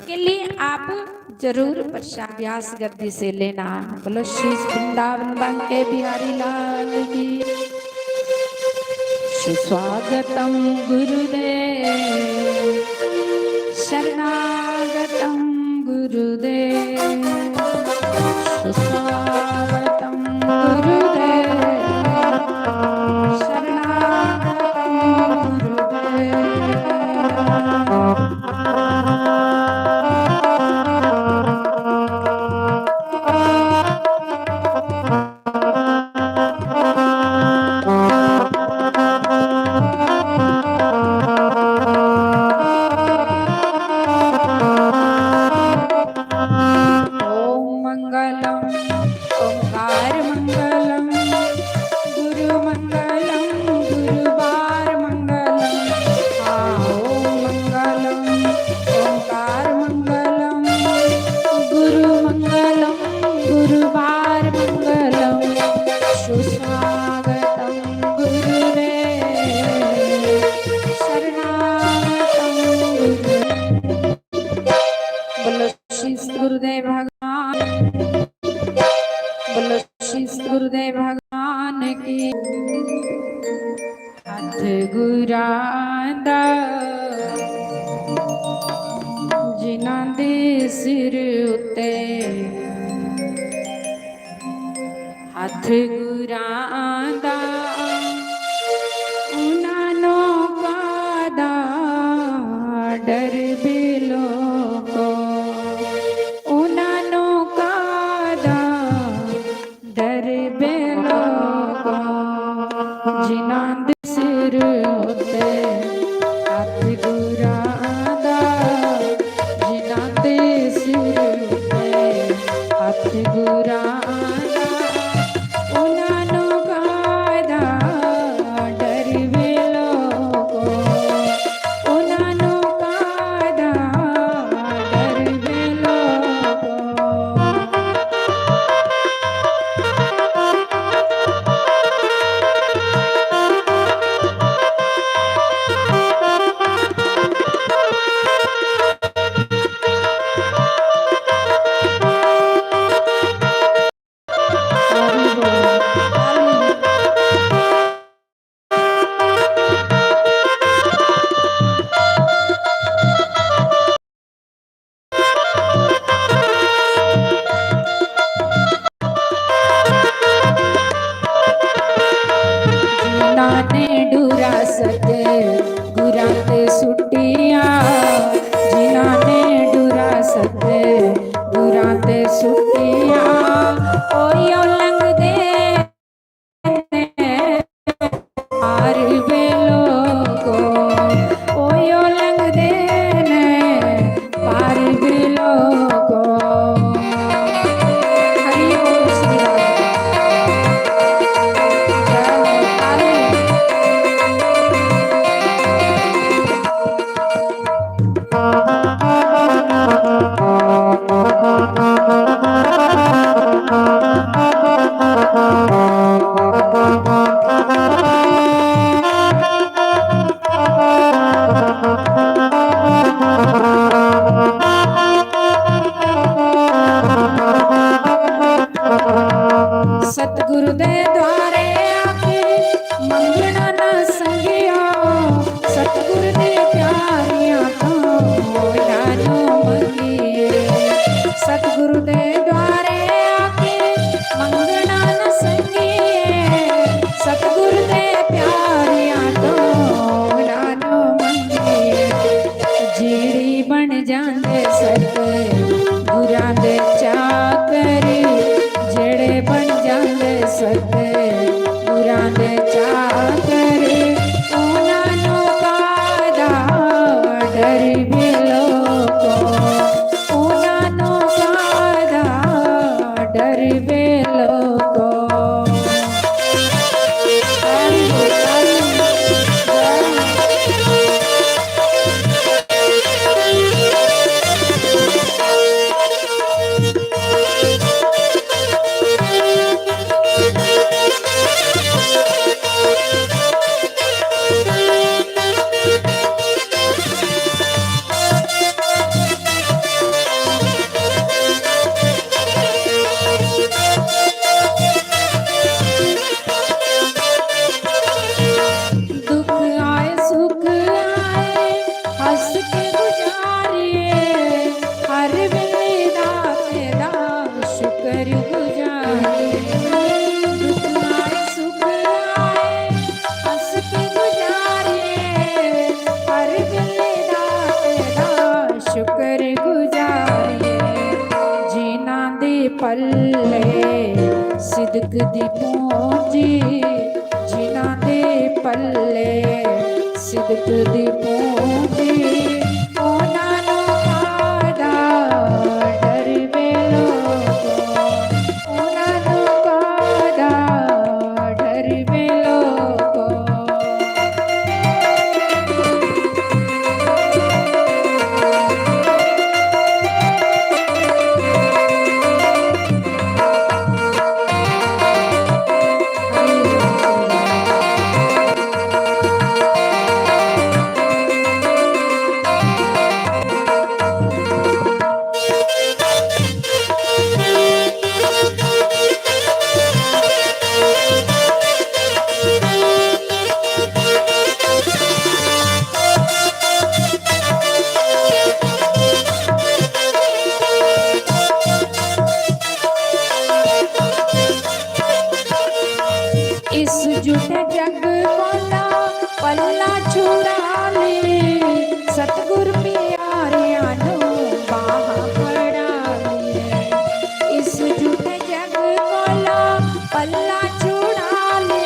के लिए आप जरूर प्रसाद व्यास गद्दी से लेना। बोलो श्री वृंदावन बांके बिहारी लाल की। सुस्वागतम गुरुदेव शरणागतम गुरुदेव सुस्वागतम गुरुदेव शरणागतम गुरुदेव भगवान। बोलो श्री गुरुदेव भगवान की। हथ गुरांदा जिन्हां दे सिर उते हथ गुरांदा उन्हां लोकां दा डर बिलो को जिन्हां दे सिर उत्ते हथ गुरांदा जिन्हां दे सिर उत्ते हथ गुरांदा उन्हां लोकां दा डर वे लोको उन्हां लोकां दा डर वे लोको। ने डूरा सते गुरां ते सुटिया जिन्हां ने डूरा सते गुरां ते सुटिया ओयो लंघदे पार वे लोको ओयो लंघदे ने पार वे लोको। सतगुरु दे द्वारे आके मंगना न संगिया सतगुरु दे प्यारियां तो जानो मंगिए सतगुरु दे द्वारे आके मंगना न संगिए सतगुरु दे प्यारियां तो जानो मंगिए जीड़ी बन जांदे सत गुरां दे चाकरी जेड़े बन जांदे सते गुरां दे चाकरी उन्हां लोकां दा डर भी लोको उन्हां लोकां दा डर भी लोको। ਗੁਜ਼ਾਰੀਏ ਹਰ ਵੇਲੇ ਦਾ ਤੇਰਾ ਸ਼ੁਕਰਗੁਜ਼ਾਰੀਏ ਦੁੱਖ ਆਏ ਸੁਖ ਆਏ ਹੱਸ ਕੇ ਗੁਜ਼ਾਰੀਏ ਹਰ ਵੇਲੇ ਦਾ ਤੇਰਾ ਸ਼ੁਕਰਗੁਜ਼ਾਰੀਏ ਜਿਨ੍ਹਾਂ ਦੇ ਪੱਲੇ ਸਿਦਕ ਦੀ ਪੂੰਜੀ ਜਿਨ੍ਹਾਂ ਦੇ ਪੱਲੇ ਸਿਦਕ ਦੀ ਪੂੰਜੀ ਉਹਨਾਂ ਨੂੰ ਕਾਹਦਾ ਡਰ ਵੇ ਲੋਗੋ ਉਹਨਾਂ ਨੂੰ ਕਾਹਦਾ ਡਰ ਵੇ ਲੋਗੋ इस झूठे जग कोला पल्ला छुड़ा ले सतगुर प्यारियां नू बाह फड़ा ले इस झूठे जग कोला पल्ला छुड़ा ले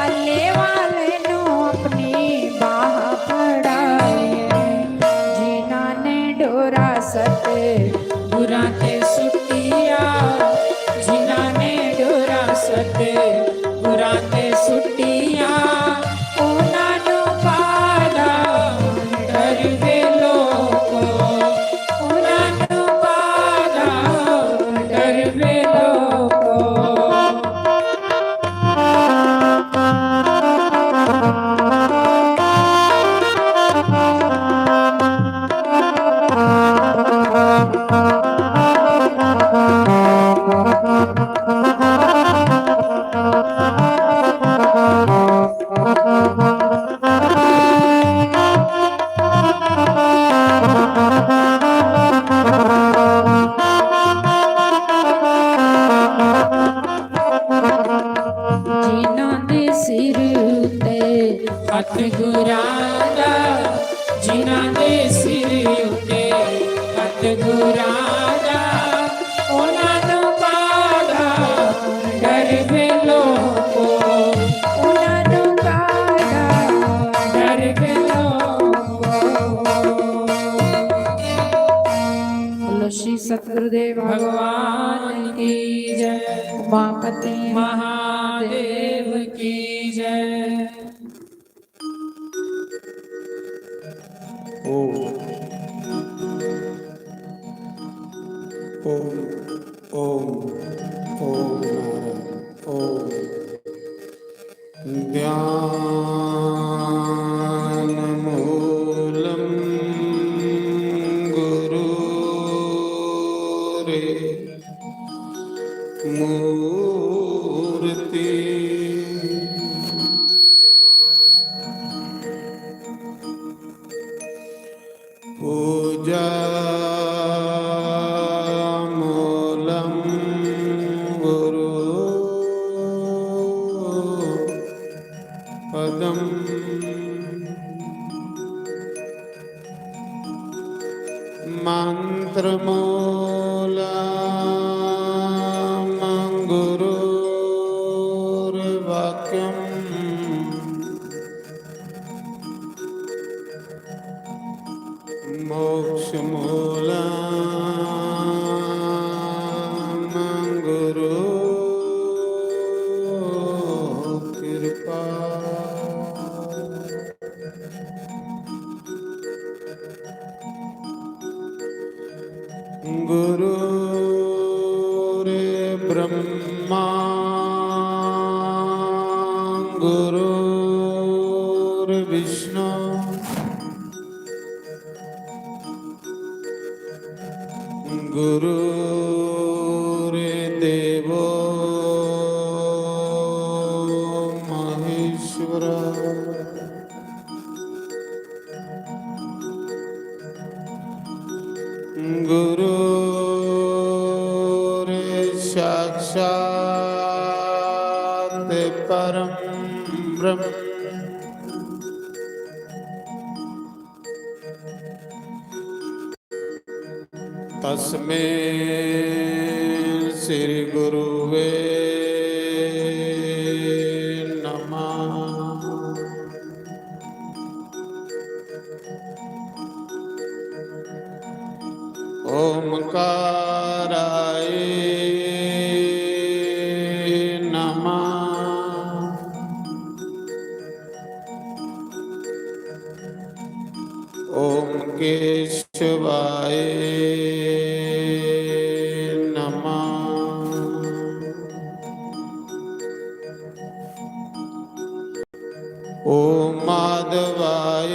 आले वाले नू अपनी बाह फड़ा ले जिन्हां ने डोरा सत गुरां ते सुटिया जिन्हां ने डोरा सत गुरां ते सुटिया ਉਹਨਾਂ ਨੂੰ ਕਾਹਦਾ ਡਰ ਵੇ ਲੋਗੋ ਉਹਨਾਂ ਨੂੰ ਕਾਹਦਾ ਡਰ ਵੇ ਲੋਗੋ ਜਿਨ੍ਹਾਂ ਦੇ ਸਿਰ ਉਤੇ ਹੱਥ ਗੁਰਾਂ ਦਾ ਜਿਨ੍ਹਾਂ ਦੇ ਸਿਰ ਉਤੇ ਹੱਥ ਗੁਰਾਂ ਦਾ ਉਹਨਾਂ ਨੂੰ ਕਾਹਦਾ ਡਰ ਵੇ ਲੋਗੋ ਉਹਨਾਂ ਨੂੰ ਕਾਹਦਾ ਡਰ ਵੇ ਲੋਗੋ ਬੋਲੋ ਸ਼੍ਰੀ ਸਤਿਗੁਰੁਦੇਵ ਭਗਵਾਨ ਕੀ ਜੈ उमापति महादेव की जय ओम ओम ओम ओम ओम ध्यान मूलम गुरु रे मूर्ति पूजा मूलम गुरु पदम मंत्र मूलम गुरुर्वाक्यम मोक्ष मूलम गुरु कृपा गुरु रे ब्रह्मा गुरु विष्णु गुरु रे देवो महेश्वर गुरु साक्षात् परम ब्रह्म तस्मै श्री गुरुवे नमः। ओमकाराय नमः। ओम केशवाय ओम माधवाय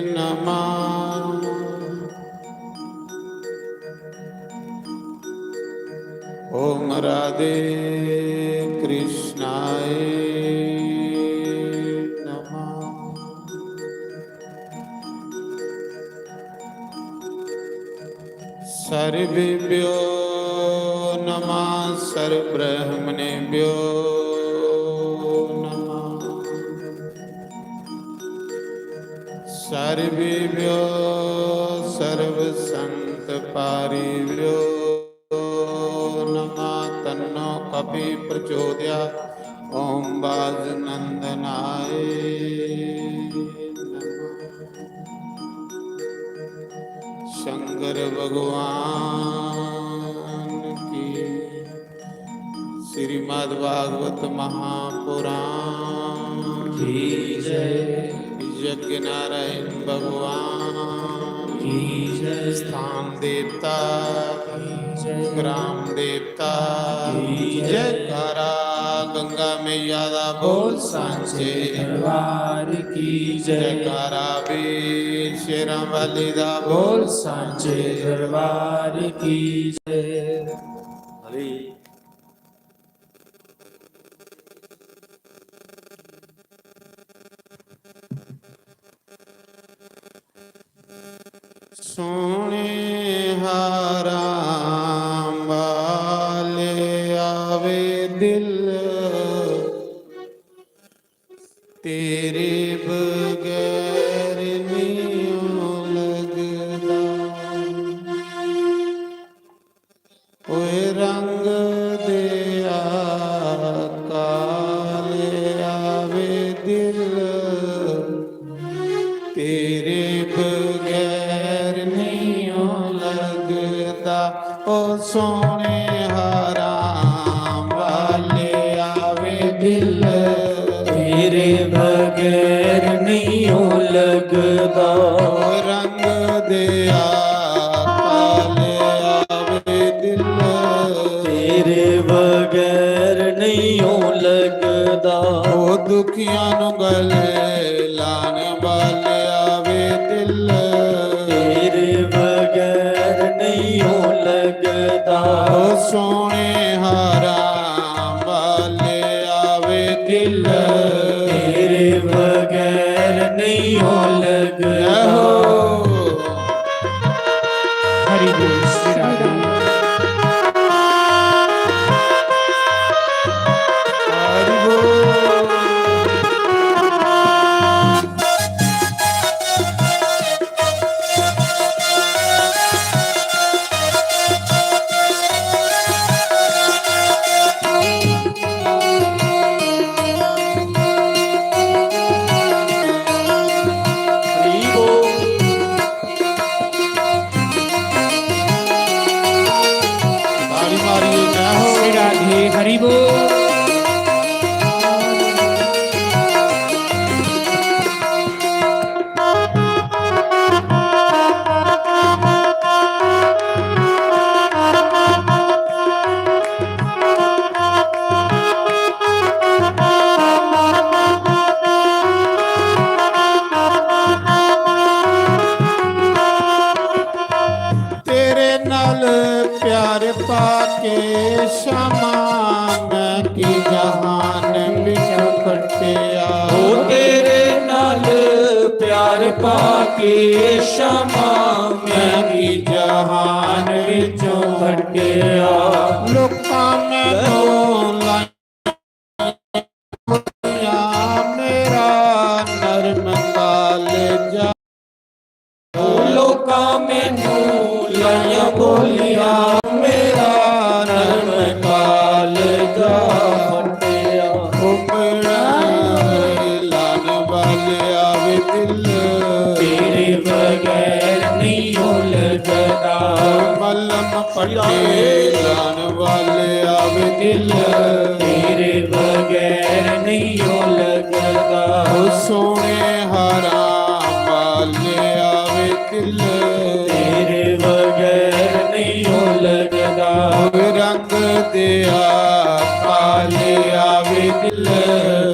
नमः। ओम राधे कृष्णाय नमः। सर्वेभ्यो नमः सर्वब्रह्मणेभ्यो सर्वेभ्यो सर्वसंतपारिभ्यो नमः। तन्नो कपि प्रचोदयात्। ओम वाजनंदनाय शंकर भगवान की। श्रीमद् भागवत महापुराण की जय। यज्ञ नारायण भगवान की जय। स्थान देवता की जय। ग्राम देवता की जय। जयकारा गंगा मैया दा बोल सांचे दरबार की जय। जयकारा भी शेरां वाली दा बोल सांचे दरबार की जय। हरि सोने हाराम वाले आवे दिल तेरे बगैर नहीं लगदा। ओए रंग दिया काले आवे दिल तेरे बगैर नहीं लगदा। ओ सोने हराम वाले आवे दिल तेरे बगैर नहीं लगदा। रंग दिया काले आवे दिल तेरे बगैर नहीं लगदा। ओ दुखियां नु गले लाने वाले आवे दिल तेरे बगैर नहीं लगदा। ओ सोने हराम वाले आवे दिल तेरे बगैर नहीं लगदा। हरि बोल श्री राधे। हरि बोल। हरि बोल। बारी बारी जय हो। श्री राधे हरि बोल। तेरे नाल प्यार पाके क्षमा मैं की जहान बिच कटिया। ओ तेरे नाल प्यार ਪਿਆਰ ਪਾ ਕੇ ਸ਼ਮਾ ਮੈਂ ਵੀ ਜਹਾਨ ਵਿੱਚੋਂ ਭਟਕਿਆ। ਲੋਕਾਂ ਮੈਨੂੰ ਲਾਇਆ ਮੇਰਾ ਨਰਮ ਕਾਲਜਾ। ਲੋਕਾਂ ਮੈਨੂੰ ਲਾਇਆ ਬੋਲੀਆਂ ਮੇਰਾ ਨਰਮ ਕਾਲਜਾ ਫਟਿਆ। ਉਮੜਾ ਲਾਨ ਵਾਲੇ ਆਵੇ ਦਿਲ ਤੇਰੇ ਬਗੈਰ ਨਹੀਂ ਹੋ ਲੱਗਦਾ। ਮਲਮ ਪਟੇ ਲਾਨ ਵਾਲੇ ਆਵੇ ਦਿਲ ਤੇਰੇ ਬਗੈਰ ਨਹੀਂ ਹੋ ਲੱਗਦਾ। ਉਹ ਸੋਹਣੇ ਹਰਾਮ ਵਾਲੇ ਆਵੇ ਦਿਲ ਤੇਰੇ ਬਗੈਰ ਨਹੀਂ ਹੋ ਲੱਗਦਾ। ਰੰਗ ਦਿਆ ਕਾਲੇ ਆਵੇ ਦਿਲ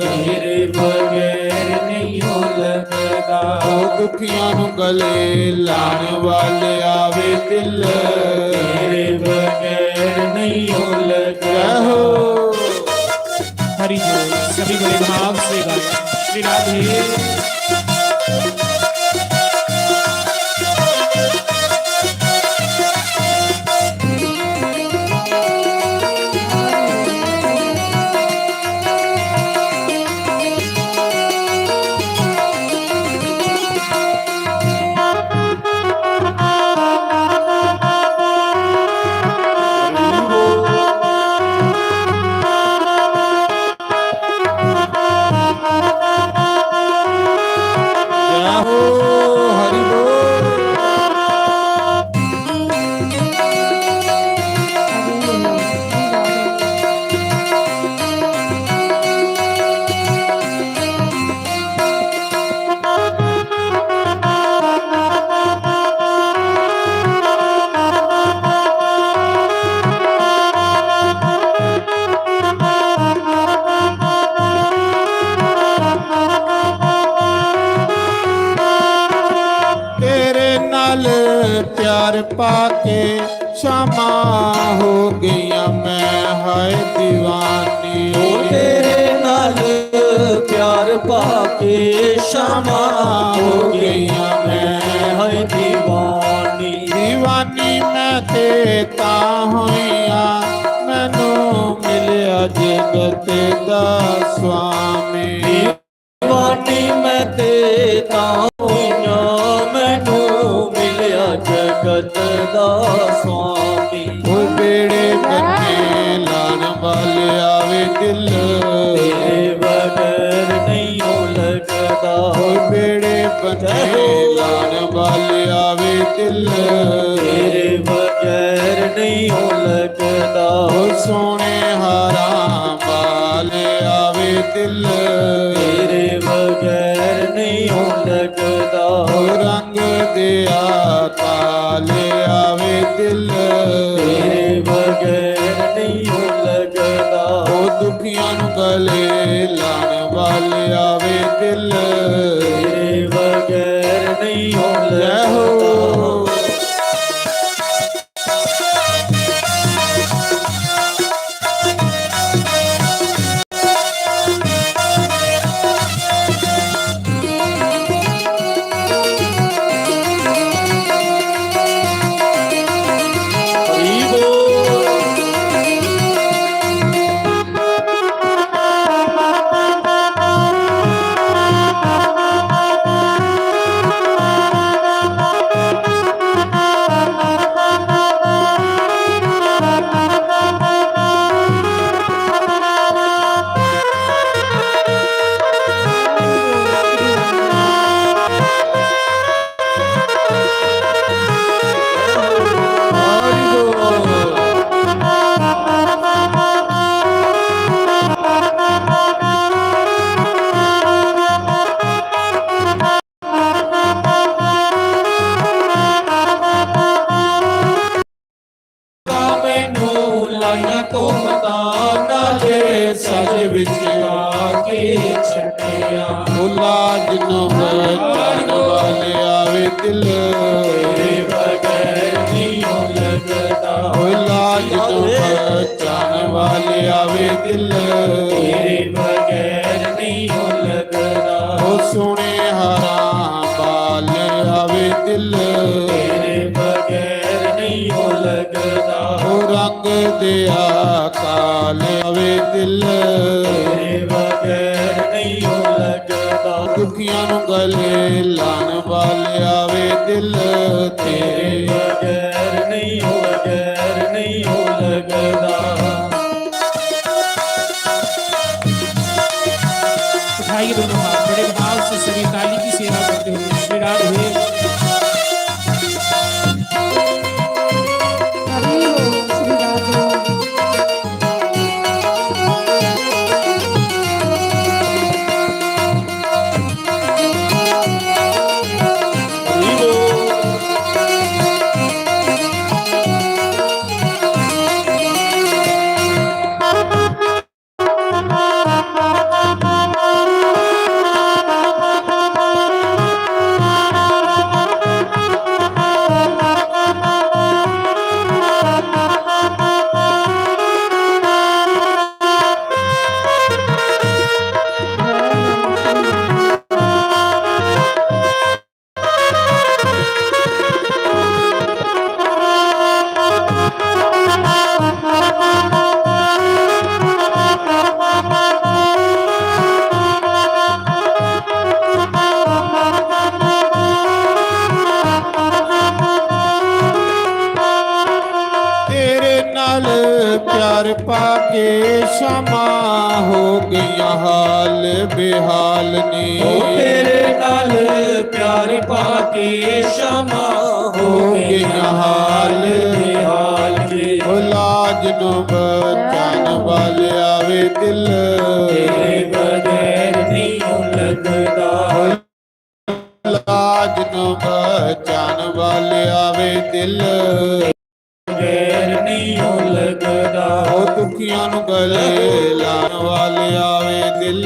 ਤੇਰੇ ਬਗੈਰ ਨਹੀਂ ਹੋ ਲੱਗਦਾ। ਉਹ ਦੁਖੀਆਂ ਨੂੰ ਗਲੇ ਲਾਣ ਵਾਲੇ ਆਵੇ ਦਿਲ ਤੇਰੇ ਬਗੈਰ ਨਹੀਂ ਹੋ ਲੱਗਦਾ। ਰਹੋ हरि बोल सभी बड़े भाव से गाए श्री राधे। ਜਾਹੋ ਹਰੀ ਬੋਲ। ਤੇਰੇ ਨਾਲ ਪਿਆਰ ਪਾ ਕੇ ਸ਼ਾਮਾ ਹੋ ਗਈਆਂ ਮੈਂ ਹਾਏ ਦੀਵਾਨੀ। ਉਹ ਤੇਰੇ ਨਾਲ ਪਿਆਰ ਪਾ ਕੇ ਸ਼ਾਮਾ ਹੋ ਗਈਆਂ ਮੈਂ ਹੈ ਦੀਵਾਨੀ। ਦੀਵਾਨੀ ਮੈਂ ਤੇ ਤਾਂ ਹੋਈਆਂ ਮੈਨੂੰ ਮਿਲਿਆ ਜਗਤ ਦਾ ਸੁਆਮੀ। ਦੀਵਾਨੀ ਮੈਂ ਤੇ ਤਾਂ ਹੋਈਆਂ ਮੈਨੂੰ ਮਿਲਿਆ ਜਗਤ ਦਾ ਸੁਆਮੀ। ਉਹ ਬੇੜੇ ਬੱਚੇ ਲਾਣ ਵਾਲੇ ਆਵੇ ਦਿਲ ਤੇਰੇ ਬਗੈਰ ਨਹੀਂ ਹੋ ਲੱਗਦਾ। ਉਹ ਬੇੜੇ ਬੱਚੇ ਲਾਣ ਵਾਲੇ ਆਵੇ ਦਿਲ ਤੇਰੇ ਬਗੈਰ ਨਹੀਂ ਹੋ ਲੱਗਦਾ। ਉਹ ਸੋਹਣੇ ਹਾਰਾਂ ਵਾਲੇ ਆਵੇ ਦਿਲ ਤੇਰੇ ਬਗੈਰ ਨਹੀਂ ਹੋ ਲੱਗਦਾ। ਉਹ ਰੰਗ ਦਿਆ ਤਾਲੇ ਆਵੇ ਦਿਲ ਤੇਰੇ ਬਗੈਰ ਨਹੀਂ ਹੋ ਲੱਗਦਾ। ਉਹ ਦੁਖੀਆਂ ਨੂੰ ਗਲੇ ਲਾਣ ਵਾਲੇ ਆਵੇ ਦਿਲ ਤੇਰੇ ਬਗੈਰ ਨਹੀਂ ਹੋ ਜੈ ਹੋ। ਲੱਗਦਾ। ਹਰੀ ਬੋਲ। ਹਰੀ ਬੋਲ। ਮੈਨੂੰ ਲਾਈਆਂ ਤੋਮਤਾਂ ਨਾਲੇ ਸਜ ਵਿੱਚ ਆ ਕੇ ਛੱਡਿਆ। ਲਾਜ ਨੂੰ ਬਚਾਉਣ ਵਾਲੇ ਆਵੇ ਦਿਲ ਤੇਰੇ ਬਗੈਰ ਨਹੀਂ ਹੋ ਲੱਗਦਾ। ਓਏ ਲਾਜ ਨੂੰ ਬਚਾਉਣ ਵਾਲੇ ਆਵੇ ਦਿਲ ਤੇਰੇ ਬਗੈਰ ਨਹੀਂ ਹੋ ਲੱਗਦਾ। ਉਹ ਸੋਹਣੇ ਹਰਾਂ ਦਿਲ, ਤੇਰੇ ਬਗੈਰ ਨਹੀਂ ਹੋ ਲੱਗਦਾ। ਉਹ ਰੰਗ ਦਿਆ ਕਾਲ ਆਵੇ ਦਿਲ, ਤੇਰੇ ਬਗੈਰ ਨਹੀਂ ਹੋ ਲੱਗਦਾ। ਦੁਖੀਆਂ ਨੂੰ ਗਲੇ ਲਾਣ ਵਾਲੇ ਆਵੇ ਦਿਲ, ਤੇਰੇ ਬਗੈਰ ਨਹੀਂ ਹੋ ਬਗੈਰ ਨਹੀਂ ਹੋ ਲੱਗਦਾ। उठाइए दोनों हाथ, बड़े भाव से सभी ताली की सेवा करते हुए श्री राधे। हरि ओम श्री राधे। ਤੇਰੇ ਨਾਲ ਪਿਆਰ ਪਾ ਕੇ ਸ਼ਾਮਾਂ ਹੋ ਗਈਆਂ ਹਾਲ ਬੇਹਾਲ ਉਹ ਨੇ, ਤੇਰੇ ਨਾਲ ਪਿਆਰ ਪਾ ਕੇ ਸ਼ਮਾ ਹੋ ਗਈਆਂ ਹਾਲ ਬੇਹਾਲ ਜੀ। ਉਹ ਲਾਜ ਨੂੰ ਬਚਾਉਣ ਵਾਲੇ ਆਵੇ ਦਿਲ, ਤੇਰੇ ਬਗੈਰ ਨਹੀਂ ਹੋ ਲੱਗਦਾ। ਲਾਜ ਨੂੰ ਬਚਾਉਣ ਵਾਲੇ ਆਵੇ ਦਿਲ, ਬਗੈਰ ਨਹੀਂ ਹੋ ਲੱਗਦਾ। ਉਹ ਦੁਖੀਆਂ ਨੂੰ ਗਲੇ ਲਾਣ ਵਾਲੇ ਆਵੇ ਦਿਲ,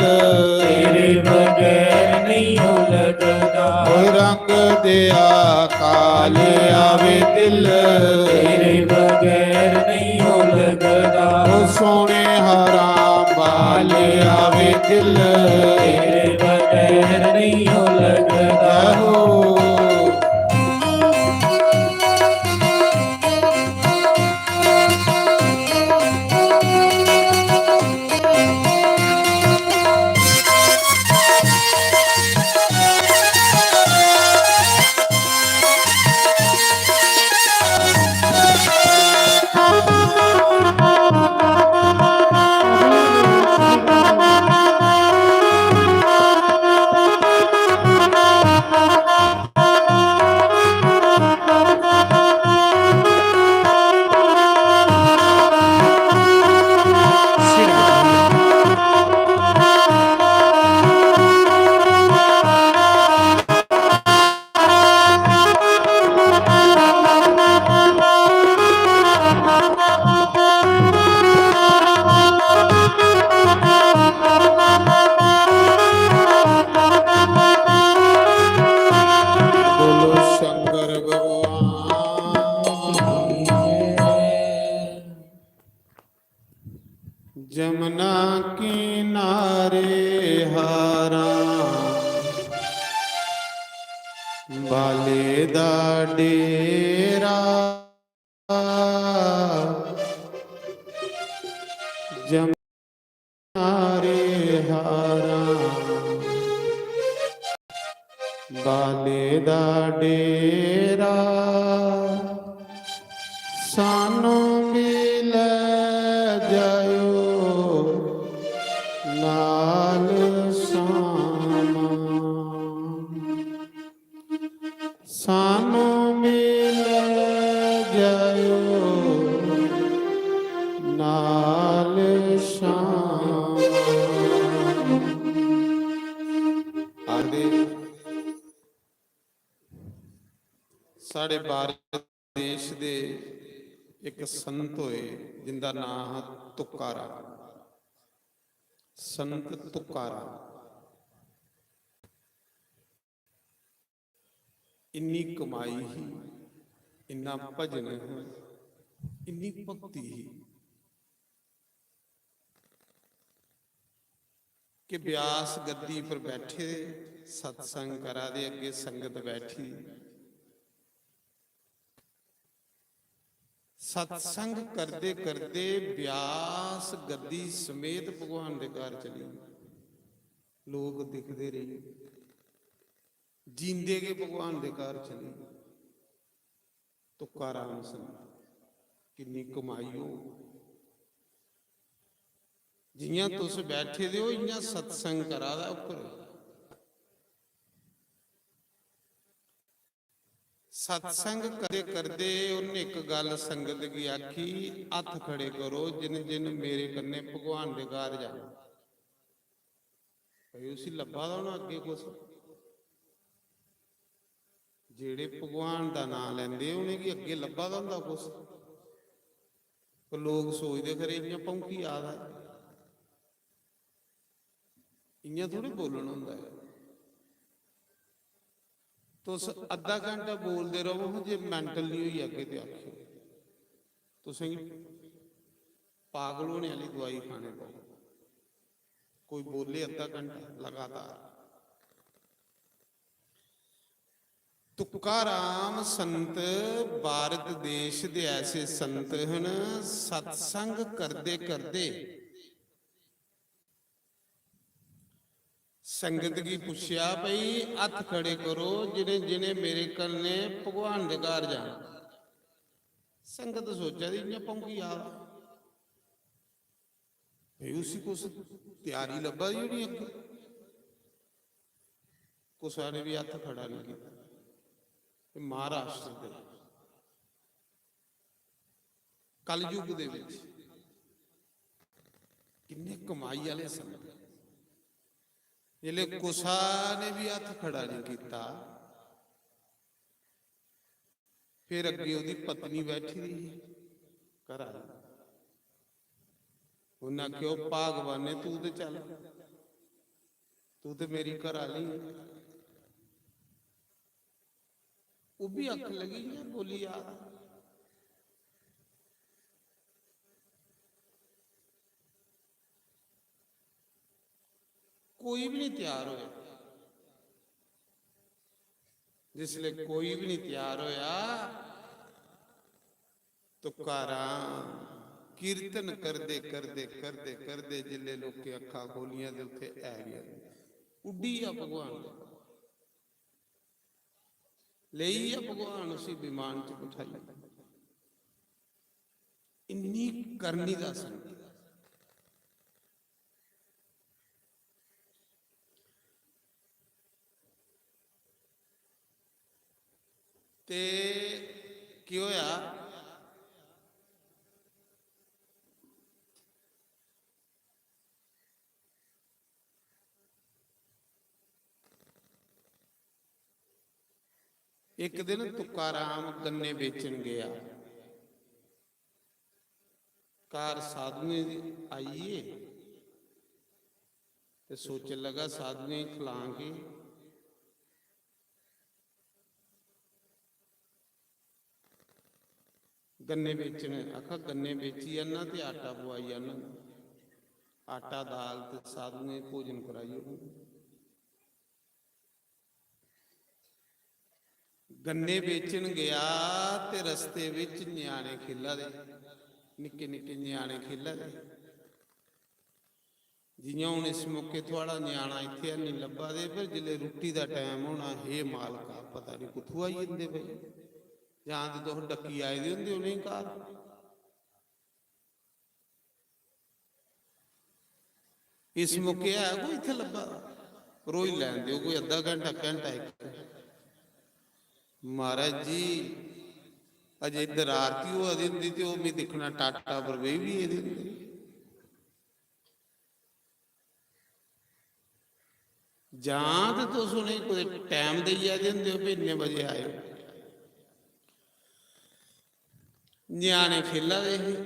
ਤੇਰੇ ਬਗੈਰ ਨਹੀਂ ਹੋ ਲੱਗਦਾ। ਉਹ ਰੰਗ ਦਿਆ ਕਾਲ ਆਵੇ ਦਿਲ, ਤੇਰੇ ਬਗੈਰ ਨਹੀਂ ਹੋ ਲੱਗਦਾ। ਉਹ ਸੋਹਣੇ ਹਰਾਮ ਵਾਲੇ ਆਵੇ ਦਿਲ, ਤੇਰੇ ਬਗੈਰ ਨਹੀਂ ਹੋ ਲੱਗਦਾ। ਇਹੋ श्री राधे। ਬੋਲੋ ਸ਼ੰਕਰ ਭਗਵਾਨ ਜਮਨਾ ਕਿਨਾਰੇ ਹਾਰਾ ਬਾਲੇ ਦਾ ਡੇਰਾ ਜਮਨਾਰੇ ਹਾਰਾ ਬਾਲੇ ਦਾ ਡੇਰਾ ਸਾਨੂੰ ਵੀ ਲੈ ਜਾਇਓ ਨਾਲ ਸਾਮਾ, ਸਾਨੂੰ ਵੀ ਲੈ ਜਾਇਓ ਨਾਲ ਸ਼ਾਮਾ। ਆਦੇ ਸਾਡੇ ਭਾਰਤ ਦੇਸ਼ ਦੇ ਇੱਕ ਸੰਤ ਹੋਏ ਜਿੰਦਾ ਨਾਮ ਹੈ ਤੁਕਾਰਾਮ, ਸੰਤ ਤੁਕਾਰਾਮ। ਇੰਨੀ ਕਮਾਈ ਹੀ, ਇੰਨਾ ਭਜਨ ਹੀ, ਇੰਨੀ ਭਗਤੀ ਹੀ ਕਿ ਬਿਆਸ ਗੱਦੀ ਪਰ ਬੈਠੇ ਸਤਸੰਗ ਕਰਾ ਦੇ ਅੱਗੇ ਸੰਗਤ ਬੈਠੀ ਸਤਸੰਗ ਕਰਦੇ ਕਰਦੇ ਬਿਆਸ ਗੱਦੀ ਸਮੇਤ ਭਗਵਾਨ ਦੇ ਘਰ ਚਲੀ। ਲੋਕ ਦਿਖਦੇ ਰਹੇ, ਜੀਂਦੇ ਗਏ ਭਗਵਾਨ ਦੇ ਘਰ ਚਲੀ। ਤੁਕਾਰਾਮ ਸਿੰਘ ਕਿੰਨੀ ਕਮਾਈ ਹੋ, ਜਿयां तुस बैठे दे हो इयां सत्संग करा दा उपर। सत्संग करे करदे उन्हें एक गल संगत की आखी, हथ खड़े करो जिन जिन मेरे कन्ने भगवान दे घर जाना। उसी लभा दा होना अगे कुछ, जेड़े भगवान दा नाम लैंदे उन्हें की अगे लभा दा हुंदा कुछ। लोग सोचते खरे इयां भौंकी आ रहा है, इयां थोड़े बोलना होंदा है। तुस अद्धा घंटा बोलते रहो, जे मैंटल नहीं हुई अगे तो आखियो तुसें पागल होने वाली दवाई खाने को। कोई बोले अद्धा घंटा लगातार। तुकाराम संत भारत देश दे ऐसे संत हन, सत्संग करते करते संगत की पुछया भाई हथ खड़े करो जिन्हें जिन्हें मेरे कन्ने भगवान दे घर जाना। संगत सोचा दी इयां भौंकी आ भाई, उसी कुछ तैयारी लभा दी होनी अगे। कुसा ने भी हथ खड़ा नहीं किया। महाराष्ट्र दे कलयुग दे विच किन्ने कमाई वाले संत, जिले कुसा ने भी हथ खड़ा नहीं किया। फिर अगे उसकी पत्नी बैठी रही घर आई, उन्हें आख्या भागवाने तू तो चल, तू तो मेरी घर वाली। वो भी अख लगी बोली यार कोई भी नहीं तैयार होया। जिसले कोई भी नहीं तैयार होया, तुकाराम कीर्तन करदे करदे करदे करदे जिले लोग अखा खोलियां दे उत्थे आ गया, उड्डी आ भगवान ले आ भगवान उसी विमान च बिठाई। इन्नी करनी दा संग। ते की होया, एक दिन तुकाराम गन्ने बेचन गया। कार साधुए आईए ते सोचन लगा साधुए खिलांगे। गन्ने बेचने आखा गन्ने बेची आना ते आटा पवाई आना। आटा दाल ते साधुए भोजन कराइए। गन्ने बेचन गया ते रस्ते विच न्याणे खेला दे, निक्के निक्के न्याणे खेला दे। जियां हुण इस मौके थोड़ा न्याणा इत्थे नहीं लब्भा दे, पर जिले रुट्टी दा टाइम होना, हे मालका पता नहीं कुत्थों आई जंदे पे, जां ते तुस डक्की आए दे हुंदे उनें घर। इस मौके है कोई इत्थे लब्भा, रोज लैन दिओ कोई अद्धा घंटा घंटा एक। महाराज जी अजे इधर आरती हो दी हुंदी ते ओह मैं दिखना टाटा पर वे भी ये दिंदे। जां ते तुस उनें कोई टाइम देइया दिंदे हो भी इन्ने बजे आए। न्याणे खेला दे हे।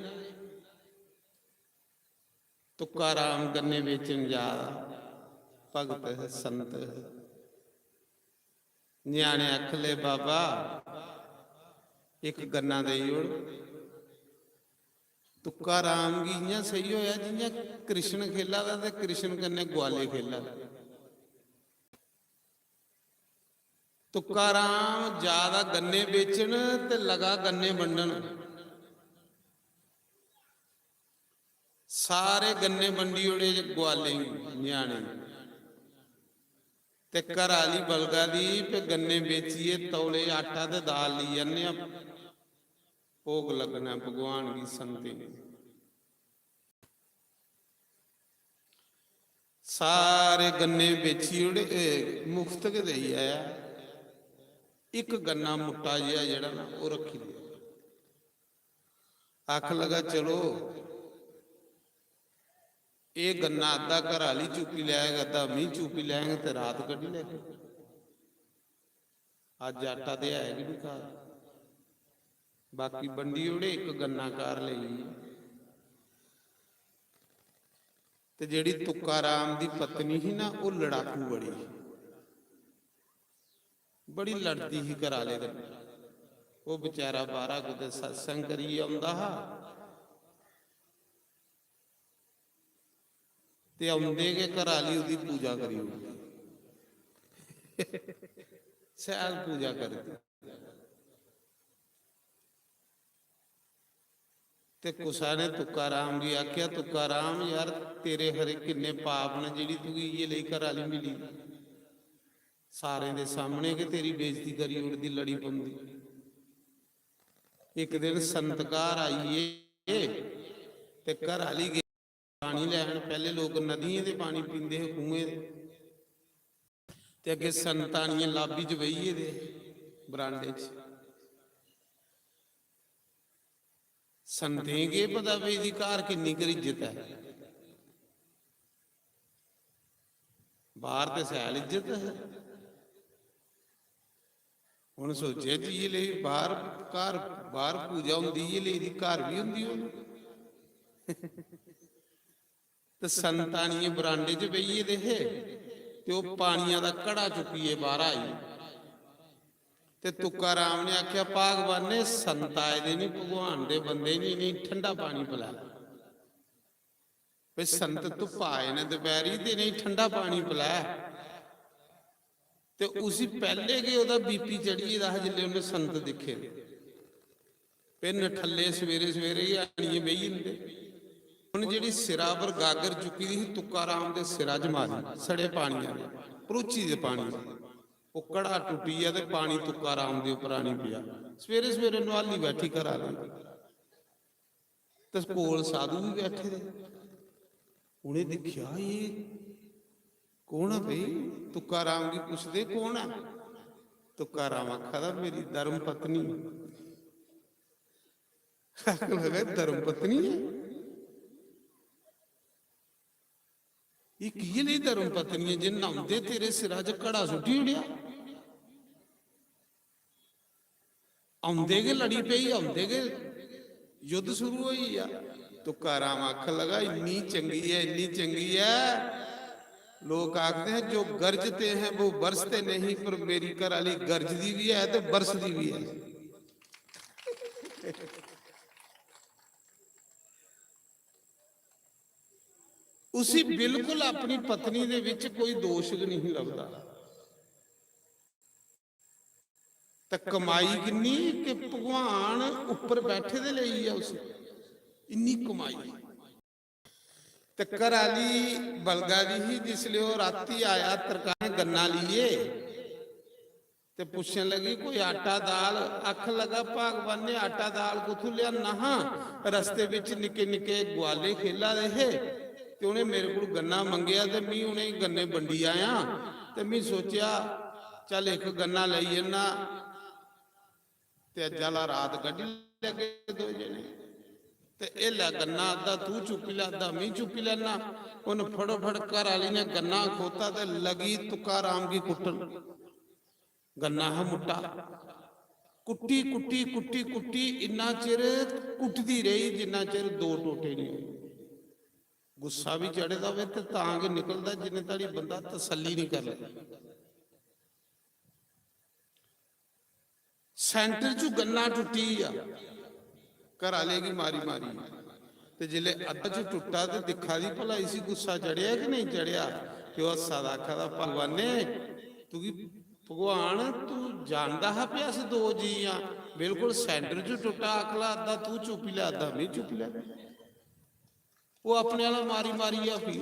तुकाराम गन्ने बेचन जा, भगत है संत है। न्याणे आख ले बाबा एक गन्ना दे ओड़। तुकाराम गी इयां सही होया जियां कृष्ण खेला दा ते कृष्ण कन्ने ग्वाले खेला। तुकाराम ज्यादा गन्ने बेचन ते लगा गन्ने वंडन। ਸਾਰੇ ਗੰਨੇ ਮੰਡੀ ਉਹਦੇ ਗਵਾਲੇ ਨਿਆਣੇ ਤੇ ਘਰ ਵਾਲੀ ਬਲਗਾ ਦੀ ਤੇ ਗੰਨੇ ਵੇਚੀਏ ਤੌਲੇ ਆਟਾ ਤੇ ਦਾਲ ਲਈ ਜਾਂਦੇ ਆ ਭੋਗ ਲੱਗਣਾ ਭਗਵਾਨ ਦੀ ਸੰਗਤੀ ਸਾਰੇ ਗੰਨੇ ਵੇਚੀ ਉਹਦੇ ਮੁਫਤ ਕੇ ਦੇਈ ਆਇਆ ਇੱਕ ਗੰਨਾ ਮੁੱਟਾ ਜਿਹਾ ਜਿਹੜਾ ਨਾ ਉਹ ਰੱਖੀ ਲਿਆ ਅੱਖ ਲਗਾ ਚਲੋ ਇਹ ਗੰਨਾ ਅੱਧਾ ਘਰ ਵਾਲੀ ਚੂਪੀ ਲਿਆਏਗਾ ਅੱਧਾ ਮੀਂਹ ਚੂਪੀ ਲਿਆਏਗਾ ਤੇ ਰਾਤ ਕੱਢੀ ਲੈ ਕੇ ਅੱਜ ਆਟਾ ਤੇ ਹੈ ਕਿ ਨਹੀਂ ਘਰ ਬਾਕੀ ਬੰਡੀ ਉਹਨੇ ਇੱਕ ਗੰਨਾ ਕਾਰ ਲਈ ਤੇ ਜਿਹੜੀ ਤੁੱਕਾ ਰਾਮ ਦੀ ਪਤਨੀ ਸੀ ਨਾ ਉਹ ਲੜਾਕੂ ਬੜੀ ਲੜਦੀ ਸੀ ਘਰ ਵਾਲੇ ਦੇ ਉਹ ਵਿਚਾਰਾ ਬਾਹਰ ਕਿਤੇ ਸਤਸੰਗ ਕਰੀ ਆਉਂਦਾ ਤੇ ਆਉਂਦੇ ਕੇ ਘਰ ਵਾਲੀ ਉਹਦੀ ਪੂਜਾ ਕਰੀ ਸੈਲ ਪੂਜਾ ਕਰਦੀ ਤੇ ਕੁਸਾ ਨੇ ਤੁੱਕਾ ਰਾਮ ਦੀ ਆਖਿਆ ਤੁੱਕਾ ਰਾਮ ਯਾਰ ਤੇਰੇ ਹਰੇ ਕਿੰਨੇ ਪਾਪ ਨੇ ਜਿਹੜੀ ਤੂੰ ਇਹ ਲਈ ਘਰ ਵਾਲੀ ਮਿਲੀ ਸਾਰੇ ਦੇ ਸਾਹਮਣੇ ਕਿ ਤੇਰੀ ਬੇਇੱਜ਼ਤੀ ਕਰੀ ਉੜਦੀ ਲੜੀ ਪੰਦੀ ਇੱਕ ਦਿਨ ਸੰਤਕਾਰ ਆਈਏ ਤੇ ਘਰ ਵਾਲੀ ਗਈ ਪਾਣੀ ਲੈਣ ਪਹਿਲੇ ਲੋਕ ਨਦੀਆਂ ਦੇ ਪਾਣੀ ਪੀਂਦੇ ਹੈ ਖੂਹੇ ਦੇ ਤੇ ਅੱਗੇ ਸੰਤਾਨੀਆਂ ਲਾਬੀ ਚ ਵਈਏ ਦੇ ਬਰਾਂਡੇ ਚ ਸੰਤੇਗੇ ਪਤਾ ਵੀ ਇਹਦੀ ਕਾਰ ਕਿੰਨੀ ਕਰ ਇੱਜ਼ਤ ਹੈ ਬਾਹਰ ਤੇ ਸੈਲ ਇੱਜ਼ਤ ਹੈ ਹੁਣ ਸੋਚਿਆ ਜੀ ਇਹ ਲਈ ਬਾਹਰ ਘਰ ਬਾਹਰ ਪੂਜਾ ਹੁੰਦੀ ਇਹ ਲਈ ਦੀ ਘਰ ਵੀ ਹੁੰਦੀ ਉਹਨੂੰ ਤੇ ਸੰਤਾਨੀਏ ਬਰਾਂਡੇ 'ਚ ਬਈਏ ਦੇ ਤੇ ਉਹ ਪਾਣੀਆਂ ਦਾ ਘੜਾ ਚੁੱਕੀਏ ਬਾਹਰ ਆਈ ਤੇ ਤੁੱਕਾ ਰਾਮ ਨੇ ਆਖਿਆ ਭਾਗਵਾਨ ਸੰਤ ਆਏ ਦੇ ਨਹੀਂ ਭਗਵਾਨ ਦੇ ਬੰਦੇ ਨਹੀਂ ਠੰਡਾ ਪਾਣੀ ਪਿਲਾ ਵੀ ਸੰਤ ਧੁੱਪ ਆਏ ਨੇ ਦੁਪਹਿਰੀ ਤੇ ਨਹੀਂ ਠੰਡਾ ਪਾਣੀ ਪਿਲਾ ਤੇ ਉਸੇ ਪਹਿਲੇ ਕੇ ਉਹਦਾ ਬੀਪੀ ਚੜੀ ਦਾ ਜਿੱਲੇ ਉਹਨੇ ਸੰਤ ਦਿਖੇ ਪਿੰਨ ਠੱਲੇ ਸਵੇਰੇ ਸਵੇਰੇ ਹੀ ਆਣੀਏ ਬਈ ਹੁੰਦੇ ਹੁਣ ਜਿਹੜੀ ਸਿਰਾ ਪਰ ਗਾਗਰ ਚੁੱਕੀ ਦੀ ਸੀ ਤੁੱਕਾ ਰਾਮ ਦੇ ਸਿਰਾ 'ਚ ਮਾਰੀ ਸੜੇ ਪਾਣੀਆਂ ਦੇ ਪਰੂਚੀ ਦੇ ਪਾਣੀ ਉਹ ਕੜਾ ਟੁੱਟੀ ਆ ਤੇ ਪਾਣੀ ਤੁੱਕਾ ਰਾਮ ਦੇ ਉੱਪਰ ਆਣੀ ਪਿਆ ਸਵੇਰੇ ਸਵੇਰੇ ਨਵਾਲੀ ਬੈਠੀ ਘਰ ਆ ਲਈ ਤੇ ਕੋਲ ਸਾਧੂ ਵੀ ਬੈਠੇ ਦੇ ਉਹਨੇ ਦੇਖਿਆ ਇਹ ਕੌਣ ਹੈ ਭਈ ਤੁੱਕਾ ਰਾਮ ਦੀ ਪੁੱਛਦੇ ਕੌਣ ਹੈ ਤੁੱਕਾ ਰਾਮ ਆਖਦਾ ਮੇਰੀ ਧਰਮ ਪਤਨੀ ਲਗਾ ਧਰਮ ਪਤਨੀ ਹੈ ਇਹ ਕੀ ਲਈ ਧਰਮ ਪਤਨੀ ਹੈ ਜੇ ਨਹਾਉਂਦੇ ਤੇਰੇ ਸਿਰਾਂ 'ਚ ਘੜਾ ਸੁੱਟੀ ਉੜਿਆ ਆਉਂਦੇ ਕੇ ਲੜੀ ਪਈ ਆਉਂਦੇ ਕੇ युद्ध शुरू होई आ तुक्का राम आख लगा इन्नी चंगी है लोग आखते हैं जो गरजते हैं वो बरसते नहीं पर मेरी घर वाली गरजदी भी है तो बरसदी भी है उसी बिल्कुल अपनी पत्नी दे विच कोई दोष नहीं लगता तो कमाई किन्नी कि भगवान उपर बैठे दे लई है उस इन्नी कमाई ते कराली बलगा दी ही जिसलिए वो राती आया तरकाने गन्ना लिए ते पूछने लगी कोई आटा दाल अख लगा भगवान ने आटा दाल कुथों लिया नहा रस्ते विच निके निके ग्वाले खेला रहे ते उन्हें मेरे को गन्ना मंगया ते मैं उन्हें गन्ने बंडी आया ते मैं सोचा चल एक गन्ना लई जन्ना ते जला रात कड्ढी लगे दो जने ते ए लै गन्ना अद्धा तू चुपी लै अद्धा मैं चुपी लैना उन फटोफट घर वाली ने गन्ना खोता ते लगी तुक्का राम की कुट्टन गन्ना है मुट्टा कुट्टी कुट्टी कुट्टी कुट्टी इन्ना चिर कुटती रही जिन्ना चिर दो टोटे नहीं होए गुस्सा भी चढ़ेदा होवे ते तां के निकलदा जिन्ने ताड़ी बंदा तसल्ली नहीं कर लेता सेंटर चू गन्ना टुटी आ घर आले की मारी मारी ते जिले अद्धा चू टुटा ते दिखा दी भला इसी गुस्सा चढ़िया कि नहीं चढ़िया कि वह सदा आखा भगवान ने तू भगवान तू जानदा है पे अस दो जी आ बिल्कुल सेंटर चू टुटा आखला अद्धा तू चुपी लै अद्धा मैं चुपी लै ਉਹ ਆਪਣੇ ਵਾਲਾ ਮਾਰੀ ਮਾਰੀ ਆ ਪੀ।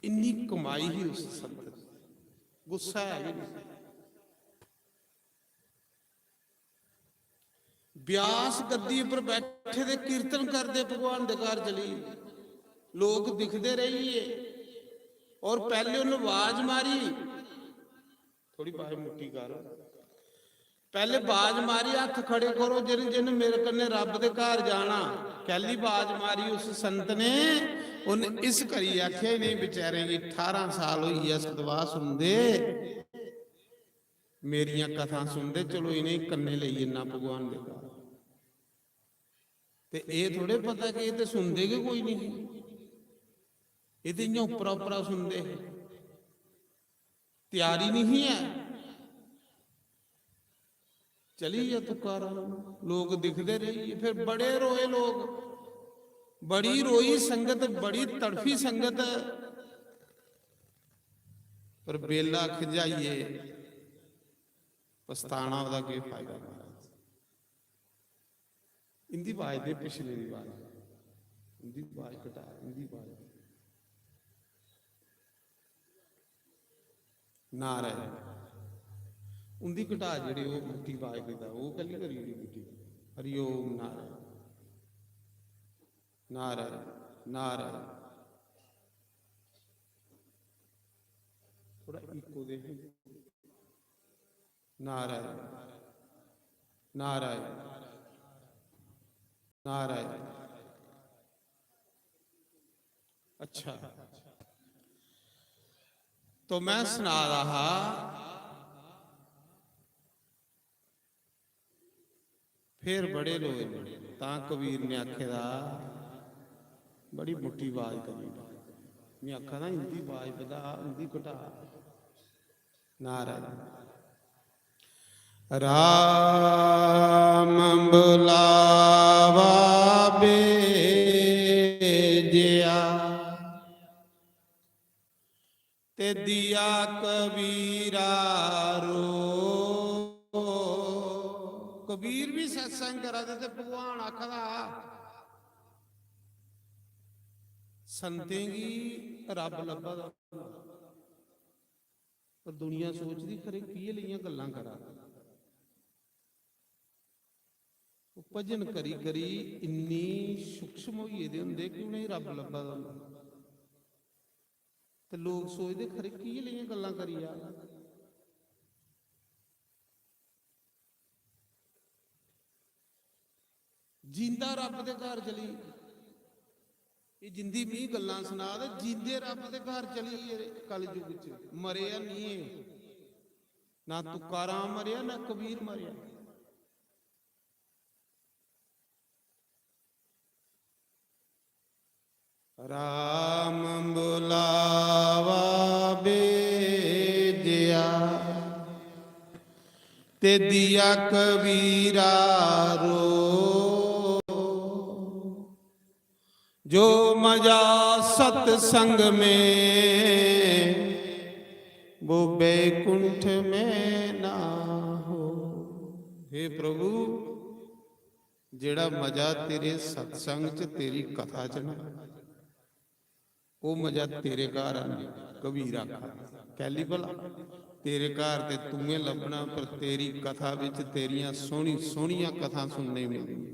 ਇੰਨੀ ਕਮਾਈ ਹੀ ਉਸ ਸੰਤ ਦੀ, ਗੁੱਸਾ ਹੈ ਵੀ ਨਹੀਂ। ਬਿਆਸ ਗੱਦੀ ਉੱਪਰ ਬੈਠੇ ਦੇ ਕੀਰਤਨ ਕਰਦੇ ਭਗਵਾਨ ਦੇ ਘਰ ਚਲੀ, ਲੋਕ ਦਿਖਦੇ ਰਹੀਏ। ਔਰ ਪਹਿਲੇ ਉਹਨੂੰ ਆਵਾਜ਼ ਮਾਰੀ, ਥੋੜੀ ਬਾਹਰ ਮੁੱਠੀ ਕਰ, ਪਹਿਲੇ ਆਵਾਜ਼ ਮਾਰੀ, ਹੱਥ ਖੜੇ ਕਰੋ ਜਿਹਨੇ ਜਿਹਨੇ ਮੇਰੇ ਕੰਨੇ ਰੱਬ ਦੇ ਘਰ ਜਾਣਾ। ਪਹਿਲੀ ਆਵਾਜ਼ ਮਾਰੀ ਉਸ ਸੰਤ ਨੇ, ਉਹਨੇ ਇਸ ਕਰੀ ਆਖਿਆ ਹੀ ਨਹੀਂ ਵਿਚਾਰੇ ਜੀ 18 ਸਾਲ ਹੋਈ ਐ ਸਤਵਾ ਸੁਣਦੇ, ਮੇਰੀਆਂ ਕਥਾ ਸੁਣਦੇ, ਚਲੋ ਇਹਨੇ ਕੰਨੇ ਲਈ ਇੰਨਾ ਭਗਵਾਨ ਦੇ ਘਰ। ਤੇ ਇਹ ਥੋੜੇ ਪਤਾ ਕਿ ਇਹ ਤੇ ਸੁਣਦੇ ਕਿ ਕੋਈ ਨਹੀਂ, ਇਹਦੇ ਇਆਂ ਉਪਰਾ ਉਪਰਾ ਸੁਣਦੇ, ਤਿਆਰੀ ਨਹੀਂ ਹੈ। ਚਲੀ ਜਾ ਤੁਕਾਰਾਮ, ਲੋਕ ਦਿਖਦੇ ਰਹੀਏ। ਫਿਰ ਬੜੇ ਰੋਏ ਲੋਕ, ਬੜੀ ਰੋਈ ਸੰਗਤ, ਬੜੀ ਤੜਫੀ ਸੰਗਤ। ਪਰ ਬੇਲਾ ਖਿਜਾਈਏ, ਪਛਤਾਣਾ ਉਹਦਾ ਕੀ ਫਾਇਦਾ। ਇੰਦੀ ਬਾਜ ਦੇ ਪਿਛਲੇ ਦੀ ਬਾਜ, ਇੰਦੀ ਬਾਜ ਘਟਾ, ਇੰਦੀ ਬਾਜ ਨਾ ਰਹੇ, ਉਹਦੀ ਘਟਾ ਜਿਹੜੀ ਉਹ ਮੁੱਠੀ ਬਾਜ ਦੇਦਾ, ਉਹ ਕੱਲੀ ਕਰੀ ਉਹਦੀ ਮੁੱਠੀ। ਹਰੀ ਓਮ ਨਾਰਾਇਣ ਨਾਰਾਇਣ ਨਾਰਾਇਣ। ਥੋੜਾ ਇੱਕੋ ਦੇ ਨਾਰਾਇਣ ਨਾਰਾਇਣ नारायण। अच्छा, तो मैं सुना रहा, फिर बड़े रोए। ता कबीर ने आखेदा, बड़ी मुट्ठी आवाज करी, मैं आखा ना इंदी आवाज बधा, इंदी घटा। नारायण राम बुलावा बेजिया, ते दिया कबीरा रो। कबीर भी सत्संग करा दे ते भगवान आखदा संतेंगी रब लभा दा। पर दुनिया सोचदी खरे की लईयां गल्लां करा, भजन करी करी इन्नी सूक्ष्म होई दे हुंदे कि उन्हें रब लभा दा। ते लोग सोचदे खरे की लईयां गल्लां करी आ। जिंदा रब दे घर चली, ये जिंदी भी गल्लां सुना दे, जिंदे रब दे घर चली कलयुग च। मरिया नहीं, ना तुकाराम मरिया, ना कबीर मरिया। राम बुलावा बेजिया, ते दिया कबीरा रो। जो मजा सत्संग में, वो बैकुंठ में ना हो। हे प्रभु, जेड़ा मजा तेरे सत्संग च, तेरी कथा च ना, वो मजा तेरे घर आने। कबीर आखा कहली भला तेरे घर ते तुम्हें लभना, पर तेरी कथा विच तेरियां सोहनी सोहनियां कथा सुनने मिलनी।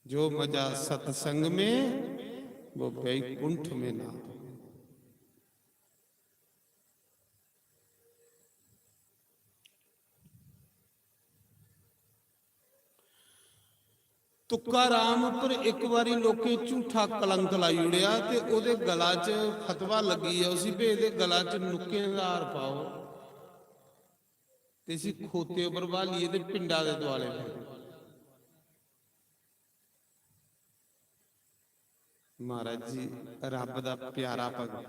जो मजा सत्संग में, वो बैकुंठ में ना। तुकाराम उपर एक बारी लोके झूठा कलंक लाई उड़िया, ते ओदे गला च फतवा लगी है उसी भे दे गला च नुक्केदार पाओ, ते इसी खोते उपर बालिए ते पिंडा दे दुआले। महाराज जी रब दा प्यारा भगत,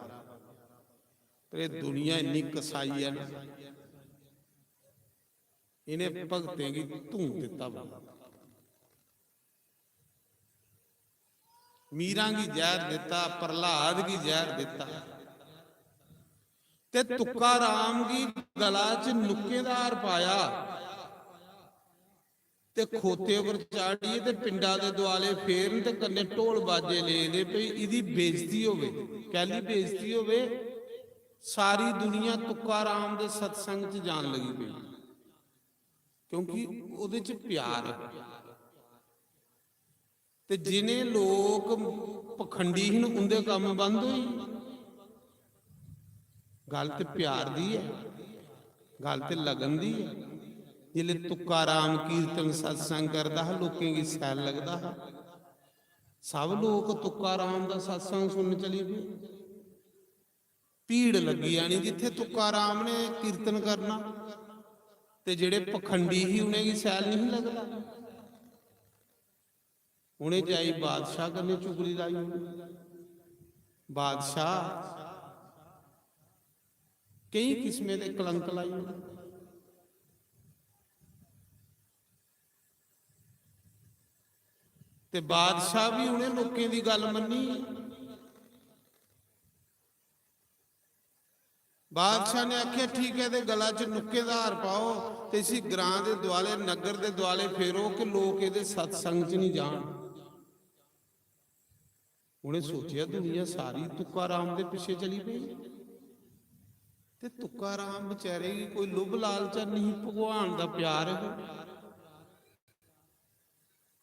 पर दुनिया इन्नी कसाई है ना, इन्हें भगतें की धूं दिता बना। मीरा की जहर दिता, प्रहलाद की जहर दिता, ते तुकाराम की गला च नुक्केदार पाया। ਤੇ ਖੋਤੇ ਉੱਪਰ ਚਾੜੀਏ ਤੇ ਪਿੰਡਾਂ ਦੇ ਦੁਆਲੇ ਫੇਰਨ ਤੇ ਕੰਨੇ ਢੋਲ ਬਾਜੇ ਲੈ ਦੇ ਪਈ ਇਹਦੀ ਬੇਇੱਜ਼ਤੀ ਹੋਵੇ। ਕਹਿਲੀ ਬੇਇੱਜ਼ਤੀ ਹੋਵੇ। ਸਾਰੀ ਦੁਨੀਆ ਤੁੱਕਾ ਰਾਮ ਦੇ ਸਤਸੰਗ 'ਚ ਜਾਣ ਲੱਗੀ ਪਈ, ਕਿਉਂਕਿ ਉਹਦੇ 'ਚ ਪਿਆਰ ਹੈ। ਤੇ ਜਿਨੇ ਲੋਕ ਪਖੰਡੀ ਹਨ ਉਹਦੇ ਕੰਮ ਬੰਦ ਹੋਈ। ਗੱਲ ਤੇ ਪਿਆਰ ਦੀ ਹੈ, ਗੱਲ ਤੇ ਲਗਨ ਦੀ ਹੈ। ਜਿਲੇ ਤੁੱਕਾ ਰਾਮ ਕੀਰਤਨ ਸਤਸੰਗ ਕਰਦਾ ਹੈ ਲੋਕਾਂ ਦੀ ਸੈਲ ਲੱਗਦਾ ਹੈ। ਸਭ ਲੋਕ ਤੁੱਕਾ ਰਾਮ ਦਾ ਸਤਸੰਗ ਸੁਣਨ ਚਲੀ ਪਏ। ਭੀੜ ਲੱਗੀ ਆਣੀ ਜਿੱਥੇ ਤੁੱਕਾ ਰਾਮ ਨੇ ਕੀਰਤਨ ਕਰਨਾ, ਤੇ ਜਿਹੜੇ ਪਖੰਡੀ ਹੀ ਉਹਨੇ ਦੀ ਸੈਲ ਨਹੀਂ ਲੱਗਦਾ। ਉਹਨੇ ਜਾਈ ਬਾਦਸ਼ਾਹ ਕਰਨੇ ਚੁਗਲੀ ਲਾਈ। ਬਾਦਸ਼ਾਹ ਕਈ ਕਿਸਮੇ ਦੇ ਕਲੰਕ ਲਾਈ। ਤੇ ਬਾਦਸ਼ਾਹ ਵੀ ਉਹਨੇ ਲੋਕਾਂ ਦੀ ਗੱਲ ਮੰਨੀ। ਬਾਦਸ਼ਾਹ ਨੇ ਆਖਿਆ ਠੀਕ ਹੈ, ਤੇ ਗਲਾ 'ਚ ਨੁੱਕੇ ਦਾ ਹਾਰ ਪਾਓ ਤੇ ਇसी ਗ੍ਰਾਂ ਦੇ ਦੁਆਲੇ ਨਗਰ ਦੇ ਦੁਆਲੇ ਫੇਰੋ ਕਿ ਲੋਕ ਇਹਦੇ ਸਤਸੰਗ 'ਚ ਨਹੀਂ ਜਾਣ। ਉਹਨੇ ਸੋਚਿਆ ਦੁਨੀਆ ਸਾਰੀ ਤੁੱਕਾ ਰਾਮ ਦੇ ਪਿੱਛੇ ਚਲੀ ਪਈ, ਤੇ ਤੁੱਕਾ ਰਾਮ ਵਿਚਾਰੇ ਕੋਈ ਲੁਭ ਲਾਲਚ ਨਹੀਂ, ਭਗਵਾਨ ਦਾ ਪਿਆਰ ਹੈ।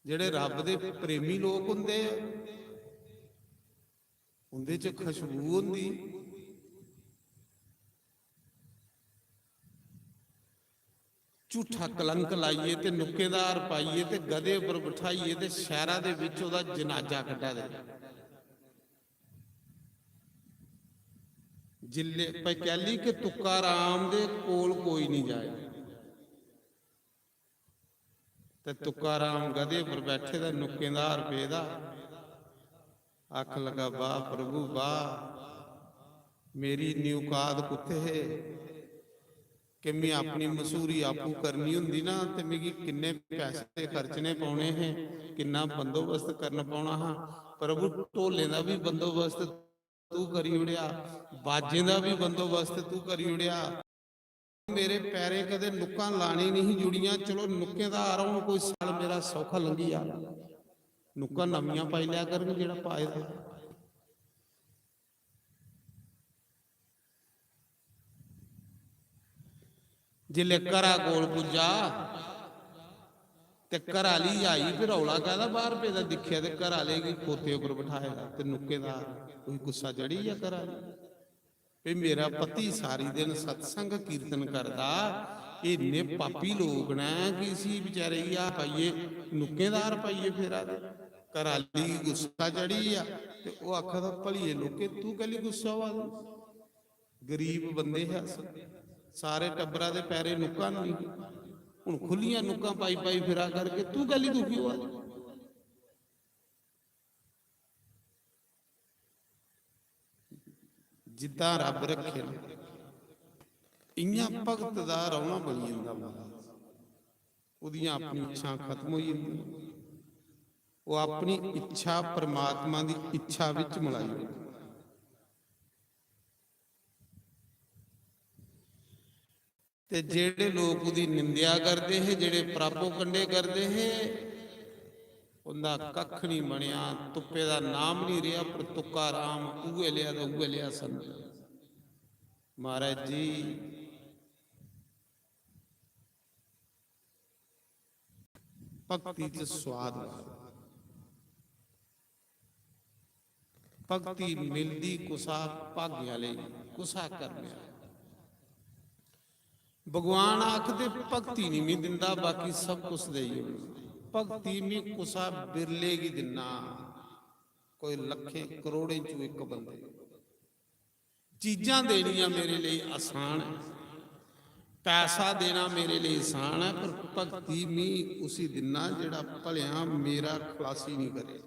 ਜਿਹੜੇ ਰੱਬ ਦੇ ਪ੍ਰੇਮੀ ਲੋਕ ਹੁੰਦੇ ਆ ਉਹਦੇ 'ਚ ਖੁਸ਼ਬੂ ਹੁੰਦੀ। ਝੂਠਾ ਕਲੰਕ ਲਾਈਏ ਤੇ ਨੁੱਕੇਦਾਰ ਪਾਈਏ ਤੇ ਗਧੇ ਉੱਪਰ ਬਿਠਾਈਏ ਤੇ ਸ਼ਹਿਰਾਂ ਦੇ ਵਿੱਚ ਉਹਦਾ ਜਨਾਜ਼ਾ ਕੱਢਾ ਦੇ। ਜਿੱਲੇ ਪਈ ਕਹਿਲੀ ਕਿ ਤੁੱਕਾ ਰਾਮ ਦੇ ਕੋਲ ਕੋਈ ਨਹੀਂ ਜਾਏ, ਤੇ ਤੁੱਕਾ ਰਾਮ ਗਧੇ ਉੱਪਰ ਬੈਠੇ ਦਾ ਨੁੱਕੇਦਾਰ ਪੇ ਦਾ ਅੱਖ ਲਗਾ ਵਾਹ ਪ੍ਰਭੂ ਵਾਹ, ਮੇਰੀ ਨੀ ਔਕਾਤ ਕੁੱਥੇ ਹੈ ਕਿ ਮੈਂ ਆਪਣੀ ਮਸੂਰੀ ਆਪੂ ਕਰਨੀ ਹੁੰਦੀ ਨਾ ਤੇ ਮੇਰੀ ਕਿੰਨੇ ਪੈਸੇ ਖਰਚਣੇ ਪਾਉਣੇ ਹੈ, ਕਿੰਨਾ ਬੰਦੋਬਸਤ ਕਰਨ ਪਾਉਣਾ ਹਾਂ। ਪ੍ਰਭੂ ਢੋਲੇ ਦਾ ਵੀ ਬੰਦੋਬਸਤ ਤੂੰ ਕਰੀ ਉੜਿਆ, ਬਾਜੇ ਦਾ ਵੀ ਬੰਦੋਬਸਤ ਤੂੰ ਕਰੀ ਉੜਿਆ। ਮੇਰੇ ਪੈਰੇ ਕਦੇ ਨੁੱਕਾਂ ਲਾਣੀ ਨਹੀਂ ਜੁੜੀਆਂ। ਚਲੋ ਨੁੱਕੇ ਦਾ ਆ ਰਹਾ ਕੋਈ ਸਾਲ ਮੇਰਾ ਸੌਖਾ ਲੰਘੀ ਆ, ਨੁੱਕਾਂ ਨਵੀਆਂ ਪਾਈ ਲਿਆ ਕਰਨ ਜਿਹੜਾ ਪਾਏ ਦਾ। ਜਿਲੇ ਘਰਾ ਕੋਲ ਪੁੱਜਾ ਤੇ ਘਰ ਵਾਲੀ ਆਈ, ਫਿਰ ਰੌਲਾ ਕਾਹਦਾ ਬਾਹਰ ਪੇ ਦਾ ਦਿਖਿਆ ਤੇ ਘਰ ਵਾਲੇ ਕੀ ਖੋਤੇ ਉੱਪਰ ਬਿਠਾਏਗਾ ਤੇ ਨੁੱਕੇਦਾਰ ਕੋਈ ਗੁੱਸਾ ਚੜੀ ਆ ਘਰ ਵਾਲੀ ਵੀ ਮੇਰਾ ਪਤੀ ਸਾਰੀ ਦਿਨ ਸਤਸੰਗ ਕੀਰਤਨ ਕਰਦਾ, ਇੰਨੇ ਪਾਪੀ ਲੋਕ ਨੇ ਕਿ ਸੀ ਵਿਚਾਰੇ ਆ ਪਾਈਏ ਨੁੱਕੇਦਾਰ ਪਾਈਏ ਫੇਰਾ ਦੇ। ਘਰ ਵਾਲੀ ਗੁੱਸਾ ਚੜੀ ਆ ਤੇ ਉਹ ਆਖਦਾ ਭਲੀਏ ਲੋਕੇ ਤੂੰ ਕੱਲੀ ਗੁੱਸਾ ਵਾ, ਗਰੀਬ ਬੰਦੇ ਹੈ ਸਾਰੇ ਟੱਬਰਾਂ ਦੇ ਪੈਰੇ ਨੁੱਕਾਂ ਨਹੀਂ, ਹੁਣ ਖੁੱਲੀਆਂ ਨੁੱਕਾਂ ਪਾਈ ਪਾਈ ਫਿਰਾ ਕਰਕੇ ਤੂੰ ਕੱਲੀ ਦੁਖੀ ਹੋਆ। ਜਿੱਦਾਂ ਰੱਬ ਰੱਖੇ ਇਆਂ ਭਗਤ ਦਾ ਰੌਣਾ ਬਣੀ ਜਾਂਦਾ, ਉਹਦੀਆਂ ਆਪਣੀ ਇੱਛਾ ਖਤਮ ਹੋ ਜਾਂਦੀਆਂ, ਉਹ ਆਪਣੀ ਇੱਛਾ ਪਰਮਾਤਮਾ ਦੀ ਇੱਛਾ ਵਿੱਚ ਮਿਲਾਈ ਹੋਈ। ਤੇ ਜਿਹੜੇ ਲੋਕ ਉਹਦੀ ਨਿੰਦਿਆ ਕਰਦੇ ਹੈ, ਜਿਹੜੇ ਪ੍ਰਾਪੋ ਕੰਡੇ ਕਰਦੇ ਹੈ, ਉਹਦਾ ਕੱਖ ਨਹੀਂ ਬਣਿਆ, ਤੁੱਪੇ ਦਾ ਨਾਮ ਨਹੀਂ ਰਿਹਾ। ਪਰ ਤੁੱਕਾ ਰਾਮ ਉਗੇ ਲਿਆ ਤਾਂ ਉਗੇ ਲਿਆ ਸੰਤ। ਮਹਾਰਾਜ ਜੀ ਭਗਤੀ ਚ ਸਵਾਦ, ਭਗਤੀ ਮਿਲਦੀ ਕੁਸਾ ਭਾਗਿਆ ਲਈ, ਕੁਸਾ ਕਰਮਿਆ। ਭਗਵਾਨ ਆਖਦੇ ਭਗਤੀ ਨਹੀਂ ਮੈਂ ਦਿੰਦਾ, ਬਾਕੀ ਸਭ ਕੁਛ ਦੇਈ। ਭਗਤੀ ਮੈਂ ਕੁਸਾ ਬਿਰਲੇ ਕੀ ਦਿਨਾ, ਕੋਈ ਲੱਖੇ ਕਰੋੜੇ ਚੋਂ ਇੱਕ ਬੰਦੇ। ਚੀਜ਼ਾਂ ਦੇਣੀਆਂ ਮੇਰੇ ਲਈ ਆਸਾਨ ਹੈ, ਪੈਸਾ ਦੇਣਾ ਮੇਰੇ ਲਈ ਆਸਾਨ ਹੈ, ਪਰ ਭਗਤੀ ਮੈਂ ਉਸੇ ਦਿਨਾ ਜਿਹੜਾ ਭਲਿਆ ਮੇਰਾ ਖਲਾਸੀ ਨਹੀਂ ਕਰੇ।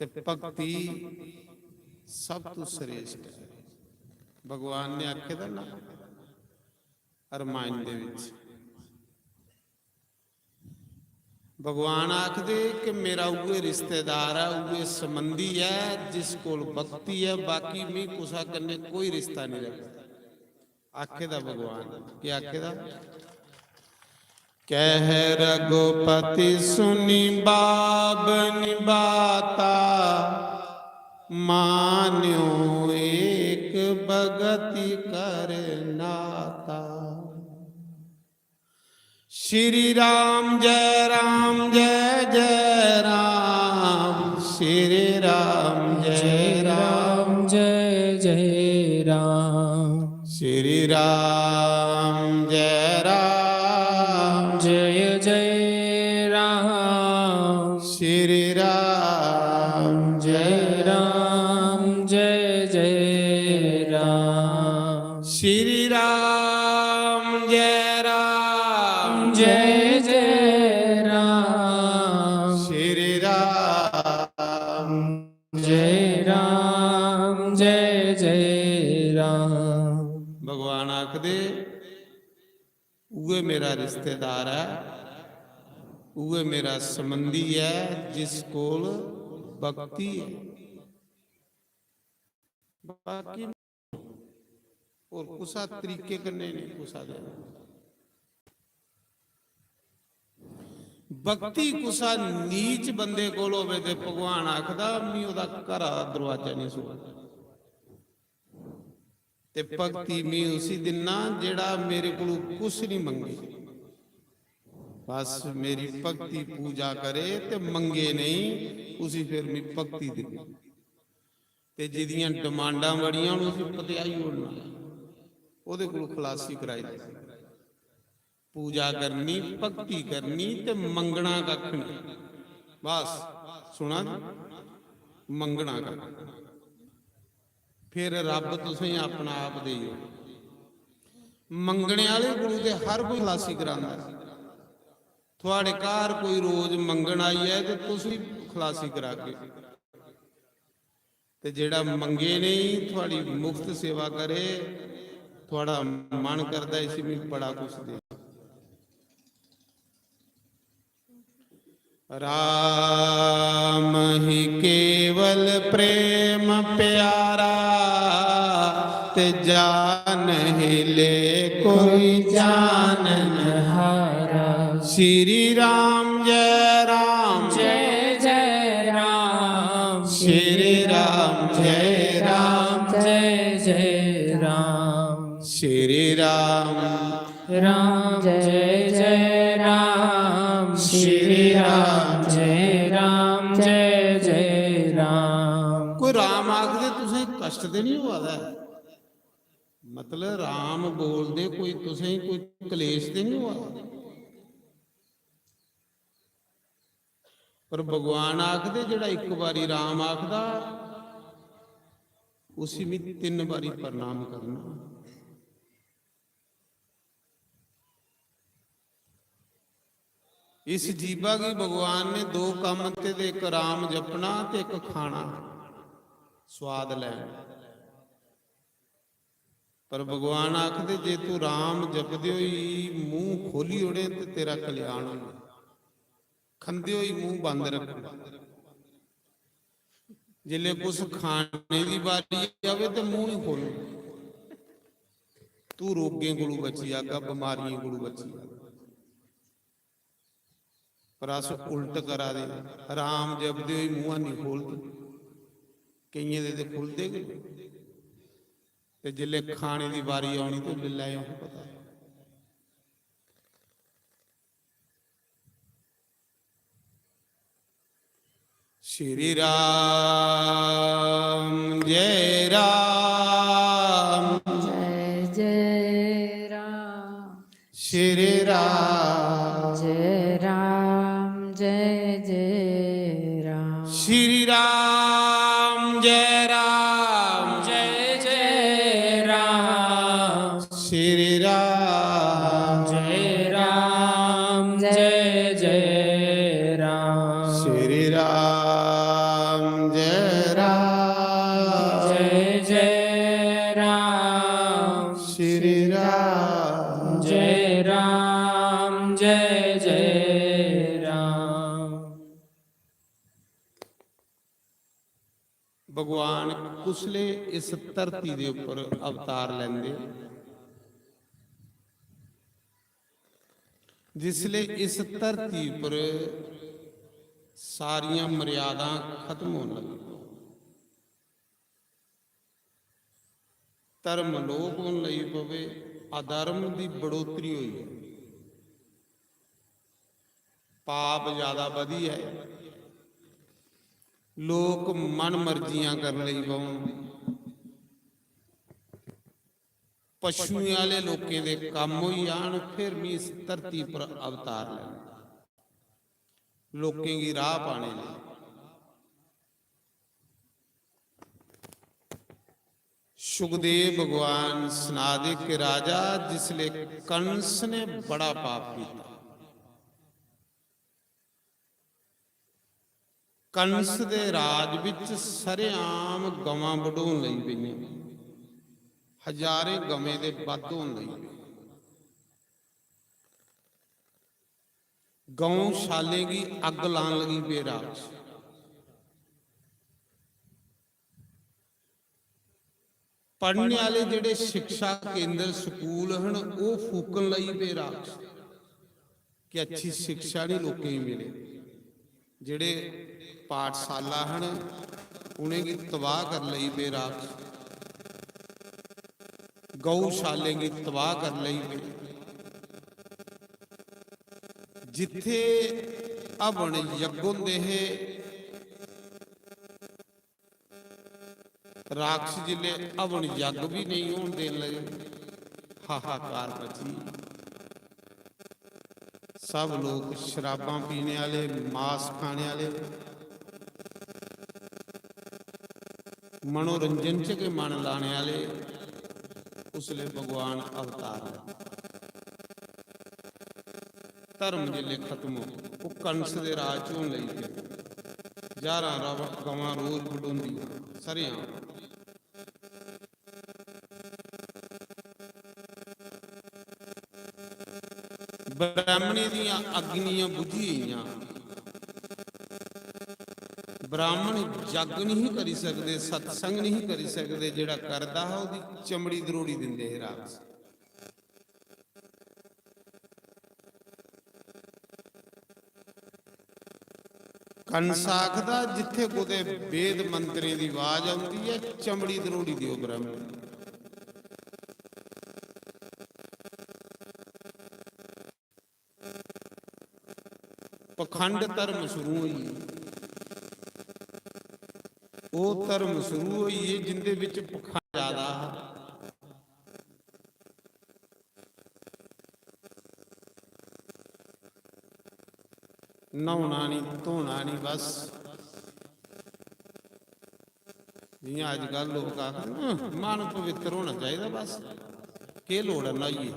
ਤੇ ਭਗਤੀ ਸਭ ਤੋਂ ਸ੍ਰੇਸ਼ਟ ਹੈ। ਭਗਵਾਨ ਨੇ ਆਖੇ ਦਾ ਨਾ ਰਮਾਇਣ ਦੇ ਵਿੱਚ भगवान आखदे कि मेरा उहे रिश्तेदार है, उहे संबंधी है जिस कोल भक्ति है, बाकी मी कुसा कन्ने कोई रिश्ता नहीं रखता। आखेदा भगवान कि आखेदा कह रघुपति सुनी बाबनि बाता, मान्यो एक भगति कर नाता। श्री राम जय जय राम, श्री राम जय राम जय जय राम, श्री राम जय राम जय जय राम, श्री राम जय राम जय जय राम, श्री राम जय राम जय जय राम, श्री राम जय राम जय जय राम। भगवान आखदे उहे मेरा रिश्तेदार है, उहे मेरा संबंधी है जिस कोल भक्ति है, बाकी और कुसा तरीके कन्ने नहीं कुसा दे भक्ति कुसा नीच बंदे कोल होवे ते भगवान आखदा मी ओदा घर दा दरवाजा नहीं सुणदा ते भक्ति मी उसी दिना जेड़ा मेरे कोल कुछ नहीं मंगे, बस मेरी भक्ति पूजा करे ते मंगे नहीं, उसी फिर मी भक्ति दे ते जिदियां डिमांडां बड़ियां उसी पतियाई ओढ़ना, ओदे कोल खलासी कराई दे। पूजा करनी, भक्ति करनी ते मंगना कख नहीं, बस सुना मंगना कख, फिर रब तुसें अपना आप देओ। मंगने वाले गुरु दे हर कोई खलासी करांदा। थोड़े घर कोई रोज मंगण आई है तो तुसीं खलासी करा के ते जेड़ा मंगे नहीं थोड़ी मुफ्त सेवा करे, थोड़ा मन करता इसी में बड़ा कुछ दे। राम ही केवल प्रेम प्यारा, ते जान ही ले कोई जान न हारा। श्री राम जय राम जय जय राम, श्री राम जय राम जय जय राम, श्री राम राम जय जय राम, श्री राम जय राम जय जय राम। कोई राम आखदे तुसें कष्ट ते नहीं हुआ दा, मतलब राम बोलदे कोई तुसें कोई कलेश ते नहीं हुआ, पर भगवान आखदे जेड़ा एक बारी राम आखदा उसी में 3 बारी प्रणाम करना। इस जीवा की भगवान ने 2 काम ते एक राम जपना ते एक खाना स्वाद लैना, पर भगवान आखदे जे तू राम जपदे होई मुंह खोली ओड़े ते तेरा कल्याण होना, खंदे होई मुंह बंद रख। जिले कुछ खाने की बारी आवे तो मुंह नहीं खोलो, तू रोगे कोलू बची आगा, बीमारियों कोलू बची आगा। पर अस उल्ट करा दे, राम जपदे होई मुंह नहीं खोलते, कईयां दे ते खुलदे गए ते जिले खाने की बारी आनी तो ले पता। श्री राम जय राम जय जय राम, श्री राम जय राम जय जय राम, श्री राम जय राम जय जय राम, श्री राम जय राम जय जय राम, श्री राम जय राम जय जय राम, श्री राम जय राम जय जय राम। ਭਗਵਾਨ ਕੁਸਲੇ ਇਸ ਧਰਤੀ ਦੇ ਉੱਪਰ ਅਵਤਾਰ ਲੈਂਦੇ, ਜਿਸਲੇ ਇਸ ਧਰਤੀ ਉੱਪਰ ਸਾਰੀਆਂ ਮਰਿਆਦਾ ਖਤਮ ਹੋਣ ਲੱਗੀਆਂ, ਧਰਮ ਲੋਪ ਹੋਣ ਲਈ ਪਵੇ, ਅਧਰਮ ਦੀ ਬੜੋਤਰੀ ਹੋਈ ਹੈ, ਪਾਪ ਜ਼ਿਆਦਾ ਵਧੀ ਹੈ, ਲੋਕ ਮਨ ਮਰਜ਼ੀਆਂ ਕਰਨ ਲਈ ਪਾਉਣ, ਪਸ਼ੂ ਵਾਲੇ ਲੋਕਾਂ ਦੇ ਕੰਮ ਹੋਈ ਆਣ, ਫਿਰ ਵੀ ਇਸ ਧਰਤੀ ਪਰ ਅਵਤਾਰ ਲੈਣ, ਲੋਕਾਂ ਦੀ ਰਾਹ ਪਾਣੇ ਲਈ। सुखदेव भगवान सुनादे के राजा, जिसले कंस ने बड़ा पाप किया, कंस दे राज विच सरेआम गवां वढाउण लई पईआं, हजारे गवें दे वध होण लई पई, गौशाले की अग लाण लगी पे राज, पढ़ने वाले जिहड़े शिक्षा केंद्र स्कूल हैं वो फूकण लई पे राज कि अच्छी शिक्षा नहीं लोगों को मिले, जिहड़े पाठशाला हैं उन्हें की तबाह कर लई पे राज, गौशाले की तबाह कर लई पे, जिथे हवन यज्ञ हुंदे है राक्षस जिले हवन यज्ञ भी नहीं होने देन लगे, हाहाकार मची, सब लोग शराबां पीने वाले, मांस खाने वाले, मनोरंजन च के मन लाने वाले, उसले भगवान अवतार है, धर्म जिले खत्म हो, वो कंस दे राज होने लई पे, 11 गवां रोज वढाउंदियां सरेआम, ब्राह्मणी दियां अग्नियां बुझी गईयां, ब्राह्मण जग नहीं करी सकते, सत्संग नहीं करी सकते, जिहड़ा करदा है उहदी चमड़ी दरोड़ी दिंदे है राज। कंस आखदा जिथे कोते वेद मंत्रे दी आवाज आउंदी है, चमड़ी दरोड़ी दिओ ब्राह्मण, पखंड धर्म शुरू हुई, वो धर्म शुरू हुई है जिंदे विच पखंड ज्यादा, नहाउणा नहीं धोना नहीं, बस जियां अजकल लोग आखदे मन पवित्र होना चाहिए, बस के लोड़ है नहाइए,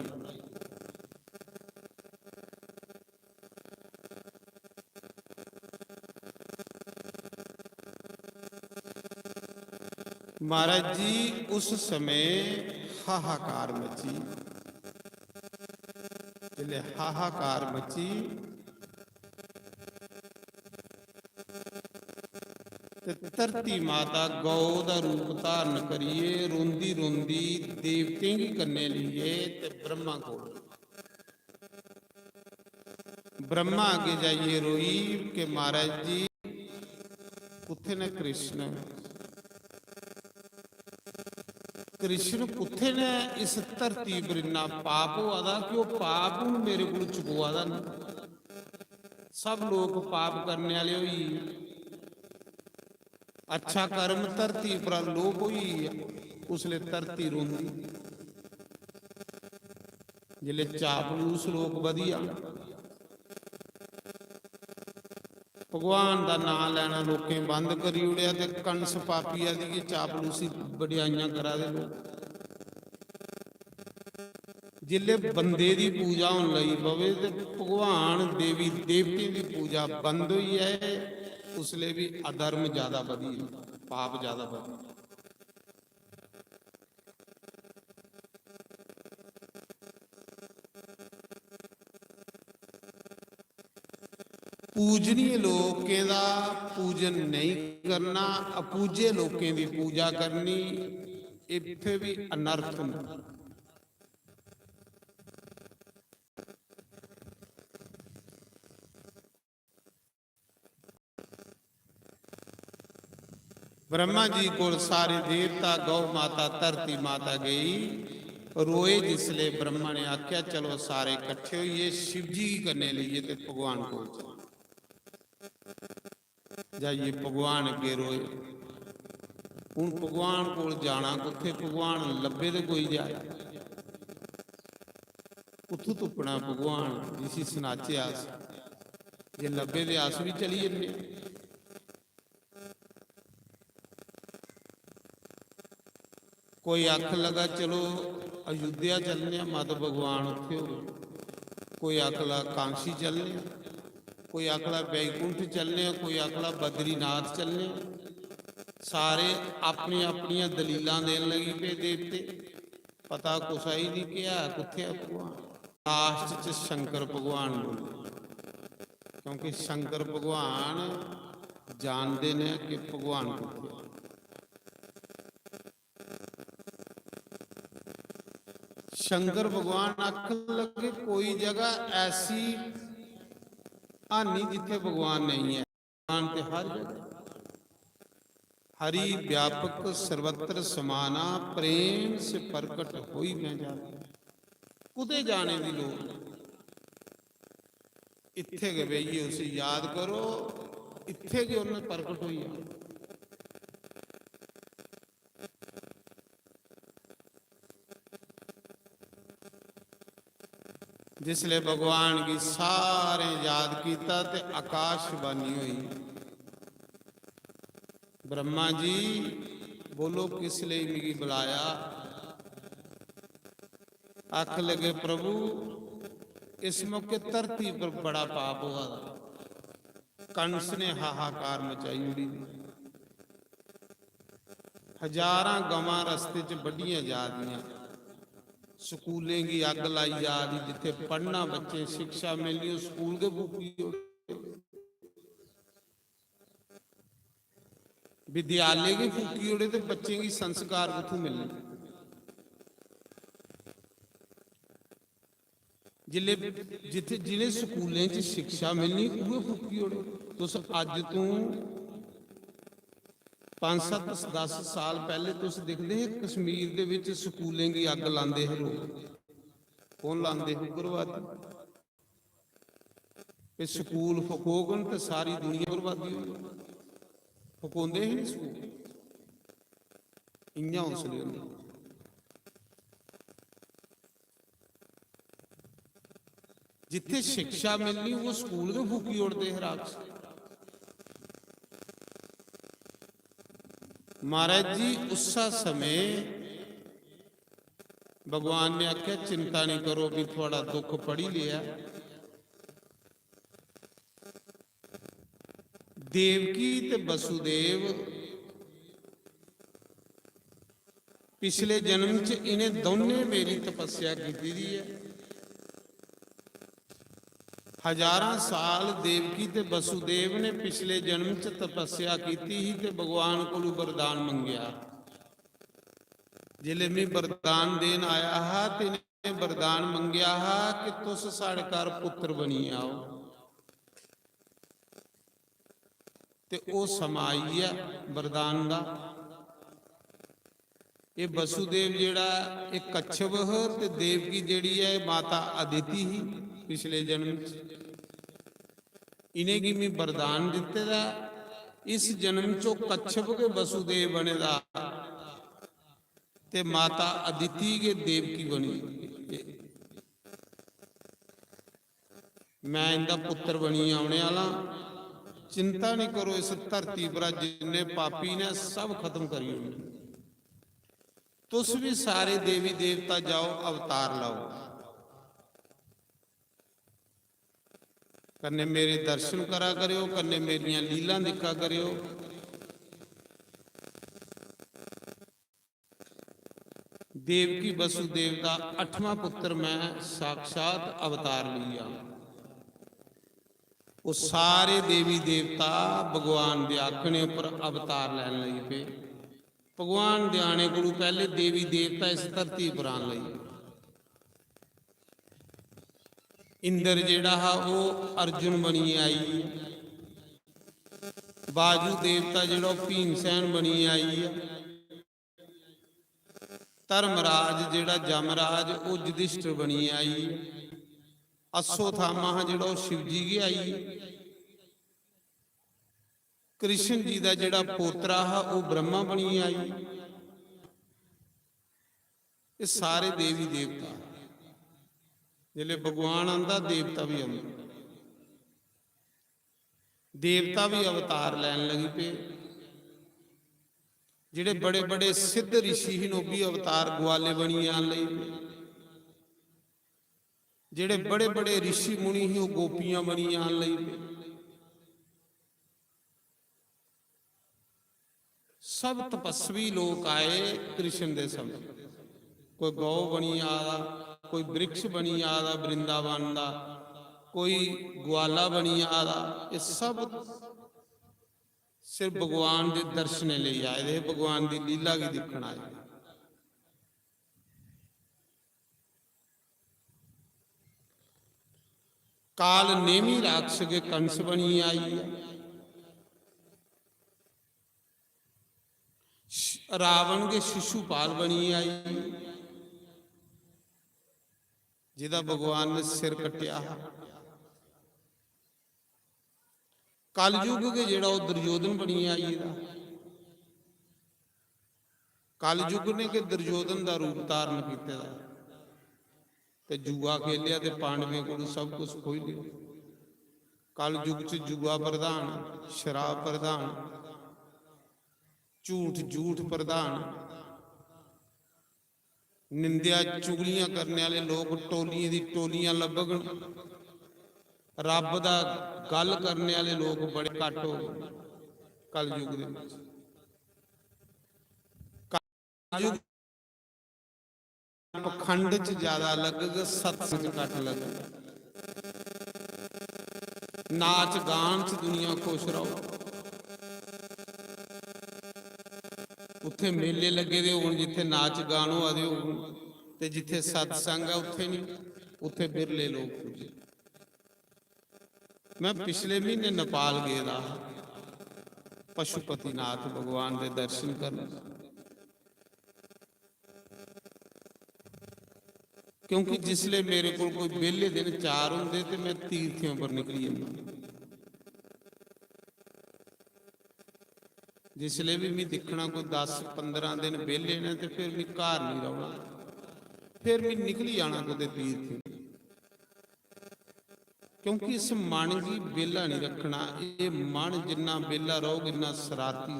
महाराज जी उस समय हाहाकार मची, जिले हाहाकार मची ते धरती माता गौ का रूप धारण करिए रोंदी रोंदी देवते की करने लिए ते ब्रह्मा को, ब्रह्मा आगे जाइए रोई के महाराज जी कुत्थे ने कृष्ण, कृष्ण कुत्थे ने इस धरती पर इन्ना पाप हुआ दा कि वह पाप हूँ मेरे को चुकवा दा नहीं, सब लोग पाप करने वाले हुई, अच्छा कर्म धरती पर लोप हुई, उसले धरती रोंदी, जिले चापलूस लोग वधिया, भगवान का नाम लैना लोकें बंद करी उड़िया, ते कंस पापिया दी चापलूसी वडियाइयां करा दे लोग, जिले बंदे की पूजा होने लगी पवे ते भगवान देवी देवते की पूजा बंद हुई है, उसले भी अधर्म ज्यादा वधी, पाप ज्यादा वधी। ਪੂਜਨੀਏ ਲੋਕਾਂ ਦਾ ਪੂਜਨ ਨਹੀਂ ਕਰਨਾ, ਅਪੂਜੇ ਲੋਕਾਂ ਦੀ ਪੂਜਾ ਕਰਨੀ, ਇੱਥੇ ਵੀ ਅਨਰਥ ਹੁੰਦਾ। ब्रह्मा जी को सारे देवता गौ माता धरती माता गई, रोए जिसले ब्रह्मा ने आख्या चलो सारे इकट्ठे होइए शिव जी की करने लीजिए तो भगवान को जाइए। भगवान अगे रोए, हूँ भगवान को जाना कुत्थे, भगवान लभे तो कोई जाए, उथों तुपना भगवान जिसी सनाचे आस, जे लभे दे आस भी चली जन्ने। कोई आख लगा चलो अयोध्या चलने, माता भगवान उत्थे हो गए। कोई आखला कांशी चलने, कोई आखला बैकुंठ चलने, कोई आखला बद्रीनाथ चलने। सारे अपनी अपनी दलीलां देन लगी पे देवते, पता कुछ ही नहीं किया कुत्थे भगवान। लास्ट च शंकर भगवान बोले, क्योंकि शंकर भगवान जानते ने कि भगवान कुत्थे। शंकर भगवान आख लगे कोई जगह ऐसी हानि जिथे भगवान नहीं है, भगवान ते हर जगह। हरि व्यापक सर्वत्र समाना, प्रेम से प्रकट होई मैं जाता। कुते जाने की लोड़, इत्थे के बेइए उसे याद करो, इत्थे के उन्हें प्रकट होई है। जिसले भगवान की सारे याद किया ते आकाशवाणी हुई, ब्रह्मा जी बोलो किस लिए मिगी बुलाया। आख लगे प्रभु इस मौके धरती पर बड़ा पाप हुआ, कंस ने हाहाकार मचाई उड़ी, हजारां गवां रस्ते च बड़ियां जा दियां, स्कूलें की अग लाई जा रही, जिथे पढ़ना बच्चे शिक्षा मिली स्कूल के फूकी, विद्यालय की फूकी उड़े तो बच्चे की संस्कार कितों मिलने। जिले जिथे जिन्हें स्कूलें च शिक्षा मिलनी उहे फूकी उड़े। तुस अज तू 5-7-10 साल पहले तुस देखते हैं कश्मीर दे विच स्कूलें की अग लांदे है लोग। कौन लांदे? उग्रवादी। कि स्कूल फकोगन तो सारी दुनिया बर्बादी हो, फकोंदे ही नहीं स्कूल, इयां हौसले होंदे। जिथे शिक्षा मिलनी वो स्कूल के फूकी उड़ते है रात से। महाराज जी उस समय भगवान ने आख्या चिंता नहीं करो भी थोड़ा दुख पड़ी लिया। देवकी ते वसुदेव पिछले जन्म च इन्हें दोनों मेरी तपस्या की दी है। हजारां साल देवकी ते वसुदेव ने पिछले जन्म च तपस्या की ही ते भगवान को वरदान मंगया। जिले मैं वरदान देन आया हा ते वरदान मंगया हा कि तुस साढ़े घर पुत्र बनी आओ। ते ओ समाई है वरदान का। ये वसुदेव जेड़ा एक कच्छप ते देवकी जेड़ी है माता अदिति ही पिछले जन्म इन्हें की मैं वरदान दिते दा। इस जन्म चो कच्छप के वसुदेव बने दा ते माता अदिति के देवकी बनी। मैं इनका पुत्र बनी आने वाला। चिंता नहीं करो, इस धरती पर जिन्ने पापी ने सब खत्म करी। तुस भी सारे देवी देवता जाओ अवतार लाओ, कन्ने मेरे दर्शन करा करो, कन्ने मेरिया लीला दिखा करो। देवकी वसुदेव का 8वां पुत्र मैं साक्षात अवतार लिया। ਉਹ ਸਾਰੇ ਦੇਵੀ ਦੇਵਤਾ ਭਗਵਾਨ ਦੇ ਆਖਣੇ ਉੱਪਰ ਅਵਤਾਰ ਲੈਣ ਲਈ ਪਏ। ਭਗਵਾਨ ਦੇ ਆਣੇ ਕੋਲੋਂ ਪਹਿਲੇ ਦੇਵੀ ਦੇਵਤਾ ਇਸ ਧਰਤੀ ਪਰ ਆਉਣ ਲਈ। ਇੰਦਰ ਜਿਹੜਾ ਹਾ ਉਹ ਅਰਜੁਨ ਬਣੀ ਆਈ, ਬਾਜੂ ਦੇਵਤਾ ਜਿਹੜਾ ਉਹ ਭੀਮਸੈਨ ਬਣੀ ਆਈ ਆ, ਧਰਮਰਾਜ ਜਿਹੜਾ ਜਮਰਾਜ ਉਹ ਯੁਧਿਸ਼ਠਿਰ ਬਣੀ ਆਈ, ਅਸੋਥਾਮਾ ਜਿਹੜਾ ਉਹ ਸ਼ਿਵ ਜੀ ਦੀ ਆਈ, ਕ੍ਰਿਸ਼ਨ ਜੀ ਦਾ ਜਿਹੜਾ ਪੋਤਰਾ ਹੈ ਉਹ ਬ੍ਰਹਮਾ ਬਣੀ ਆਈ। ਇਹ ਸਾਰੇ ਦੇਵੀ ਦੇਵਤਾ ਜਿਹੜੇ ਭਗਵਾਨ ਆਂਦਾ ਦੇਵਤਾ ਵੀ ਆਉਂਦੇ, ਦੇਵਤਾ ਵੀ ਅਵਤਾਰ ਲੈਣ ਲੱਗੀ ਪਏ। ਜਿਹੜੇ ਬੜੇ ਬੜੇ ਸਿੱਧ ਰਿਸ਼ੀ ਹਨ ਉਹ ਵੀ ਅਵਤਾਰ ਗਵਾਲੇ ਬਣੀ ਆਣ ਲਈ ਪਏ। ਜਿਹੜੇ ਬੜੇ ਬੜੇ ਰਿਸ਼ੀ ਮੁਨੀ ਸੀ ਉਹ ਗੋਪੀਆਂ ਬਣੀ ਆਣ ਲਈ ਪਏ। ਸਭ ਤਪਸਵੀ ਲੋਕ ਆਏ ਕ੍ਰਿਸ਼ਨ ਦੇ ਸਮੇਂ। ਕੋਈ ਗਊ ਬਣੀ ਆਦਾ, ਕੋਈ ਬ੍ਰਿਕਸ਼ ਬਣੀ ਆਦਾ ਬ੍ਰਿੰਦਾਵਨ ਦਾ, ਕੋਈ ਗਵਾਲਾ ਬਣੀ ਆਦਾ। ਇਹ ਸਭ ਸਿਰਫ ਭਗਵਾਨ ਦੇ ਦਰਸ਼ਨ ਲਈ ਆਏ ਦੇ, ਭਗਵਾਨ ਦੀ ਲੀਲਾ ਕੀ ਦੇਖਣ ਆਏ। ਕਾਲ ਨੇਮੀ ਰਾਖਸ਼ ਕੇ ਕੰਸ ਬਣੀ ਆਈ ਹੈ, ਰਾਵਣ ਦੇ ਸ਼ਿਸ਼ੂਪਾਲ ਬਣੀ ਆਈ, ਜਿਹਦਾ ਭਗਵਾਨ ਨੇ ਸਿਰ ਕੱਟਿਆ। ਕਲਯੁਗ ਕੇ ਜਿਹੜਾ ਉਹ ਦੁਰਯੋਧਨ ਬਣੀ ਆਈ ਇਹਦਾ। ਕਲਯੁਗ ਨੇ ਕਿ ਦੁਰਯੋਧਨ ਦਾ ਰੂਪ ਧਾਰਨ ਕੀਤਾ ਦਾ ਤੇ ਜੂਆ ਖੇਲਿਆ ਤੇ ਪਾਂਡਵੇਂ ਕੋਲ ਸਭ ਕੁਝ ਖੋਹ ਲਿਆ। ਕਲਯੁਗ ਚ ਜੂਆ ਪ੍ਰਧਾਨ, ਸ਼ਰਾਬ ਪ੍ਰਧਾਨ, ਝੂਠ ਪ੍ਰਧਾਨ, ਨਿੰਦਿਆ ਚੁਗਲੀਆਂ ਕਰਨੇ ਵਾਲੇ ਲੋਕ ਟੋਲੀਆਂ ਦੀ ਟੋਲੀਆਂ ਲੱਭਣ, ਰੱਬ ਦਾ ਗੱਲ ਕਰਨੇ ਵਾਲੇ ਲੋਕ ਬੜੇ ਘੱਟ ਹੋ ਗਏ ਕਲਯੁਗ ਦੇ ਵਿੱਚ। ਕਲਯੁਗ ਪਖੰਡ ਚ ਜ਼ਿਆਦਾ ਲੱਗੇਗਾ, ਸਤਸੰਗ ਘੱਟ ਲੱਗੇਗਾ। ਨਾਚ ਗਾਣ ਚ ਦੁਨੀਆ ਖੁਸ਼ ਰਹੋ। ਉੱਥੇ ਮੇਲੇ ਲੱਗੇ ਦੇ ਹੋਣ ਜਿੱਥੇ ਨਾਚ ਗਾਣ ਆਦੇ ਹੋਣ, ਤੇ ਜਿੱਥੇ ਸਤਸੰਗ ਆ ਉੱਥੇ ਨਹੀਂ, ਉੱਥੇ ਬਿਰਲੇ ਲੋਕ ਪੁੱਜੇ। ਮੈਂ ਪਿਛਲੇ ਮਹੀਨੇ ਨੇਪਾਲ ਗਿਆ ਦਾ ਪਸ਼ੂਪਤੀਨਾਥ ਭਗਵਾਨ ਦੇ ਦਰਸ਼ਨ ਕਰਨ, ਕਿਉਂਕਿ ਜਿਸਲੇ ਮੇਰੇ ਕੋਲ ਕੋਈ ਵਿਹਲੇ ਦਿਨ 4 ਹੁੰਦੇ ਤੇ ਮੈਂ ਤੀਰਥਿਆਂ ਪਰ ਨਿਕਲੀ ਜਾਂਦਾ। ਜਿਸਲੇ ਵੀ ਮੈਂ ਦੇਖਣਾ ਕੋਈ 10-15 ਦਿਨ ਵਿਹਲੇ ਨੇ ਤੇ ਫਿਰ ਵੀ ਘਰ ਨਹੀਂ ਰਹਿਣਾ, ਫਿਰ ਵੀ ਨਿਕਲੀ ਜਾਣਾ ਕੋਈ ਤੀਰਥ। ਕਿਉਂਕਿ ਇਸ ਮਨ ਦੀ ਵਿਹਲਾ ਨਹੀਂ ਰੱਖਣਾ। ਇਹ ਮਨ ਜਿੰਨਾ ਵਿਹਲਾ ਰਹੋਗੇ ਇੰਨਾ ਸ਼ਰਾਰਤੀ।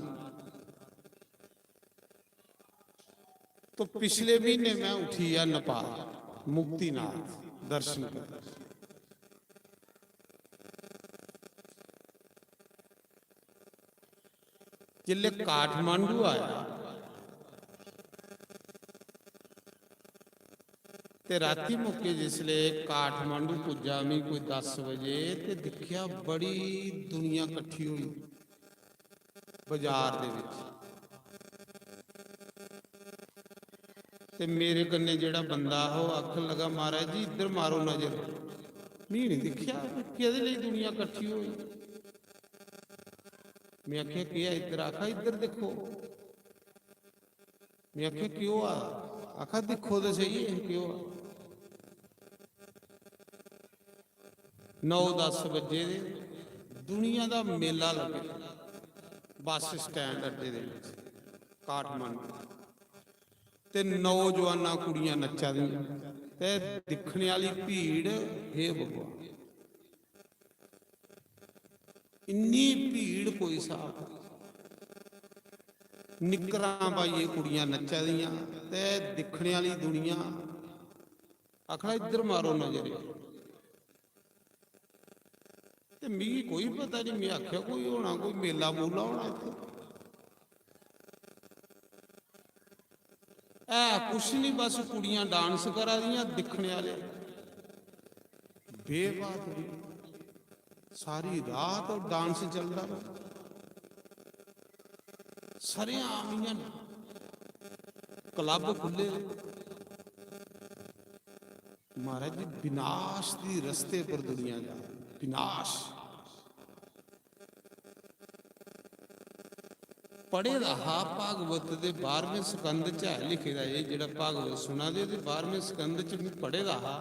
तो पिछले महीने मैं उठी आ नेपाल मुक्तिनाथ दर्शन कर। जिले काठमांडू आया ते राती मुके जिसले काठमांडू पुजा मैं कोई 10 बजे ते दिखिया बड़ी दुनिया इकट्ठी हुई बाजार दे विच। ते मेरे कन्ने जेड़ा बंदा हो आखन लगा महाराज जी इधर मारो नजर। मैं नहीं दिखिया किहदे लई दुनिया इकट्ठी हुई। मैं आख्या कि इधर, आखा इधर देखो। मैं आख्या क्यों आ, आखा देखो तो सही है क्यों आ। 9-10 बजे दुनिया का मेला लगे बस स्टैंड अड्डे दे विच काठमांडू ते नौजवाना कुड़ियां नचा दियां ते दिखने वाली भीड़ हे भगवान इन्नी भीड़ कोई साहब। निकरां पाइए कुड़ियां नचा दियां ते दिखने वाली दुनिया आखना इधर मारो नजर। ते मिगी कोई पता नहीं। मैं आख्या कोई होना कोई मेला मूला होना इत्थे। कुछ नहीं बस कुड़ियां डांस करा दियां दिखने वाले बेबात ਸਾਰੀ ਰਾਤ ਉਹ ਡਾਂਸ ਚੱਲਦਾ ਵਾ, ਸਰੇਆਮ ਹੀ ਕਲੱਬ ਖੁੱਲੇ। ਮਹਾਰਾਜ ਜੀ ਵਿਨਾਸ਼ ਦੀ ਰਸਤੇ ਪਰ ਦੁਨੀਆ ਦਾ ਵਿਨਾਸ਼। ਪੜ੍ਹੇ ਰਹਾ ਭਾਗਵਤ ਦੇ 12ਵੇਂ ਸਕੰਦ ਚ ਹੈ ਲਿਖੇ ਦਾ, ਇਹ ਜਿਹੜਾ ਭਾਗਵਤ ਸੁਣਾ ਦੇ 12ਵੇਂ ਸਕੰਦ ਚ ਵੀ ਪੜ੍ਹੇ ਰਹਾ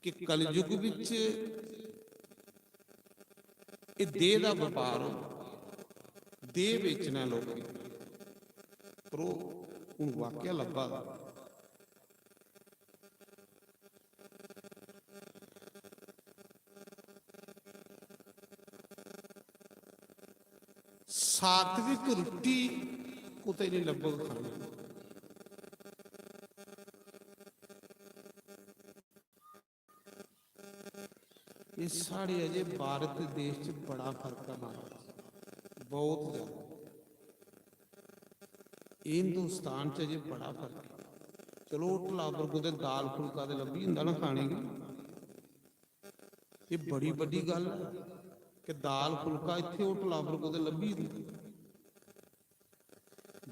ਕਿ ਕਲਯੁਗ ਵਿੱਚ ਇਹ ਦੇਹ ਦਾ ਵਪਾਰ ਹੋ, ਦੇਹ ਵੇਚਣਾ ਲੋਕੀ, ਪਰ ਉਹ ਹੁਣ ਵਾਕਿਆ ਲੱਭਾ। ਸਾਤਵਿਕ ਰੋਟੀ ਕੁਤੇ ਨਹੀਂ ਲੱਭੋ ਖਾਣੀ। ਇਹ ਸਾਡੇ ਅਜੇ ਭਾਰਤ ਦੇਸ਼ ਚ ਬੜਾ ਫਰਕ ਹੈ ਮਹਾਰਾਜ, ਬਹੁਤ ਜ਼ਿਆਦਾ। ਹਿੰਦੁਸਤਾਨ ਚ ਅਜੇ ਬੜਾ ਫਰਕ ਹੈ। ਚਲੋ ਢਲਾਬਰ ਕੋਤੇ ਦਾਲ ਫੁਲਕਾ ਤੇ ਲੱਭੀ ਹੁੰਦਾ ਨਾ ਖਾਣੇ ਦੀ, ਇਹ ਬੜੀ ਵੱਡੀ ਗੱਲ ਹੈ ਕਿ ਦਾਲ ਫੁਲਕਾ ਇੱਥੇ ਉਹ ਢਲਾਬਰ ਕੋਤੇ ਲੱਭੀ ਹੁੰਦੀ।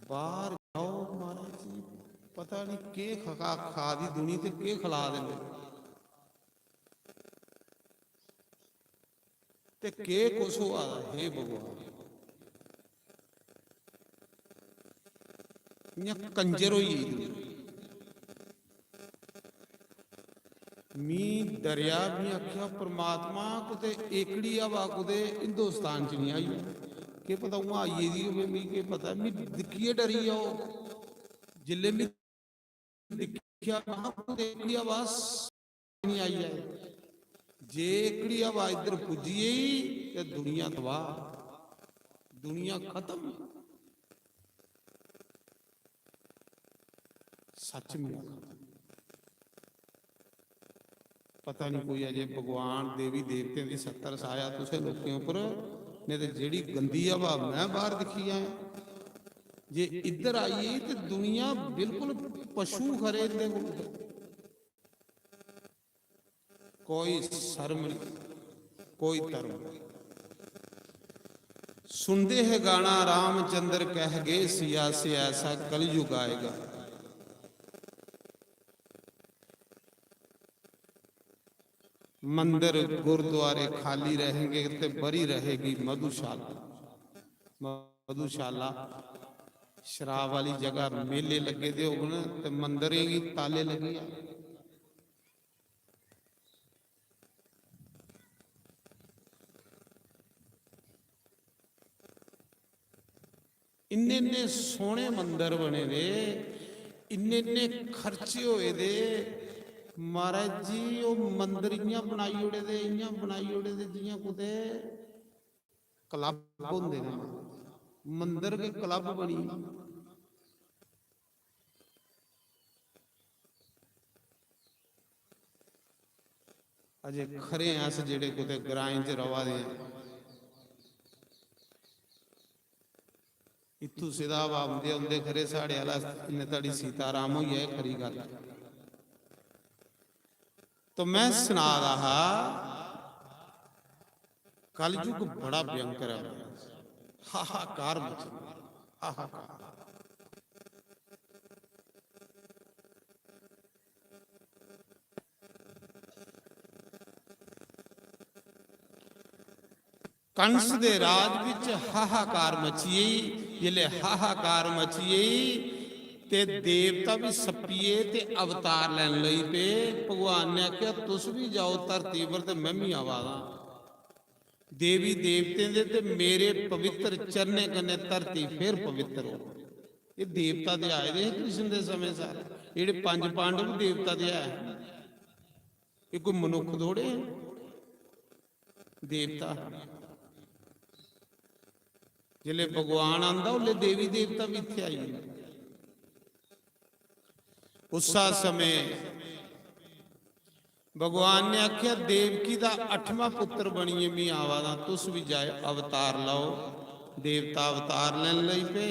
ਬਾਹਰ ਜਾਓ ਮਹਾਰਾਜ ਜੀ, ਪਤਾ ਨਹੀਂ ਕੀ ਖਾ ਦੀ ਦੁਨੀ ਤੇ ਕੀ ਖਿਲਾ ਦਿੰਦੇ ਤੇ ਕੀ ਕੁਛ ਹੋਆ। ਹੈ ਭਗਵਾਨ, ਇਹ ਕੰਜਰ ਹੋਈ मी दरिया भी आख्या परमात्मा कुते एकड़ी हवा कुते हिंदुस्तान च नहीं आई, के पता वहां आइए दी होवे, मी के पता मी दिखिए डरी आओ जिले में दिखिया कहां कुते एकड़ी हवा नहीं आई है। जे एकड़ी हवा इधर पुजिए ते दुनिया तबाह, दुनिया खत्म। सच में पता नहीं कोई अजे भगवान देवी देवते की 70 साया तुसे लोगों ऊपर, नहीं तो जेड़ी गंदी हवा मैं बाहर दिखी है, जे इधर आई तो दुनिया बिल्कुल पशु खरे दे, कोई शर्म नहीं कोई धर्म। सुनते है गाना रामचंद्र कह गए सिया से ऐसा कलयुग आएगा। मंदिर गुरुद्वारे खाली रहेंगे तो बरी रहेगी मधुशाला। मधुशाला शराब वाली जगह मेले लगे दे होने तो मंदिर ही ताले लगे। इन्ने इन्ने सोहने मंदिर बने दे, इन्ने इन्ने खर्चे होए दे महाराज जी। वो मंदिर इयां बनाई ओड़े दे, इयां बनाई ओड़े दे जियां कुते क्लब होंदे ने, मंदिर के क्लब बनी। अजे खरे अस जेड़े कुते ग्राएं च रवा दे इत्थू सीधा आंदे आंदे खरे साढ़े वाला इन्ने तड़ी सीताराम होई है, खरी गल। तो मैं सुना रहा कलयुग बड़ा भयंकर है, हाहाकार मच हाहाकार। कंस दे राज विच हाहाकार मचिए, जिले हाहाकार मचिए ते देवता भी सप्पीए ते अवतार लैन लई पे। भगवान ने आख्या तुस भी जाओ धरती पर ते मैं भी आवागा। देवी देवते दे ते मेरे पवित्र चरने कन्ने धरती फिर पवित्र हो। ये देवता दे आए दे कृष्ण दे समय सारे जेड़े 5 पांडव देवता दे आए, ये कोई मनुख थोड़े देवता। जिले भगवान आंदा उले देवी देवता भी इत्थे आई। उस समय भगवान ने आख्या देवकी का 8वां पुत्र बनिए मी आवादा, तुस भी जाए अवतार लाओ। देवता अवतार लैन लई पे।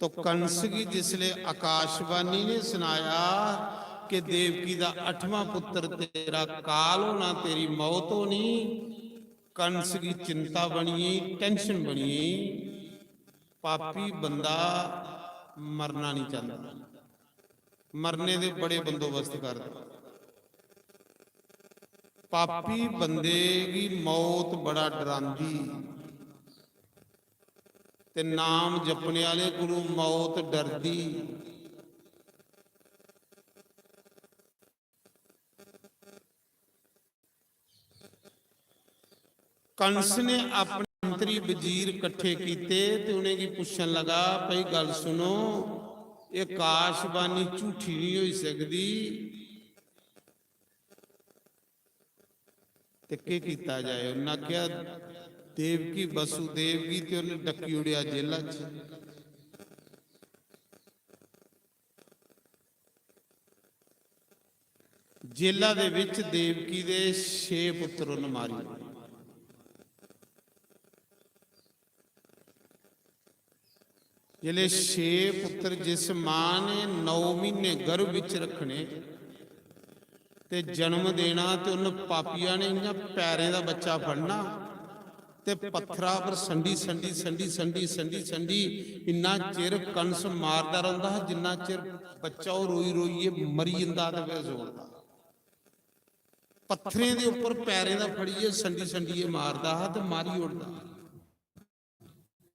तो कंस की जिसले आकाशवाणी ने सुनाया ਕਿ ਦੇਵਕੀ ਦਾ 8ਵਾਂ ਪੁੱਤਰ ਤੇਰਾ ਕਾਲ ਹੋਣਾ, ਤੇਰੀ ਮੌਤ ਹੋਣੀ। ਕੰਸ ਦੀ ਚਿੰਤਾ ਬਣੀ, ਟੈਨਸ਼ਨ ਬਣੀ। ਪਾਪੀ ਬੰਦਾ ਮਰਨਾ ਨਹੀਂ ਚਾਹੁੰਦਾ, ਮਰਨੇ ਦੇ ਬੜੇ ਬੰਦੋਬਸਤ ਕਰਦਾ। ਪਾਪੀ ਬੰਦੇ ਦੀ ਮੌਤ ਬੜਾ ਡਰਾਂਦੀ, ਤੇ ਨਾਮ ਜਪਣੇ ਵਾਲੇ ਗੁਰੂ ਮੌਤ ਡਰਦੀ। ਕੰਸ ਨੇ ਆਪਣੇ ਮੰਤਰੀ ਵਜ਼ੀਰ ਇਕੱਠੇ ਕੀਤੇ ਤੇ ਉਹਨੇ ਕੀ ਪੁੱਛਣ ਲਗਾ, ਭਈ ਗੱਲ ਸੁਣੋ, ਇਹ ਕਾਸ਼ਬਾਣੀ ਝੂਠੀ ਨਹੀਂ ਹੋਈ ਸਕਦੀ, ਤੇ ਕੀ ਕੀਤਾ ਜਾਏ? ਉਹਨਾਂ ਕਿਹਾ ਦੇਵਕੀ ਵਸੂਦੇਵ ਤੇ ਉਹਨੇ ਡੱਕੀ ਉੜਿਆ ਜੇਲ੍ਹਾਂ 'ਚ। ਜੇਲ੍ਹਾਂ ਦੇ ਵਿੱਚ ਦੇਵਕੀ ਦੇ 6 ਪੁੱਤਰ ਉਹਨੇ ਮਾਰੇ। ਜਿਹੜੇ 6 ਪੁੱਤਰ ਜਿਸ ਮਾਂ ਨੇ 9 ਮਹੀਨੇ ਗਰਭ ਵਿੱਚ ਰੱਖਣੇ ਤੇ ਜਨਮ ਦੇਣਾ, ਤੇ ਉਹਨ ਪਾਪੀਆਂ ਨੇ ਇਹਨਾਂ ਪੈਰਾਂ ਦਾ ਬੱਚਾ ਫੜਨਾ ਤੇ ਪੱਥਰਾਂ ਪਰ ਸੰਡੀ ਸੰਡੀ ਸੰਡੀ ਸੰਡੀ ਸੰਡੀ ਸੰਡੀ ਇੰਨਾ ਚਿਰ ਕੰਸ ਮਾਰਦਾ ਰਹਿੰਦਾ, ਜਿੰਨਾ ਚਿਰ ਬੱਚਾ ਉਹ ਰੋਈ ਰੋਈਏ ਮਰੀ ਜਾਂਦਾ ਤੇ ਫਿਰ ਜ਼ੋਰਦਾ। ਪੱਥਰੇ ਦੇ ਉੱਪਰ ਪੈਰਾਂ ਦਾ ਫੜੀਏ ਸੰਡੀ ਸੰਡੀਏ ਮਾਰਦਾ ਤੇ ਮਾਰੀ ਉੜਦਾ।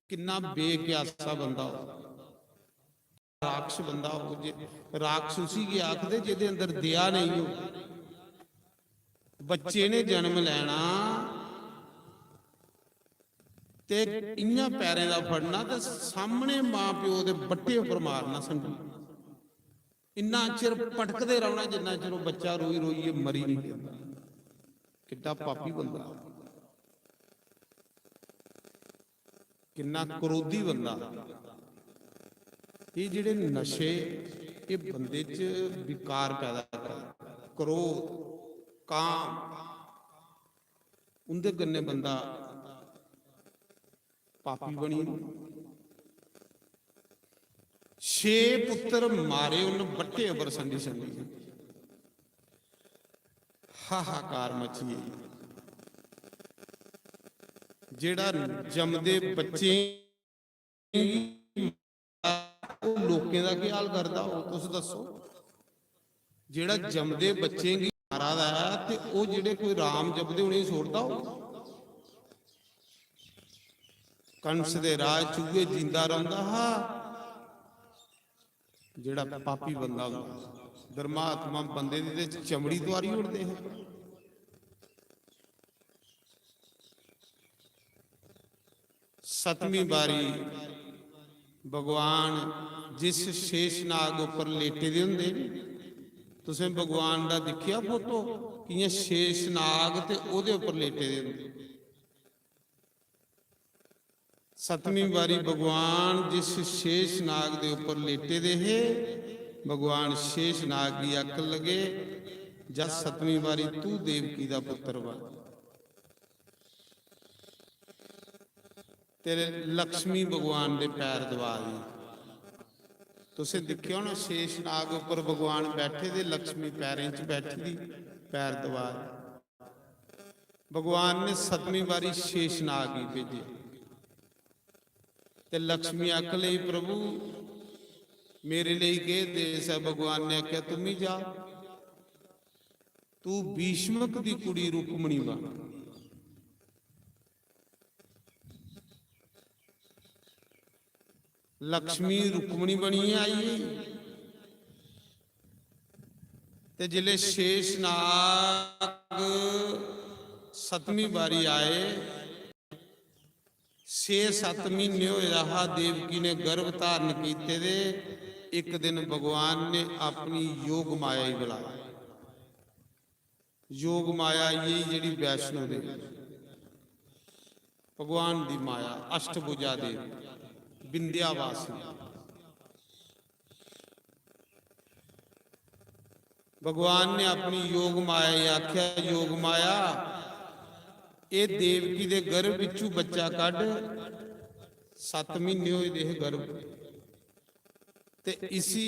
ਕਿੰਨਾ ਬੇਕਿਆਸਾ ਬੰਦਾ ਉਹ, ਰਾਖਸ਼ ਬੰਦਾ ਉਹ। ਜੇ ਰਾਖਸ਼ ਉਸੀ ਕੀ ਆਖਦੇ ਜਿਹਦੇ ਅੰਦਰ ਦਇਆ ਨਹੀਂ ਹੋ। ਬੱਚੇ ਨੇ ਜਨਮ ਲੈਣਾ ਤੇ ਇੰਨਾ ਪੈਰਾਂ ਦਾ ਫੜਨਾ ਤੇ ਸਾਹਮਣੇ ਮਾਂ ਪਿਓ ਦੇ ਬੱਟੇ ਉੱਪਰ ਮਾਰਨਾ ਸੰਡੀ। ਇੰਨਾ ਚਿਰ ਪਟਕਦੇ ਰਹਿਣਾ ਜਿੰਨਾ ਚਿਰ ਉਹ ਬੱਚਾ ਰੋਈ ਰੋਈਏ ਮਰੀ ਨਹੀਂ ਜਾਂਦਾ। ਕਿੱਡਾ ਪਾਪੀ ਬੰਦਾ, ਕਿੰਨਾ ਕਰੋਧੀ ਬੰਦਾ। ਇਹ ਜਿਹੜੇ ਨਸ਼ੇ ਇਹ ਬੰਦੇ 'ਚ ਵਿਕਾਰ ਪੈਦਾ ਕਰਦੇ, ਕਰੋਧ, ਕਾਮ, ਉਹਦੇ ਗੰਨੇ ਬੰਦਾ ਪਾਪੀ ਬਣੀ। 6 ਪੁੱਤਰ ਮਾਰੇ ਉਹਨੇ ਬੱਟੇ ਉੱਪਰ ਸੰਡੀ ਸੰਡੀ। ਹਾਹਾਕਾਰ ਮਚੀ। ਜਿਹੜਾ ਜੰਮਦੇ ਬੱਚੇ ਉਹ ਲੋਕਾਂ ਦਾ ਕੀ ਹਾਲ ਕਰਦਾ, ਉਹ ਤੁਸੀਂ ਦੱਸੋ। ਜਿਹੜਾ ਜੰਮਦੇ ਬੱਚੇ ਦੀ ਮਾਰਾ ਦਾ ਤੇ ਉਹ ਜਿਹੜੇ ਕੋਈ ਰਾਮ ਜਪਦੇ ਉਹਨੇ ਛੋੜਦਾ। ਉਹ ਕੰਸ ਦੇ ਰਾਜ ਚੂਹੇ ਜਿੰਦਾ ਰਹਿੰਦਾ ਹਾ। ਜਿਹੜਾ ਪਾਪੀ ਬੰਦਾ ਹੁੰਦਾ, ਧਰਮਾਤਮਾ ਬੰਦੇ ਦੀ ਤੇ ਚਮੜੀ ਦੁਆਰੀ ਉੜਦੇ ਹੈ। ਸਤਵੀਂ ਵਾਰੀ ਭਗਵਾਨ ਜਿਸ ਸ਼ੇਸ਼ਨਾਗ ਉੱਪਰ ਲੇਟੇ ਦੇ ਹੁੰਦੇ ਨੇ, ਤੁਸੀਂ ਭਗਵਾਨ ਦਾ ਦੇਖਿਆ ਫੋਟੋ ਕਿਵੇਂ ਸ਼ੇਸ਼ਨਾਗ ਤੇ ਉਹਦੇ ਉੱਪਰ ਲੇਟੇ ਦੇ ਹੁੰਦੇ। ਸਤਵੀਂ ਵਾਰੀ ਭਗਵਾਨ ਜਿਸ ਸ਼ੇਸ਼ਨਾਗ ਦੇ ਉੱਪਰ ਲੇਟੇ ਦੇ ਹੈ, ਭਗਵਾਨ ਸ਼ੇਸ਼ਨਾਗ ਦੀ ਅੱਖ ਲਗੇ, ਜਦ ਸਤਵੀਂ ਵਾਰੀ ਤੂੰ ਦੇਵਕੀ ਦਾ ਪੁੱਤਰ ਬਣ। ਤੇਰੇ ਲక్ష్ਮੀ ਭਗਵਾਨ ਦੇ ਪੈਰ ਦਬਾ ਦੀ। ਤੁਸੀਂ ਦੇਖਿਓ ਨਾ ਸ਼ੇਸ਼ਨਾਗ ਉੱਪਰ ਭਗਵਾਨ ਬੈਠੇ ਦੇ, ਲక్ష్ਮੀ ਪੈਰਾਂ 'ਚ ਬੈਠੀ ਦੀ ਪੈਰ ਦਬਾ। ਭਗਵਾਨ ਨੇ 7ਵੀਂ ਵਾਰੀ ਸ਼ੇਸ਼ਨਾਗ ਹੀ ਭੇਜੇ ਤੇ ਲక్ష్ਮੀ ਆਖ ਲਈ ਪ੍ਰਭੂ ਮੇਰੇ ਲਈ ਕੇ ਦੇਸ ਹੈ। ਭਗਵਾਨ ਨੇ ਆਖਿਆ ਤੂੰ ਹੀ ਜਾ, ਤੂੰ ਭੀਸ਼ਮਕ ਦੀ ਕੁੜੀ ਰੁਕਮਣੀ ਬਣ। ਲక్ష్ਮੀ ਰੁਕਮਣੀ ਬਣੀ ਆਈ ਤੇ ਜਿਲੇ ਸ਼ੇਸ਼ਨਾਗ 7ਵੀਂ ਵਾਰੀ ਆਏ, 6-7 ਮਹੀਨੇ ਹੋਏ ਰਹਾ ਦੇਵਕੀ ਨੇ ਗਰਭ ਧਾਰਨ ਕੀਤੇ ਦੇ। ਇੱਕ ਦਿਨ ਭਗਵਾਨ ਨੇ ਆਪਣੀ ਯੋਗ ਮਾਇਆ ਹੀ ਬੁਲਾਇਆ। ਯੋਗ ਮਾਇਆ ਇਹ ਜਿਹੜੀ ਵੈਸ਼ਨੋ ਦੇ ਭਗਵਾਨ ਦੀ ਮਾਇਆ, ਅਸ਼ਟਭੁਜਾ ਦੇ ਵਿੰਧਿਆਵਾਸਿਨੀ। ਭਗਵਾਨ ਨੇ ਆਪਣੀ ਯੋਗ ਮਾਇਆ ਆਖਿਆ, ਯੋਗ ਮਾਇਆ ਇਹ ਦੇਵਕੀ ਦੇ ਗਰਭ ਵਿੱਚੋਂ ਬੱਚਾ ਕੱਢ। 7 ਮਹੀਨੇ ਹੋਏ ਦੇ ਗਰਭ ਤੇ ਇਸੀ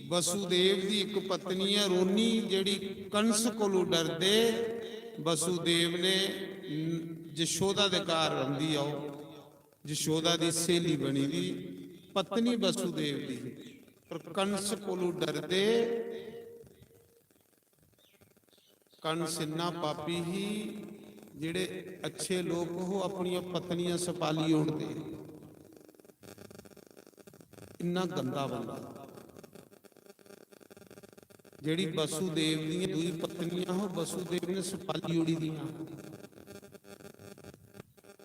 ਵਸੂਦੇਵ ਦੀ ਇੱਕ ਪਤਨੀ ਹੈ ਰੋਨੀ, ਜਿਹੜੀ ਕੰਸ ਕੋਲੋਂ ਡਰਦੇ ਵਸੂਦੇਵ ਨੇ ਯਸ਼ੋਦਾ ਦੇ ਘਰ ਰਹਿੰਦੀ ਆ, ਉਹ ਯਸ਼ੋਦਾ ਦੀ ਸਹੇਲੀ ਬਣੀ ਦੀ ਪਤਨੀ ਵਸੂਦੇਵ ਦੀ, ਪਰ ਕੰਸ ਕੋਲੋਂ ਡਰਦੇ ਕੰਸ ਇੰਨਾ ਪਾਪੀ ਹੀ, ਜਿਹੜੇ ਅੱਛੇ ਲੋਕ ਉਹ ਆਪਣੀਆਂ ਪਤਨੀਆਂ ਸਪਾਲੀ ਉੜਦੇ, ਇੰਨਾ ਗੰਦਾ ਬੰਦਾ। ਜਿਹੜੀ ਵਸੂਦੇਵ ਦੀਆਂ ਦੂਈ ਪਤਨੀਆਂ ਉਹ ਵਸੂਦੇਵ ਨੇ ਸਪਾਲੀ ਉੜੀ ਦੀਆਂ,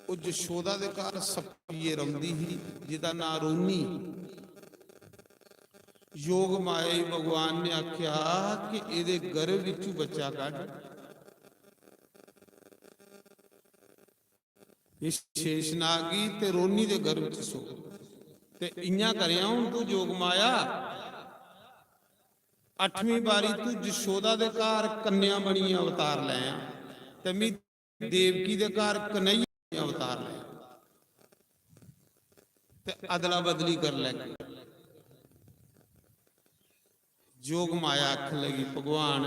ਉਹ ਯਸ਼ੋਦਾ ਦੇ ਘਰ ਸਪੀਏ ਰੰਦੀ ਸੀ ਜਿਹਦਾ ਨਾਂ ਰੋਨੀ। ਯੋਗ ਮਾਇਆ ਭਗਵਾਨ ਨੇ ਆਖਿਆ ਕਿ ਇਹਦੇ ਗਰਭ ਵਿੱਚੋਂ ਬੱਚਾ ਕੱਢ, ਇਹ ਸ਼ੇਸ਼ਨਾਗੀ ਤੇ ਰੋਨੀ ਦੇ ਗਰਭ ਚ ਸੋ, ਤੇ ਇੰਨਾ ਕਰਿਆ ਹੁਣ ਤੂੰ ਯੋਗ ਮਾਇਆ 8ਵੀਂ ਵਾਰੀ ਤੂੰ ਯਸ਼ੋਦਾ ਦੇ ਘਰ ਕੰਨਿਆ ਬਣੀ ਅਵਤਾਰ ਲੈ ਆ, ਤੇ ਮੈਂ ਦੇਵਕੀ ਦੇ ਘਰ ਕਨਈਆ ਅਵਤਾਰ ਲੈ, ਤੇ ਅਦਲਾ ਬਦਲੀ ਕਰ ਲੈ। ਯੋਗ ਮਾਇਆ ਆਖ ਲਗੀ ਭਗਵਾਨ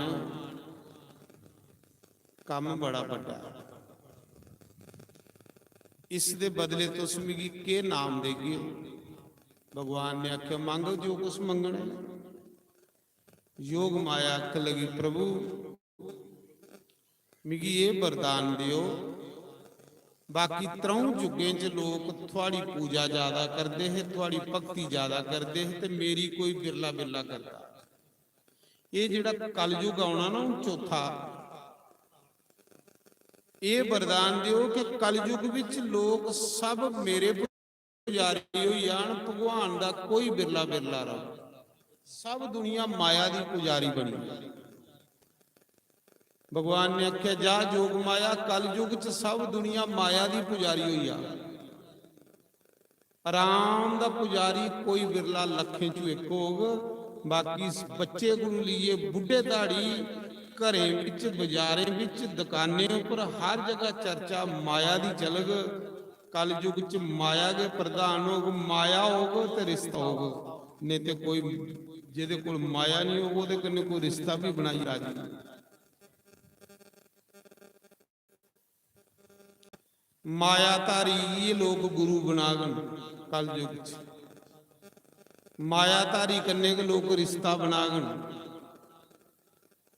ਕੰਮ ਬੜਾ ਵੱਡਾ, ਇਸ ਦੇ ਬਦਲੇ ਤੁਸੀਂ ਮੈਨੂੰ ਕੀ ਨਾਮ ਦੇਗੀ? ਭਗਵਾਨ ਨੇ ਆਖਿਆ ਮੰਗ ਜੋ ਕੁਛ ਮੰਗਣਾ। ਯੋਗ ਮਾਇਆ ਆਖ ਲਗੀ ਪ੍ਰਭੂ ਮੈਨੂੰ ਇਹ ਵਰਦਾਨ ਦਿਓ, बाकी त्रौं जुगे च लोग थोड़ी पूजा ज्यादा करते हैं, थोड़ी भक्ति ज्यादा करते हैं, तो मेरी कोई बिरला बिरला करता। ये जिहड़ा कलयुग आउणा ना चौथा, ये वरदान दिओ कि कलयुग विच लोग सब मेरे पुजारी होई जाण, भगवान दा कोई बिरला बिरला रहे, सब दुनिया माया दी पुजारी बनी। भगवान ने आख्या जा जोग माया कल युग च सब दुनिया माया दी पुजारी हुई आ, राम दा पुजारी कोई बिरला लखें चो एक होग, बाकी बच्चे गुरु लिए बुढ़े दाड़ी घरें विच बाजारें विच दुकानें उपर हर जगह चर्चा माया दी चलग। कल युग च माया के प्रधान होग, माया होग ते रिश्ता होग, नहीं तो कोई जिहदे कोल माया नहीं होग उहदे कन्ने कोई रिश्ता भी बनाई राजी। मायाधारी ये लोग गुरु बनागन कल युग च, मायाधारी कन्ने के लोग रिश्ता बनागन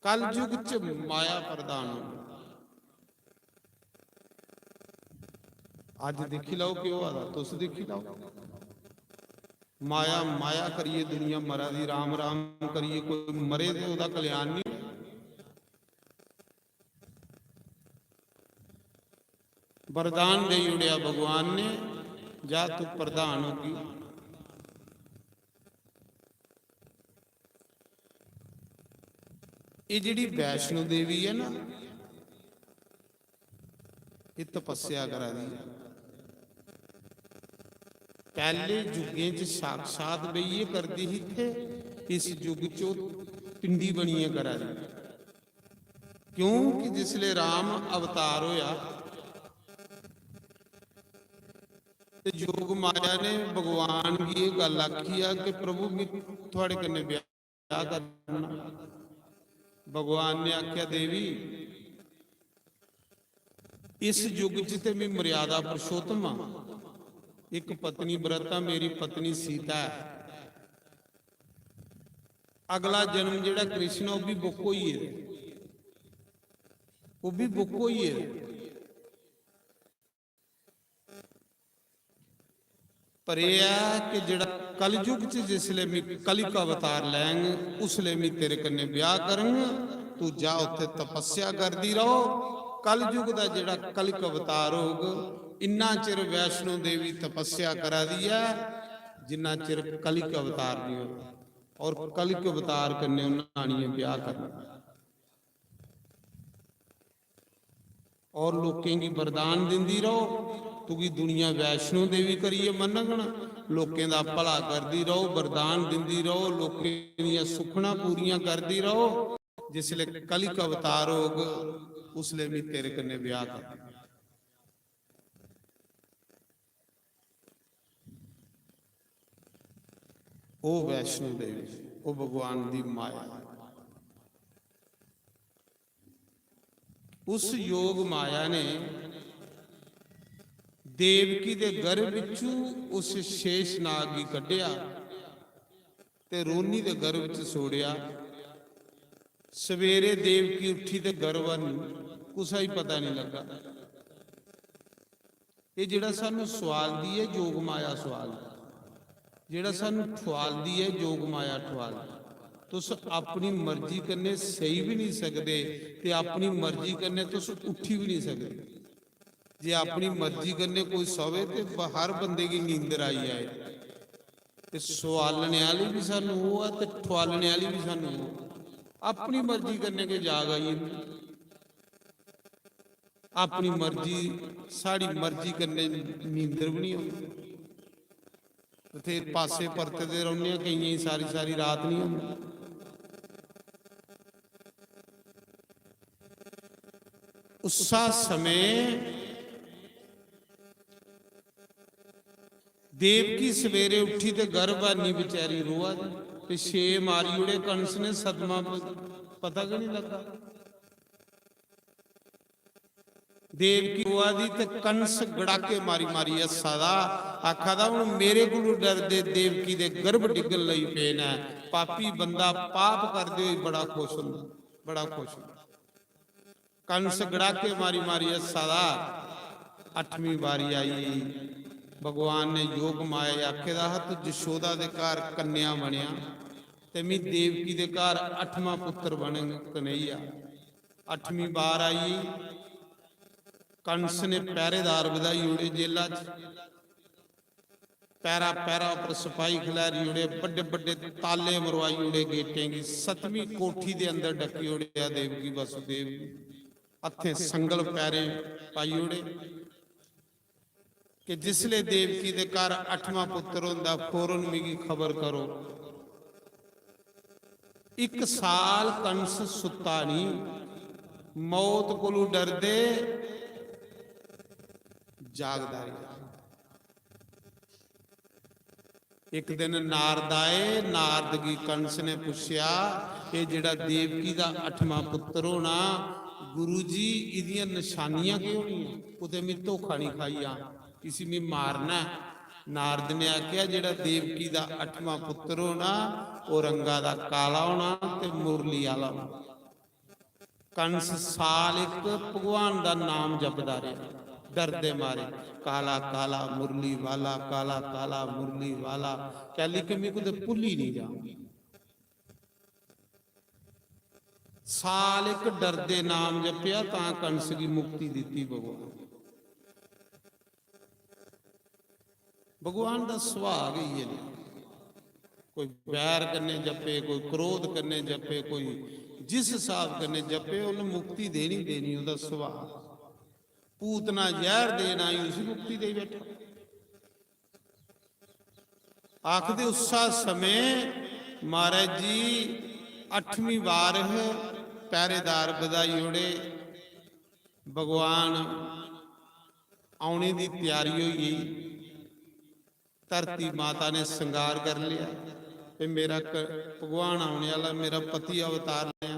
कल युग च, माया प्रधान। आज देखी लो क्यों आ, तुस देखी लो माया माया करिए दुनिया मरा दी, राम राम करिए कोई मरे तो उहदा कल्याण नहीं। वरदान दे उड़िया भगवान ने, जा तू प्रधान होगी। ये जिहड़ी वैष्णो देवी है ना, ये तपस्या करा दी। पहले युगे च साक्षात बईए करती ही थे, इस युग चो पिंडी बनिए करा दी। क्योंकि जिसले राम अवतार होया, योग माया ने भगवान की ये गल आखी है कि प्रभु मैं थोड़े कन्ने ब्याह करना। भगवान ने आख्या देवी इस युग च ते मैं मर्यादा पुरुषोत्तम हाँ, एक पत्नी व्रता मेरी पत्नी सीता है, अगला जन्म जिहड़ा कृष्ण वो भी बुक्को ही है, वो भी बुक्को ही है। पर यह कि जिहड़ा कलयुग च जिसले मैं कली का अवतार लैंग उसले मैं तेरे कन्ने ब्याह करूंगा, तू जा उत्थे तपस्या करदी रहो। कलयुग दा जिहड़ा कली का अवतार होग, इन्ना चिर वैष्णो देवी तपस्या करा दी है जिन्ना चिर कली का अवतार नहीं होता, और कली के अवतार कन्ने उन्होंने ब्याह करना। और लोकें की वरदान दिंदी रहो, तुगी दुनिया वैष्णो देवी करिए मनगण, लोकें दा भला करदी रहो, वरदान दिंदी रहो, लोकें दी सुखना पूरियां करदी रहो। जिसले कली का अवतार होग उसले भी तेरे कन्ने ब्याह कर। ओ वैष्णो देवी, ਉਹ ਭਗਵਾਨ ਦੀ ਮਾਇਆ। ਉਸ ਯੋਗ ਮਾਇਆ ਨੇ ਦੇਵਕੀ ਦੇ ਗਰਭ ਵਿੱਚੋਂ ਉਸ ਸ਼ੇਸ਼ ਨਾਗ ਹੀ ਕੱਢਿਆ ਤੇ ਰੋਨੀ ਦੇ ਗਰਭ ਵਿੱਚ ਸੋੜਿਆ। ਸਵੇਰੇ ਦੇਵਕੀ ਉੱਠੀ ਤੇ ਗਰਭਨ ਕੁਛ ਹੀ ਪਤਾ ਨਹੀਂ ਲੱਗਾ। ਇਹ ਜਿਹੜਾ ਸਾਨੂੰ ਸਵਾਲਦੀ ਹੈ ਜੋਗ ਮਾਇਆ ਸਵਾਲ, ਜਿਹੜਾ ਸਾਨੂੰ ਠਵਾਲਦੀ ਹੈ ਜੋਗ ਮਾਇਆ ਠਵਾਲ। तुस अपनी मर्जी करने सही भी नहीं सकते ते अपनी मर्जी करने तुस उठी भी नहीं सकते। जे अपनी मर्जी करने कोई सोवे तो हर बंदे की नींदर आई आए। ते सवालने वाली भी सानू वो है ते ठवालने वाली भी सानू वो। अपनी मर्जी करने के जाग आई, अपनी मर्जी साड़ी मर्जी करने नींदर भी नहीं होती। थे पासे परतते रहने कई सारी सारी रात नहीं होती। उसा समय देवकी सवेरे उठी ते गर्भवानी बेचारी रोआ ते छे मारी उड़े। कंस ने सदमा पता कि नहीं लगा। देवकी रोआ दी ते कंस गड़ाके मारी मारी सदा आखा दा हुण मेरे कोलों डरदे देवकी दे गर्भ डिगन लई पेन है। पापी बंदा पाप करदे होए बड़ा खुश हुंदा, बड़ा खुश हुंदा। कंस गड़ाके मारी मारी सदा। 8वीं बारी आई, भगवान ने योग माया आखे दा हथ जशोदा दे घर कन्या बनिया ते मैं देवकी दे घर 8वां पुत्र बने कन्हैया। 8वीं बार आई, कंस ने पहरेदार बधाई उड़े जेला च। पैरा पैरा पर सिपाही खिलारी उड़े, बड़े बड़े ताले मरवाई उड़े गेटें की। 7वीं कोठी दे अंदर डकी उड़े देवकी वसुदेव। हथे संगल पैरे पाई उड़े कि जिसले देवकी दे घर 8वां पुत्र होंदा फौरन मिगी खबर करो। 1 साल कंस सुता नहीं, मौत कोलू डरदे जागदा रहा। एक दिन नारद आए, नारद की कंस ने पूछया ये जिहड़ा देवकी दा 8वां पुत्र होना गुरु जी इदियां निशानियां क्यों नहीं है? कुते मैं धोखा नहीं खाई किसी में मारना। नारद ने आख्या जिहड़ा देवकी दा 8वां पुत्र होना वो रंगा दा काला होना ते मुरली वाला होना। कंस साल 1 भगवान दा नाम जपदा रहा डरदे मारे। काला काला मुरली वाला, काला काला मुरली वाला कह ली कि मैं कुछ भुल ही नहीं जाऊंगी। साल 1 डरदे नाम जपिया तां कंस की मुक्ति दी भगवान। भगवान का सुभाव ही है, कोई बैर करने जपे, कोई क्रोध करने जपे, कोई जिस हिसाब करने जपे उन्हें मुक्ति देनी देनी उसका सुभाव। पूतना जहर देना ही उसी मुक्ति दे बैठा। आखदे उसा समय महाराज जी 8वीं बार है पहरेदार बधाई उड़े। भगवान आने की तैयारी हो गई। धरती माता ने श्रृंगार कर लिया कि मेरा भगवान आने वाला, मेरा पति अवतार लिया।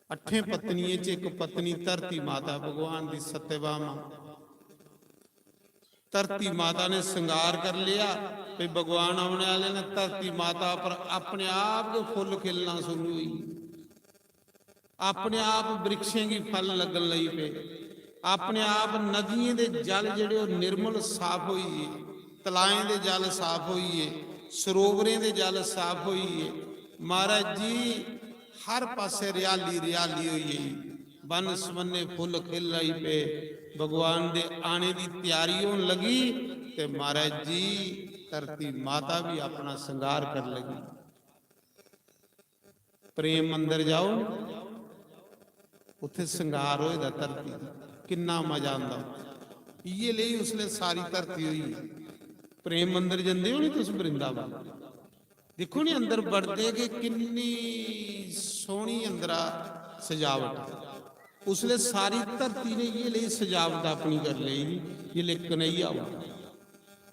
8 पत्नियों च 1 पत्नी धरती माता भगवान की सत्यभामा। धरती माता ने श्रृंगार कर लिया कि भगवान आने वाले ने। धरती माता पर अपने आप के फुल खिलना शुरू हुई, अपने आप वृक्षों की फल लगन लगी पे, अपने आप नदियों के जल जेडे निर्मल साफ होइए, तलाएं के जल साफ होइए, सरोवरें के जल साफ होइए। महाराज जी हर पासे रियाली रियाली हुई, बन सबने फुल खिल रही पे। भगवान दे आने की तैयारी होने लगी ते महाराज जी धरती माता भी अपना श्रृंगार कर लगी। प्रेम मंदिर जाओ, उत्थे श्रृंगार होएगा धरती, किन्ना मजा आंदा। ये ले उसले सारी धरती हुई। प्रेम मंदिर जंदे हो नहीं तुस वृंदावन, देखो नहीं अंदर बढ़ते कि किन्नी सोहनी अंदरा सजावट। उसले सारी धरती ने ये ले सजावट अपनी कर ली, ये ले कन्हैया हुआ।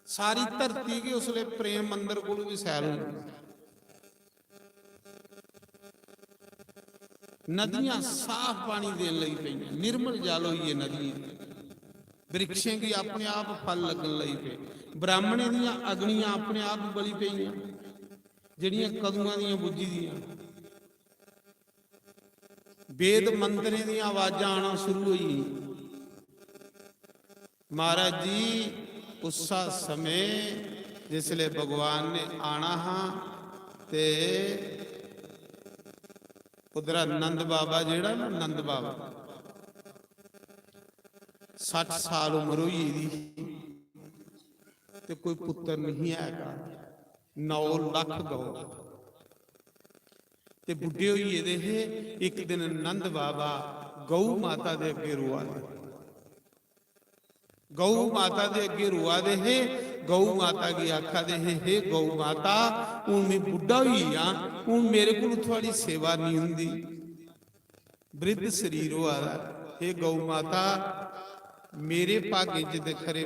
ਸਾਰੀ ਧਰਤੀ ਕੇ ਉਸਲੇ ਪ੍ਰੇਮ ਮੰਦਰ ਕੋਲ ਵੀ ਸੈਰ ਹੋਈ। नदियां साफ पानी देने लगी पई, निर्मल जल हुई है नदी, वृक्षें की अपने आप फल लगन लगी पे, ब्राह्मणे दियां अग्नियां अपने आप बली पई जिहड़ियां कदूआं दियां बुझी दियां, वेद मंत्रे दियां आवाजां आना शुरू हुई। महाराज जी उस समय जिसले भगवान ने आना हाँ ते उधर नंद बाबा जेड़ा ना नंद बाबा 60 साल उम्र हुई दी ते कोई पुत्र नहीं हैगा, 9 लाख गौ ते बुढ़े होइए दे। एक दिन नंद बाबा गौ माता दे अगे रोआ दे, गौ माता दे अगे रोआ दे है। गौ माता की आखा दे हे गौ माता हूँ मैं बुढ़ा हुई हाँ, हूँ मेरे को थोड़ी सेवा नहीं हुंदी, वृद्ध शरीर हुआ। हे गौ माता मेरे भाग्य च ते खरे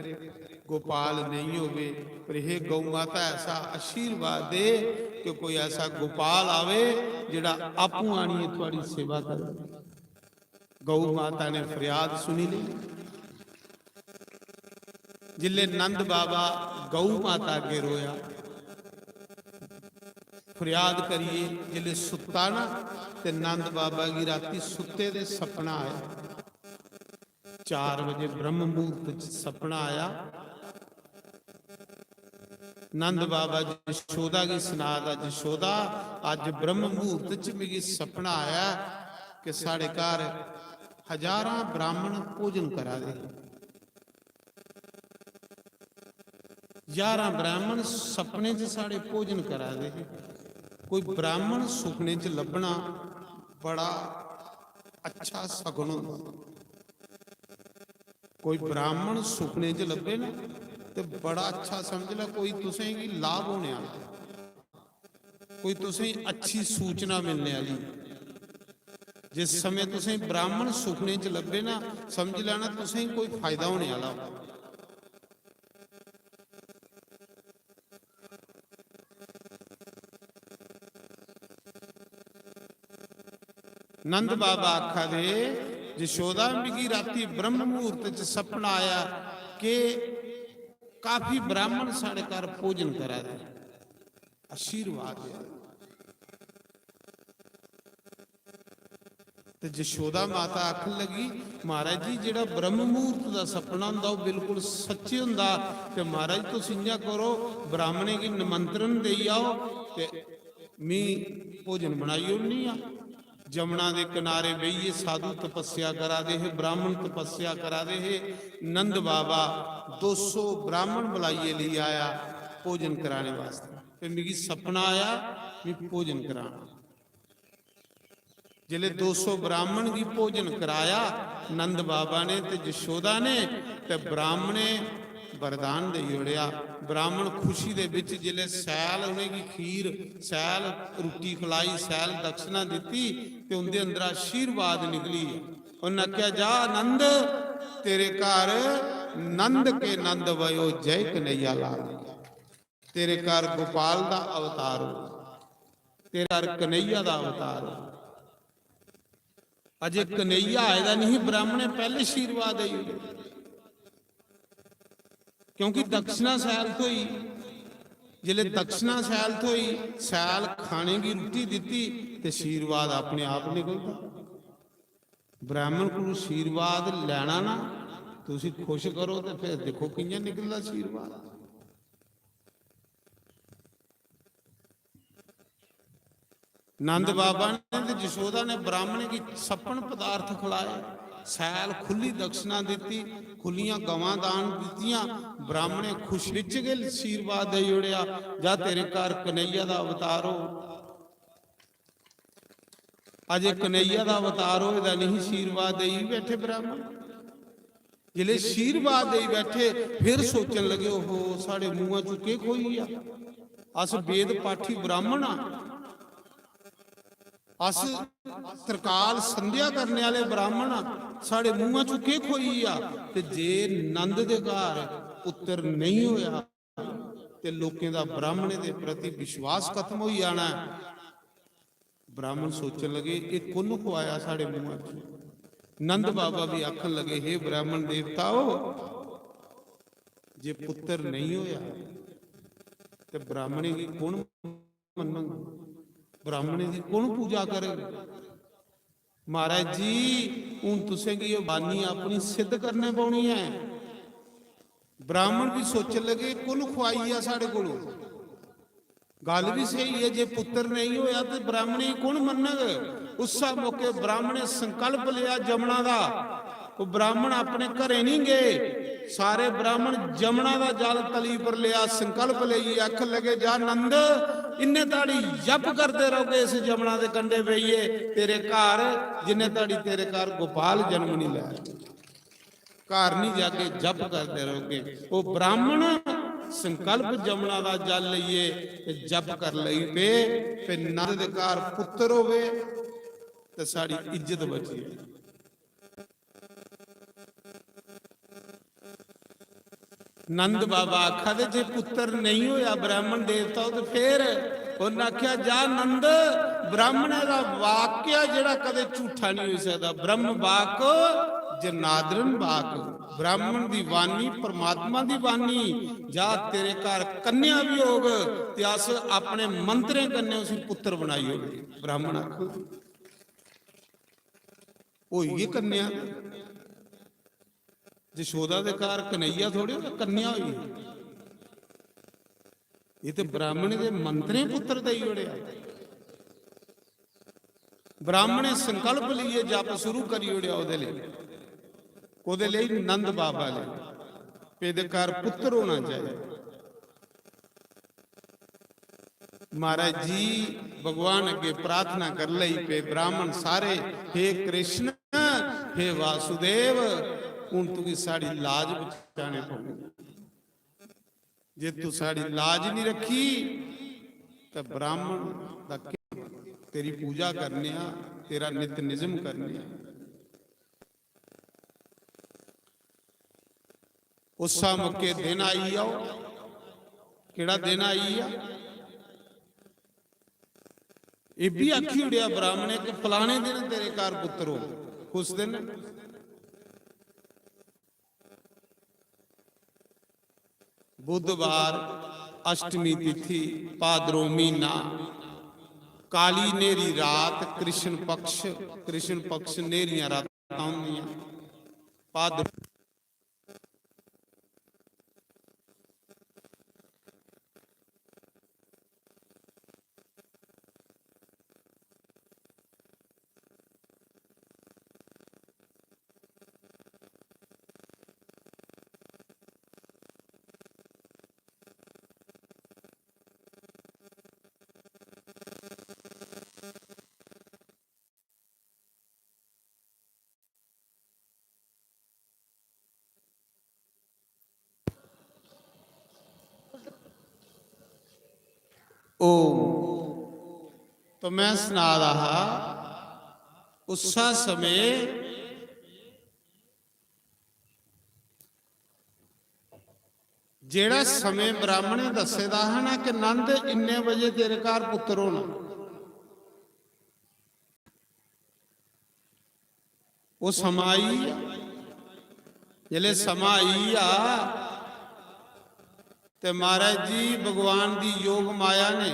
गोपाल नहीं होवे, पर हे गौ माता ऐसा आशीर्वाद दे कि कोई ऐसा गोपाल आवे जिहड़ा आपू आनी थोड़ी सेवा करे। गौ माता ने फरियाद सुनी ली। जिले नंद बाबा गौ माता अगे रोया, फरियाद करिए, जिले सुता ना ते नंद बाबा की राती सुते दे सपना आया। 4 बजे ब्रह्म मुहूर्त सपना आया। नंद बाबा जशोदा की सुनादा, जशोदा अज ब्रह्म मुहूर्त च मेरी सपना आया कि साढ़े घर 1000 ब्राह्मण भोजन करा दे। 11 ब्राह्मण सपने च साढ़े भोजन करा दे। कोई ब्राह्मण सुपने च लभना बड़ा अच्छा सगुन होंदा। कोई ब्राह्मण सुपने च लभे ना तो बड़ा अच्छा समझ ला, कोई तुसें की लाभ होने वाला, कोई तुसें अच्छी सूचना मिलने वाली। जिस समय तुसें ब्राह्मण सुपने च लभे ना समझ लेना तुसें कोई फायदा होने वाला। नंद बाबा आखा दे जशोदा मिगी राती ब्रह्म मुहूर्त च सपना आया कि काफी ब्राह्मण साढ़े घर भोजन करा दे, आशीर्वाद दे। ते जशोदा माता आखन लगी महाराज जी जेड़ा ब्रह्म मुहूर्त का सपना हुंदा वो बिल्कुल सच्चे हुंदा, ते महाराज तुसीं इयां करो ब्राह्मणे की निमंत्रण देई आओ ते मी भोजन बनाई ओड़नी आ। जमुना के किनारे बहिए, साधु तपस्या करा दे है, ब्राह्मण तपस्या करा दे है। नंद बाबा 200 ब्राह्मण बुलाइए ले आया भोजन कराने वास्ते। फिर मिगी सपना आया मैं भोजन कराना। जिले 200 ब्राह्मण की भोजन कराया नंद बाबा ने ते जशोदा ने, ते ब्राह्मणे वरदान दे ओड़िया। ब्राह्मण खुशी दे विच जिले सैल उन्हें की खीर सैल रोटी खिलाई, सैल दक्षिणा दी ते उनके अंदर आशीर्वाद निकली। उन्हें आख्या जा नंद तेरे घर नंद के नंद वयो जय कन्हैया लाल, तेरे घर गोपाल दा अवतार हो, तेरे घर कन्हैया दा अवतार हो। अजे कन्हैया आएगा नहीं, ब्राह्मणे पहले आशीर्वाद आई, क्योंकि दक्षिणा सैल तो ही जिले दक्षिणा सैल तो ही सैल खाने की रोटी दी ते आशीर्वाद अपने आप निकलता। ब्राह्मण को आशीर्वाद लेना ना तुसी खुश करो तो फिर देखो किंजा निकलता आशीर्वाद। नंद बाबा ने जशोदा ने ब्राह्मण की छप्पन पदार्थ खिलाए, सैल खुली दक्षिणा दी, खुलियां गवां दान दित्तियां। ब्राह्मणे खुश विच के आशीर्वाद दे ओड़िया जा तेरे घर कन्हैया दा अवतार हो। अजे कन्हैया दा अवतार हो इहदा नहीं आशीर्वाद दे बैठे ब्राह्मण। जिले आशीर्वाद दे बैठे फिर सोचन लगे ओहो साढ़े मूहां चों के खोई आ, अस वेद पाठी ब्राह्मण आ, अस त्रिकाल संध्या करने वाले ब्राह्मण आ, साढ़े मूहां चों के खोई आ। ते जे नंद दे घर पुत्र नहीं होया ਤੇ ਲੋਕਾਂ ਦਾ ਬ੍ਰਾਹਮਣੇ ਦੇ ਪ੍ਰਤੀ ਵਿਸ਼ਵਾਸ ਖਤਮ ਹੋਈ ਜਾਣਾ। ਬ੍ਰਾਹਮਣ ਸੋਚਣ ਲਗੇ ਇਹ ਕੋਨੂੰ ਖਵਾਇਆ ਸਾਡੇ ਮੂੰਹਾਂ 'ਚ। ਨੰਦ ਬਾਬਾ ਵੀ ਆਖਣ ਲਗੇ हे ਬ੍ਰਾਹਮਣ ਦੇਵਤਾਓ, ਜੇ ਪੁੱਤਰ ਨਹੀਂ ਹੋਇਆ ਤੇ ਬ੍ਰਾਹਮਣੇ ਦੀ ਕੌਣ ਮੰਨਣ, ਬ੍ਰਾਹਮਣੇ ਦੀ ਕੌਣ ਪੂਜਾ ਕਰੇ। महाराज जी हूं तुसें की ये बानी अपनी सिद्ध करने पानी है। ब्राह्मण भी सोचन लगे कुल खुआई है साढ़े को, गल भी सही है, जे पुत्र नहीं होया तो ब्राह्मणे कौन मनग। उस मौके ब्राह्मणे संकल्प लिया जमना का। वो ब्राह्मण अपने घरे नहीं गए, सारे ब्राह्मण जमना का जल तली पर लिया, संकल्प ले आख लगे जा नंद इन्ने ताड़ी जप करते रहोगे इस जमना के कंडे पईए तेरे घर, जिन्ने ताड़ी तेरे घर गोपाल जन्म नहीं लिया, घर नहीं जाके जप करते रहोगे। वो ब्राह्मण संकल्प जमना का जल लीए जप कर लई पे नंद दे घर पुत्र होवे ते साड़ी इज्जत बची। नंद बाबा आखा दे जे पुत्र नहीं होया ब्राह्मण देवता तो फिर उन्हें आख्या जा नंद ब्राह्मण का वाक्य जिहड़ा कदे झूठा नहीं हो सकता। ब्रह्म वाक जनादरन वाक, ब्राह्मण दी वाणी परमात्मा दी वाणी। जा तेरे घर कन्या भी होग ते अस अपने मंत्रे कन्या उसी पुत्र बनाई होगी। ब्राह्मण आखो होई कन्या, यशोदा दे घर कन्हैया थोड़े कन्या हुई, ये तो ब्राह्मण के मंत्रे पुत्र दई ओढ़िया। ब्राह्मणे संकल्प लिए जप शुरू करी ओढ़िया ओदे लिए नंद बाबा ले पेदे घर पुत्र होना चाहिए। महाराज जी भगवान अगे प्रार्थना कर लई पे ब्राह्मण सारे, हे कृष्ण हे वासुदेव हूं तू साड़ी लाज बचाने पड़े, जे तू साड़ी लाज नहीं रखी तो ब्राह्मण तेरी पूजा करने, तेरा नित्य निजम करने। उस मौके दिन आई आओ, केड़ा दिन आई आ, ये भी आखी उड़िया ब्राह्मणे कि फलाने दिन तेरे घर पुत्र हो। उस दिन बुधवार अष्टमी तिथि भाद्रो महीना काली नेरी रात कृष्ण पक्ष नेरियां रातां होंदियां भाद्रो। तो मैं सुना रहा उस समय जेड़ा समय ब्राह्मण ने दसेदा है ना कि नंद इन्ने बजे तेरे घर पुत्र होना, वो समाई जिले समाई आ ते महाराज जी भगवान की योग माया ने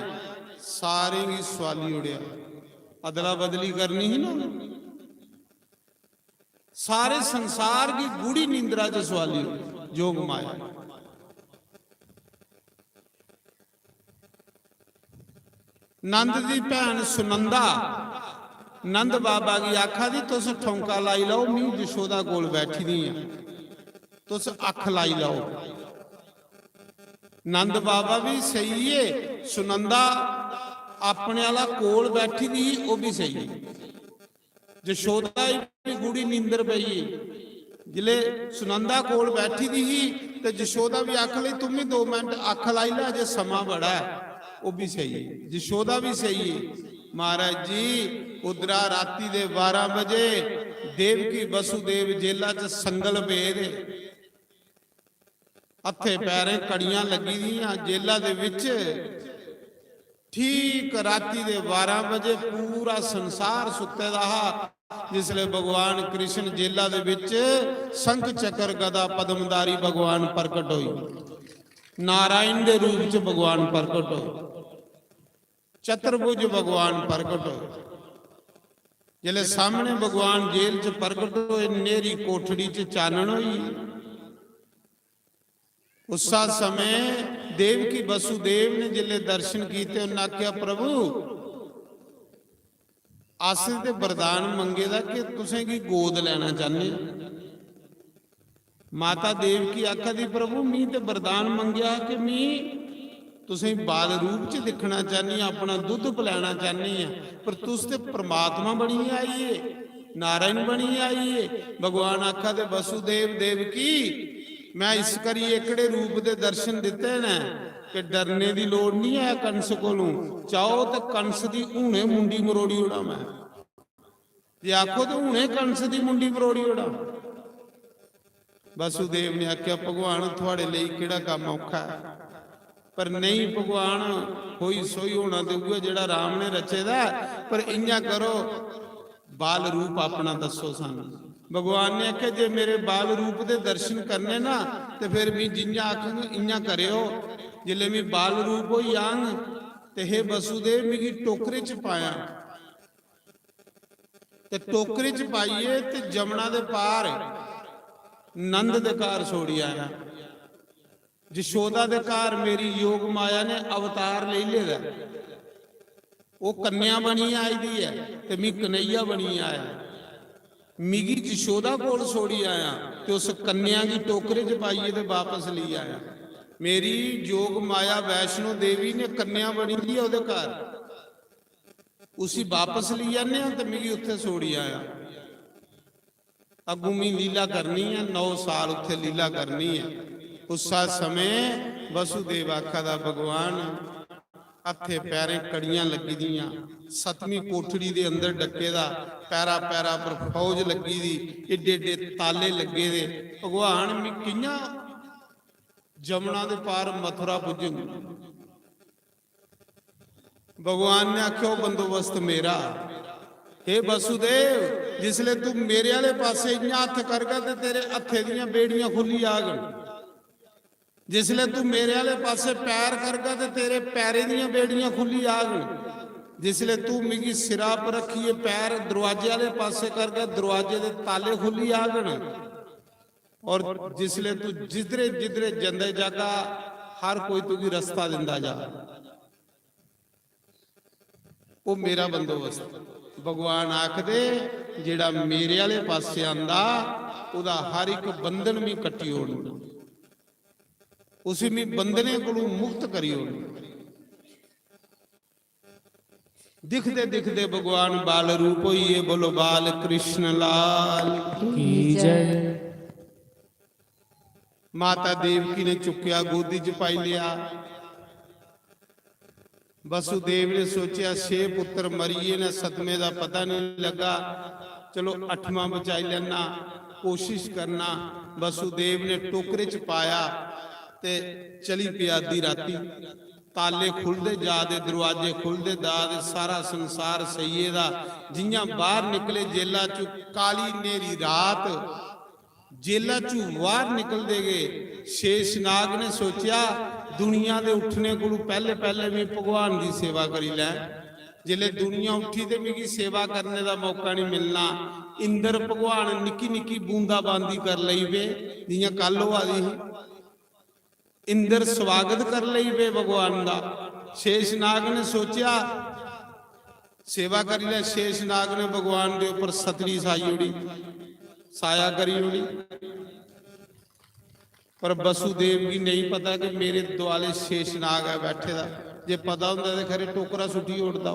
सारे ही सवाली उड़िया, अदला बदली करनी ही ना, सारे संसार की गूढ़ी निंद्रा च सवाली योग माया। नंद की भैन सुनंदा नंद बाबा की आखा दी तुस ठोंका लाई लो, मी यशोदा कोल बैठी दी है, तुस अख लाई लो। नंद बाबा भी सही है, सुनंदा अपने वाला कोल बैठी दी वो भी सही है। यशोदा भी गूढ़ी नींदर पई, जिले सुनंदा कोल बैठी दी ही तो यशोदा भी आख ली तुम भी 2 मिनट अख लाई ला, अजे समा बड़ा है, वो भी सही है। यशोदा भी सही है। महाराज जी उधरा राती दे 12 बजे देवकी वसुदेव जेला च संगल भेद ਹੱਥੇ ਪੈਰੇ ਕੜੀਆਂ ਲੱਗੀ ਦੀਆਂ ਜੇਲਾਂ ਦੇ ਵਿੱਚ। ਠੀਕ ਰਾਤੀ ਦੇ 12 ਵਜੇ ਪੂਰਾ ਸੰਸਾਰ ਸੁੱਤੇ ਦਾ ਜਿਸਲੇ ਭਗਵਾਨ ਕ੍ਰਿਸ਼ਨ ਜੇਲਾ ਦੇ ਵਿੱਚ ਸੰਖ ਚੱਕਰ ਗਦਾ ਪਦਮਦਾਰੀ ਭਗਵਾਨ ਪ੍ਰਗਟ ਹੋਈ। ਨਾਰਾਇਣ ਦੇ ਰੂਪ ਚ ਭਗਵਾਨ ਪ੍ਰਗਟ ਹੋਏ, ਚਤੁਰਭੁਜ ਭਗਵਾਨ ਪ੍ਰਗਟ ਹੋਏ। ਜਿਲੇ ਸਾਹਮਣੇ ਭਗਵਾਨ ਜੇਲ੍ਹ ਚ ਪ੍ਰਗਟ ਹੋਏ, ਨੇਰੀ ਕੋਠੜੀ ਚ ਚਾਨਣ ਹੋਈ। ਉਸਾ ਸਮੇਂ ਦੇਵਕੀ ਵਸੁਦੇਵ ਨੇ ਜਿਲੇ ਦਰਸ਼ਨ ਕੀਤੇ, ਉਹਨਾਂ ਆਖਿਆ ਪ੍ਰਭੂ ਆਸੇ ਤੇ ਵਰਦਾਨ ਮੰਗੇ ਦਾ ਕਿ ਤੁਸੀਂ ਕੀ ਗੋਦ ਲੈਣਾ ਚਾਹੁੰਦੇ ਹੋ। ਮਾਤਾ ਦੇਵਕੀ ਆਖਿਆ ਦੀ ਪ੍ਰਭੂ ਮੀਂਹ ਤੇ ਵਰਦਾਨ ਮੰਗਿਆ ਕਿ ਮੀਂਹ ਤੁਸੀਂ ਬਾਲ ਰੂਪ ਚ ਦਿਖਣਾ ਚਾਹਨੀ, ਆਪਣਾ ਦੁੱਧ ਪਿਲਾਣਾ ਚਾਹਨੀ ਆ, ਪਰ ਤੁਸੀਂ ਤੇ ਪ੍ਰਮਾਤਮਾ ਬਣੀ ਆਈਏ, ਨਾਰਾਇਣ ਬਣੀ ਆਈਏ। ਭਗਵਾਨ ਆਖਾ ਤੇ ਵਸੁਦੇਵ ਦੇਵਕੀ ਮੈਂ ਇਸ ਕਰੀ ਏਕੜੇ ਰੂਪ ਦੇ ਦਰਸ਼ਨ ਦਿੱਤੇ ਨੇ ਕਿ ਡਰਨੇ ਦੀ ਲੋੜ ਨਹੀਂ ਹੈ ਕੰਸ ਕੋਲੋਂ। ਚਾਹੋ ਤੇ ਕੰਸ ਦੀ ਹੁਣੇ ਮੁੰਡੀ ਮਰੋੜੀ ਉਡਾ, ਮੈਂ ਜੇ ਆਖੋ ਤੇ ਹੁਣੇ ਕੰਸ ਦੀ ਮੁੰਡੀ ਮਰੋੜੀ ਉਡਾ। ਵਸੁਦੇਵ ਨੇ ਆਖਿਆ ਭਗਵਾਨ ਤੁਹਾਡੇ ਲਈ ਕਿਹੜਾ ਕੰਮ ਔਖਾ ਹੈ, ਪਰ ਨਹੀਂ ਭਗਵਾਨ ਹੋਈ ਸੋਈ ਹੋਣਾ ਦੇਊਗਾ ਜਿਹੜਾ ਰਾਮ ਨੇ ਰਚੇਦਾ। ਪਰ ਇੰਨਾ ਕਰੋ ਬਾਲ ਰੂਪ ਆਪਣਾ ਦੱਸੋ ਸਾਨੂੰ। ਭਗਵਾਨ ਨੇ ਆਖਿਆ ਜੇ ਮੇਰੇ ਬਾਲ ਰੂਪ ਦੇ ਦਰਸ਼ਨ ਕਰਨੇ ਨਾ ਤੇ ਫਿਰ ਵੀ ਜਿੰਨਾ ਆਖਾਂਗਾ ਇੰਨਾ ਕਰਿਓ। ਜਿਲੇ ਵੀ ਬਾਲ ਰੂਪ ਹੋਈ ਆਂਗ ਤੇ हे ਵਸੁਦੇਵ ਮਿਗੀ ਟੋਕਰੇ ਚ ਪਾਇਆ, ਤੇ ਟੋਕਰੇ ਚ ਪਾਈਏ ਤੇ ਜਮਨਾ ਦੇ ਪਾਰ ਨੰਦ ਦੇ ਘਰ ਛੋੜੀ ਆਇਆ। ਯਸ਼ੋਦਾ ਦੇ ਘਰ ਮੇਰੀ ਯੋਗ ਮਾਇਆ ਨੇ ਅਵਤਾਰ ਲੈ ਲਿਆ, ਉਹ ਕੰਨਿਆ ਬਣੀ ਆਈ ਦੀ ਹੈ ਤੇ ਮੈਂ ਕਨਈਆ ਬਣੀ ਆਇਆ। ਮਿਗੀ ਯਸ਼ੋਦਾ ਕੋਲ ਛੋੜੀ ਆਇਆ ਤੇ ਉਸ ਕੰਨਿਆ ਦੀ ਟੋਕਰੇ ਚ ਪਾਈਏ ਤੇ ਵਾਪਸ ਲਈ ਆਇਆ। ਮੇਰੀ ਯੋਗ ਮਾਇਆ ਵੈਸ਼ਨੋ ਦੇਵੀ ਨੇ ਕੰਨਿਆ ਬਣੀ ਦੀ ਉਹਦੇ ਘਰ, ਉसी वापस ली जाने तो मिगी उत्थे छोड़ी आया। अगू मी लीला करनी है, 9 साल उत्थे लीला करनी है। उस समय वसुदेव आखा दा भगवान हथे पैरे कड़ियां लगी दियां, 7वीं कोठड़ी दे अंदर डके दा पैरा पैरा पर फौज लगी दी, एडे एडे ताले लगे दे। भगवान मी कियां जमुना दे पार मथुरा पुजूं। भगवान ने आख्यो बंदोबस्त मेरा। हे वसुदेव जिसले तू मेरे वाले पासे इन्ना हथ करगा ते तेरे हथे दियां बेड़ियां खुली आगन, जिसले तू मेरे वाले पासे पैर करगा ते तेरे पैरे दियां बेड़ियां खुली आगन, जिसले तू मिगी सिरा पर रखिए पैर दरवाजे वाले पासे करगा दरवाजे दे ताले खुली आगन, और जिसले तू जिधरे जिधरे जंदे जागा हर कोई तुगी रास्ता दिंदा जा, वो मेरा बंदोबस्त। भगवान आखदे जेड़ा मेरे वाले पासे आंदा उदा हर एक बंधन भी कट्टी होनी, उसी में बंधने को मुक्त करी होनी। दिखदे दिखदे भगवान बाल रूप होइए। बोलो बाल कृष्ण लाल की जय। माता देवकी ने चुक्या गोदी च पाई लिया। वसुदेव ने सोचा 6 पुत्र मरीए ने 7वें का पता नहीं लगा, चलो 8वां बचाई लेना, कोशिश करना। वसुदेव ने टोकरे च पाया ते चली पी आधी राती। ताले खुलते जाते, दरवाजे खुलते जाते, सारा संसार सही दा। जियां बाहर निकले जेला चू काली नेरी रात, जेला चू बाहर निकलते गए। शेषनाग ने सोचा दुनिया दे उठने को पहले पहले भी भगवान की सेवा करी लै। जिले दुनिया उठी तो मिगी सेवा करने का मौका नहीं मिलना। इंदर भगवान निकी निकी बूंदा बांदी कर लई वे, जियां कल हो आई इंदर स्वागत कर लई वे भगवान का। शेषनाग ने सोचा सेवा करी लै। शेषनाग ने भगवान के उपर सतरी साई उड़ी, साया करी उड़ी, पर वसुदेव की नहीं पता कि मेरे दुआले शेषनाग है बैठे दा। जे पता होंदा ते खरे टोकरा सुटी उड़दा।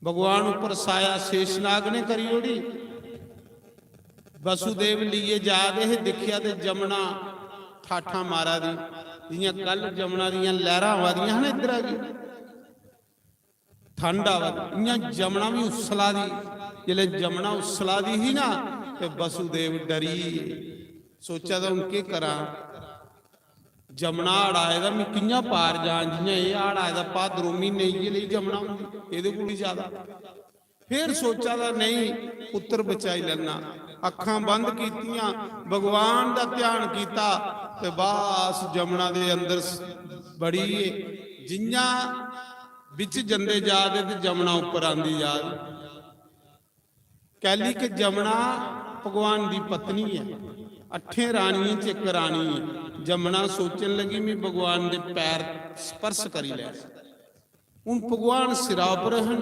भगवान ऊपर साया शेषनाग ने करी उड़ी। वसुदेव लिए जा रहे दिखिया ते जमुना ठाठा मारा दी, जियां कल जमुना दियां लहरां आवा दियां हन इधर आ गई, ठंड आवा इयां जमुना भी उसला दी। जिले जमुना उसला दी ही ना ते वसुदेव डरी, सोचा था उनके करा जमना अड़ाए दा मैं कियां पार जान जियां ये अड़ाए दा भाद्रों महीने ये जमना होंदी ये कोल ज्यादा। फिर सोचा था नहीं पुत्र बचाई लेना, अखां बंद कीतियां, भगवान का ध्यान किया ते बस जमना दे अंदर बड़ी जियां बिच जंदे जा दे ते जमना उपर आंदी जा। कहली कि जमना भगवान की पत्नी है, 8 रानियों च एक रानी है। जमना सोचन लगी मैं भगवान के पैर स्पर्श करी लिया, हूँ भगवान सिरा पर हैं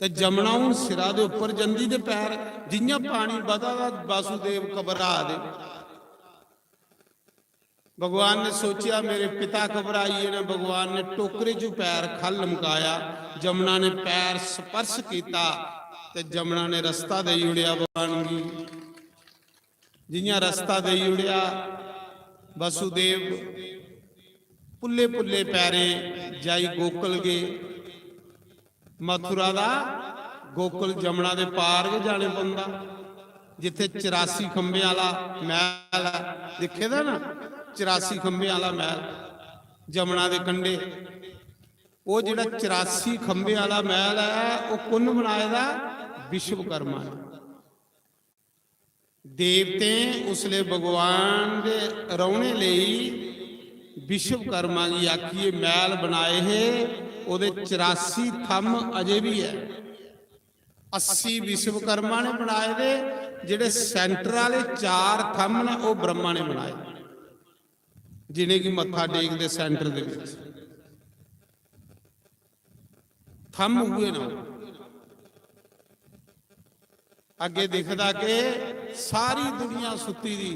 ते जमना हूँ सिरा दे उपर जंदी दे पैर जियां पानी बधा वासुदेव घबरा दे। भगवान ने सोचा मेरे पिता घबराइए ने, भगवान ने टोकरे चू पैर खल लमकाया, जमना ने पैर स्पर्श किया ते जमना ने रस्ता दे उड़िया भगवान की। जियां रस्ता दे उड़िया वासुदेव पुल्ले पुल्ले पैरे जाई गोकुल गए। मथुरा दा गोकुल जमना दे पार भी जाने पौंदा, जिथे 84 खंबे वाला महल है, दिखे दा ना 84 खंबे वाला महल जमना दे कंढे। वो जिहड़ा 84 खंबे वाला महल है वो कुन बनाए दा? विश्वकर्मा ने। देवते उसले भगवान दे रौने लई विश्वकर्मा की आखिए महल बनाए है। ਉਹਦੇ 84 थम अजे भी है। 80 विश्वकर्मा ने बनाए दे, ਜਿਹੜੇ सेंटर वाले 4 थम ने वो ब्रह्मा ने बनाए, जिन्हें कि मत्था टेकते सेंटर दे विच थम हुए ना। अगे दिखदा कि सारी दुनिया सुती दी,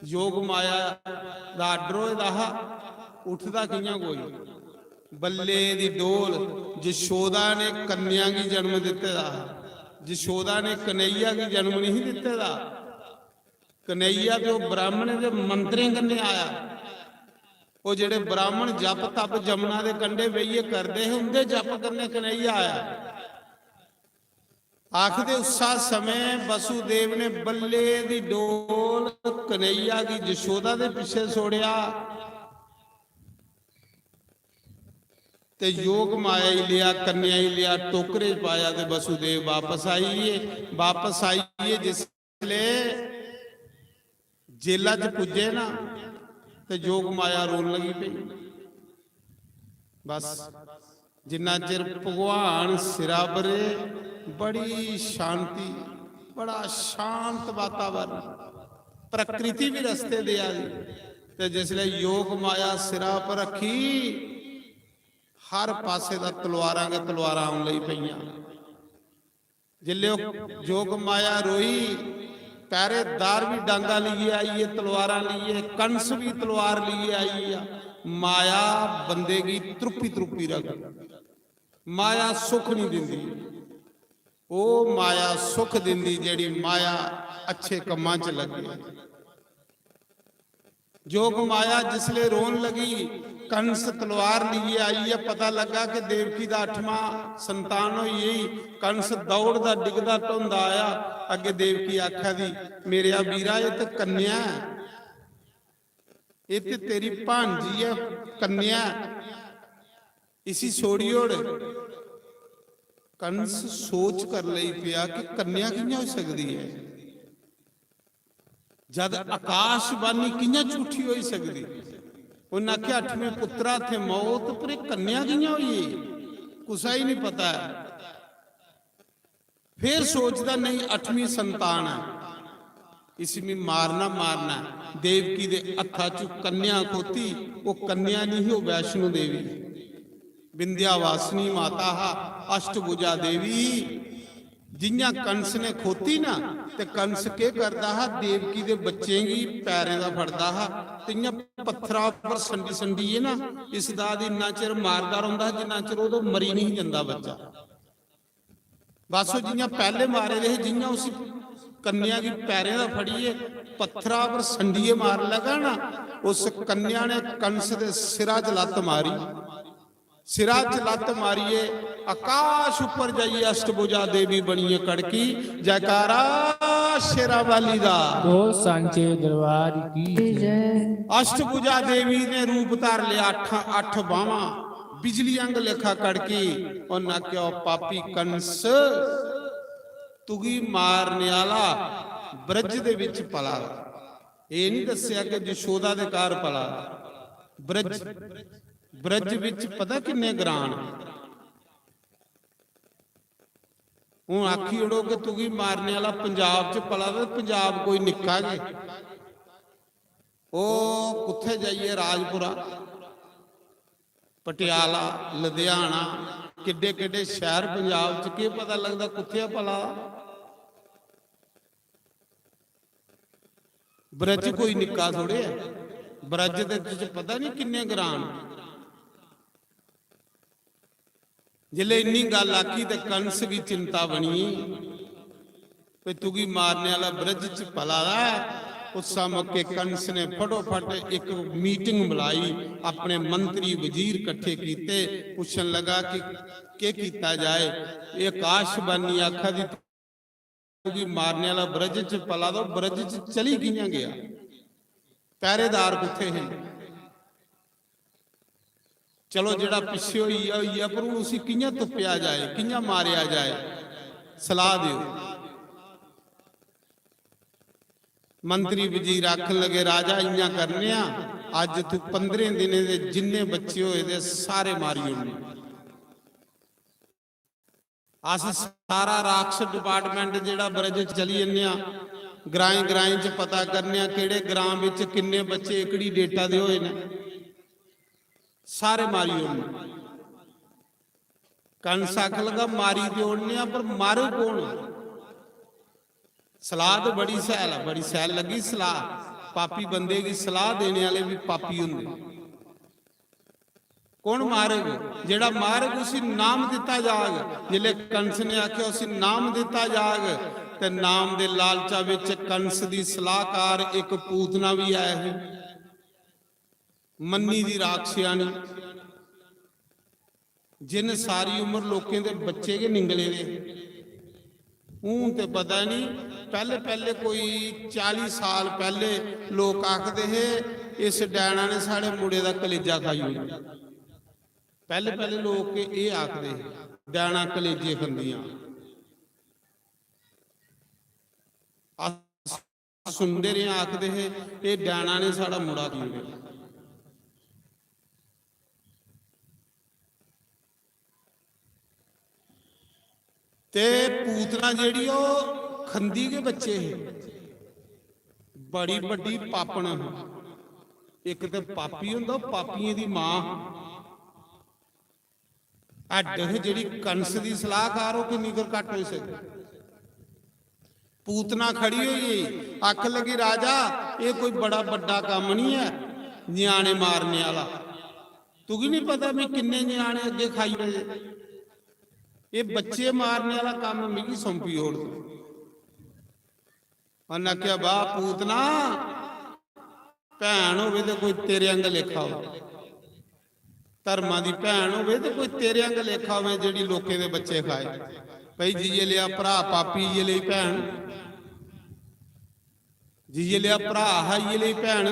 योग माया दा आडरो दा उठदा कियां कोई। बल्ले दी डोल जशोदा ने कन्या की जन्म दिते दा, जशोदा ने कन्हैया की जन्म नहीं दिते दा। कन्हैया तो ब्राह्मण के मंत्रे कन्ने आया, वो जेड़े ब्राह्मण जप तप जमुना के कंढे बेइये करते हैं उनके जप करने कन्हैया आया। आखदे उसा समय वसुदेव ने बल्ले दी डोल कन्हैया की जशोदा के पिछे छोड़िया ते योग माया ही लिया, कन्या ही लिया, टोकरे पाया ते वसुदेव वापस आइए। जिसले जेला च पुजे ना ते योग माया रोन लगी पई। बस जिन्ना चिर भगवान सिरा बरे बड़ी शांति, बड़ा शांत वातावरण, प्रकृति भी रस्ते दे आई ते जिसले योग माया सिरा पर रखी हर पासे दा तलवारां के तलवारां आउण लई पईयां। जिले जोग माया रोई पहरेदार भी डांगा लिए आई है, तलवारां लिए, कंस भी तलवार लिए आई है। माया बंदे की त्रुपी त्रुपी रख, माया सुख नहीं दिंदी, वो माया सुख दिंदी जेड़ी माया अच्छे कमां च लगे। जोग माया जिसले रोन लगी कंस तलवार लिए आई है, पता लगा कि देवकी का 8वां संतान हुई। कंस दौड़दा डिगदा ढोंदा आया, अगे देवकी आख्या दी मेरे वीरा ये तो कन्या है, ये तो तेरी भांजी है कन्या, इसी छोड़ी ओड़। कंस सोच कर लई पिया कि कन्या कियां हो सकती है, जद आकाशबानी कियां झूठी हो सकती। उन्हें आख्या 8वें पुत्रा थे मौत, पर कन्या कियां हुई कुसा ही नहीं पता है। फिर सोचता नहीं 8वीं संतान है, इसमें मारना। देवकी दे हत्था चू कन्या खोती, वो कन्या नहीं हो वैष्णो देवी, विंध्यावासिनी माता हा, अष्टभुजा देवी। जियां कंस ने खोती ना ते कंस के करदा हा, देवकी दे बच्चे की पैरें दा फड़दा हा, तियां पत्थरां पर संडी संडी है ना, इस दा इन्ना चिर मारदा रहिंदा जिन्ना चिर उदों मरी नहीं जांदा बच्चा। बस जियां पहले मारे दे, जियां उस कन्या की पैरें दा फड़िए पत्थरां पर संडीए मार लगा ना, उस कन्या ने कंस दे सिरा च लत्त मारी। सिरा च लत्त मारिए आकाश ऊपर जाइए अष्टभुजा देवी बनिए कड़की जयकारा शेरा वाली दा बोल सांचे दरबार की जय। अष्टभुजा देवी ने रूप धार लिया अठ बावां बिजली अंग लेखा कड़की और ना क्यों पापी कंस तुगी मारने वाला ब्रज दे विच पला ये नहीं दसिया कि यशोदा दे कार पला ब्रज ब्रज विच पता किन्ने ग्रान हूँ आखी उड़ो कि तुगी मारने वाला पंजाब च पला तो पंजाब कोई निक्का जे ओ कुत्थे जाइए राजपुरा पटियाला लुधियाना किड्डे किड्डे शहर पंजाब च के पता लगता कुत्थे भला ब्रज कोई निक्का थोड़े है ब्रज दे पता नहीं किन्ने ग्राम जिले इन्नी गल आखी तो कंस की चिंता बनी पे तुगी मारने वाला ब्रज च भला उस मौके कंस ने फटोफट एक मीटिंग बुलाई अपने मंत्री वजीर इकट्ठे किए पूछन लगा कि के किया जाए ये आकाशबानी आखा दी तुगी मारने वाला ब्रज च पला दो ब्रज च चली कियां गया पहरेदार कुत्थे हैं चलो जड़ा पिछे हुई है पर उसी कियां तुप्या जाए कियां मारिया जाए सलाह दियो मंत्री वजीर आखन लगे राजा इं करने अज तू 15 दिन दे जिन्ने बच्चे होए दे सारे मारी होने अस सारा राक्षस डिपार्टमेंट जेड़ा ब्रज चली जन्ने ग्राएं ग्राएं च पता करने किहड़े ग्रां विच किन्ने बच्चे एकड़ी डेटा दे होए ने सारे मारी होने कंस आख लगा मारी दे ओड़ने पर मारो कौन सलाह तो बड़ी सैल लगी सलाह पापी बंदे की सलाह देने वाले भी पापी होंगे कौन मारेगा जेड़ा मारेग उसी नाम दिता जाग जिले कंस ने आख्या उसी नाम दिता जाग ते नाम दे लालचा विच कंस दी सलाहकार एक पूतना भी आया है मन्नी दी राक्षियानी जिन सारी उम्र लोकें दे बच्चे के निंगले ने हूं ते पता नहीं पहले पहले कोई 40 साल पहले लोग आखते है इस डैना ने साढ़े मुड़े का कलेजा खाई हुई पहले पहले लोग के ये आखते डैना कलेजे खंदियां सुनते रहे आखते है ये डैना ने साड़ा मुड़ा खाई ते पूतना जेड़ी खंदी के बच्चे है बड़ी बड़ी पापन एक तो पापी होंदा पापियों की मां अड्ड जी कंस की सलाहकार हो किन्नी कर घट हो सकती पूतना खड़ी हुई आख लगी राजा ये कोई बड़ा बड़ा काम नहीं है न्याणे मारने वाला तुगी नहीं पता मैं किन्ने न्याणे अगे खाई रहे ये बच्चे मारने वाला काम मिगी सौंपी ओढ़ उन्हें क्या वाह पूतना भैन हो तो कोई तेरे अंग लेखा हो धर्मा की भैन हो तो कोई तेरे अंग लेखा हो जी लोगों के बच्चे खाए भाई जीए लिया भरा पापी ये ले भैन जीए लिया भरा हाइए ले भैन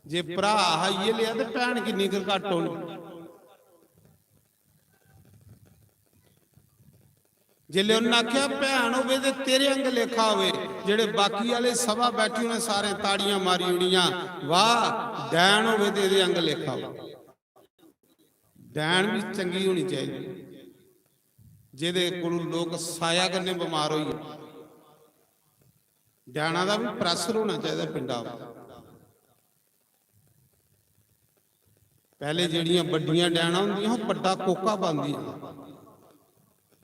जे भरा हाइए लिया तो भैन किन्नी कर घट होनी जिले उन्हें आख्या भैन हो तेरे अंग लेखा हो जेड़े बाकी वाले सभा बैठी उन्हें सारे ताड़ियां मारी उड़ियां वाह डैन हो तेरे अंग लेखा हो डैन भी चंगी होनी चाहिए जेदे कोल लोग साया करने बीमार हो डैना का भी प्रैशर होना चाहिए पिंडा पहले जड़ियां बड़ियां डैना होंदियां बड़ा कोका पांदियां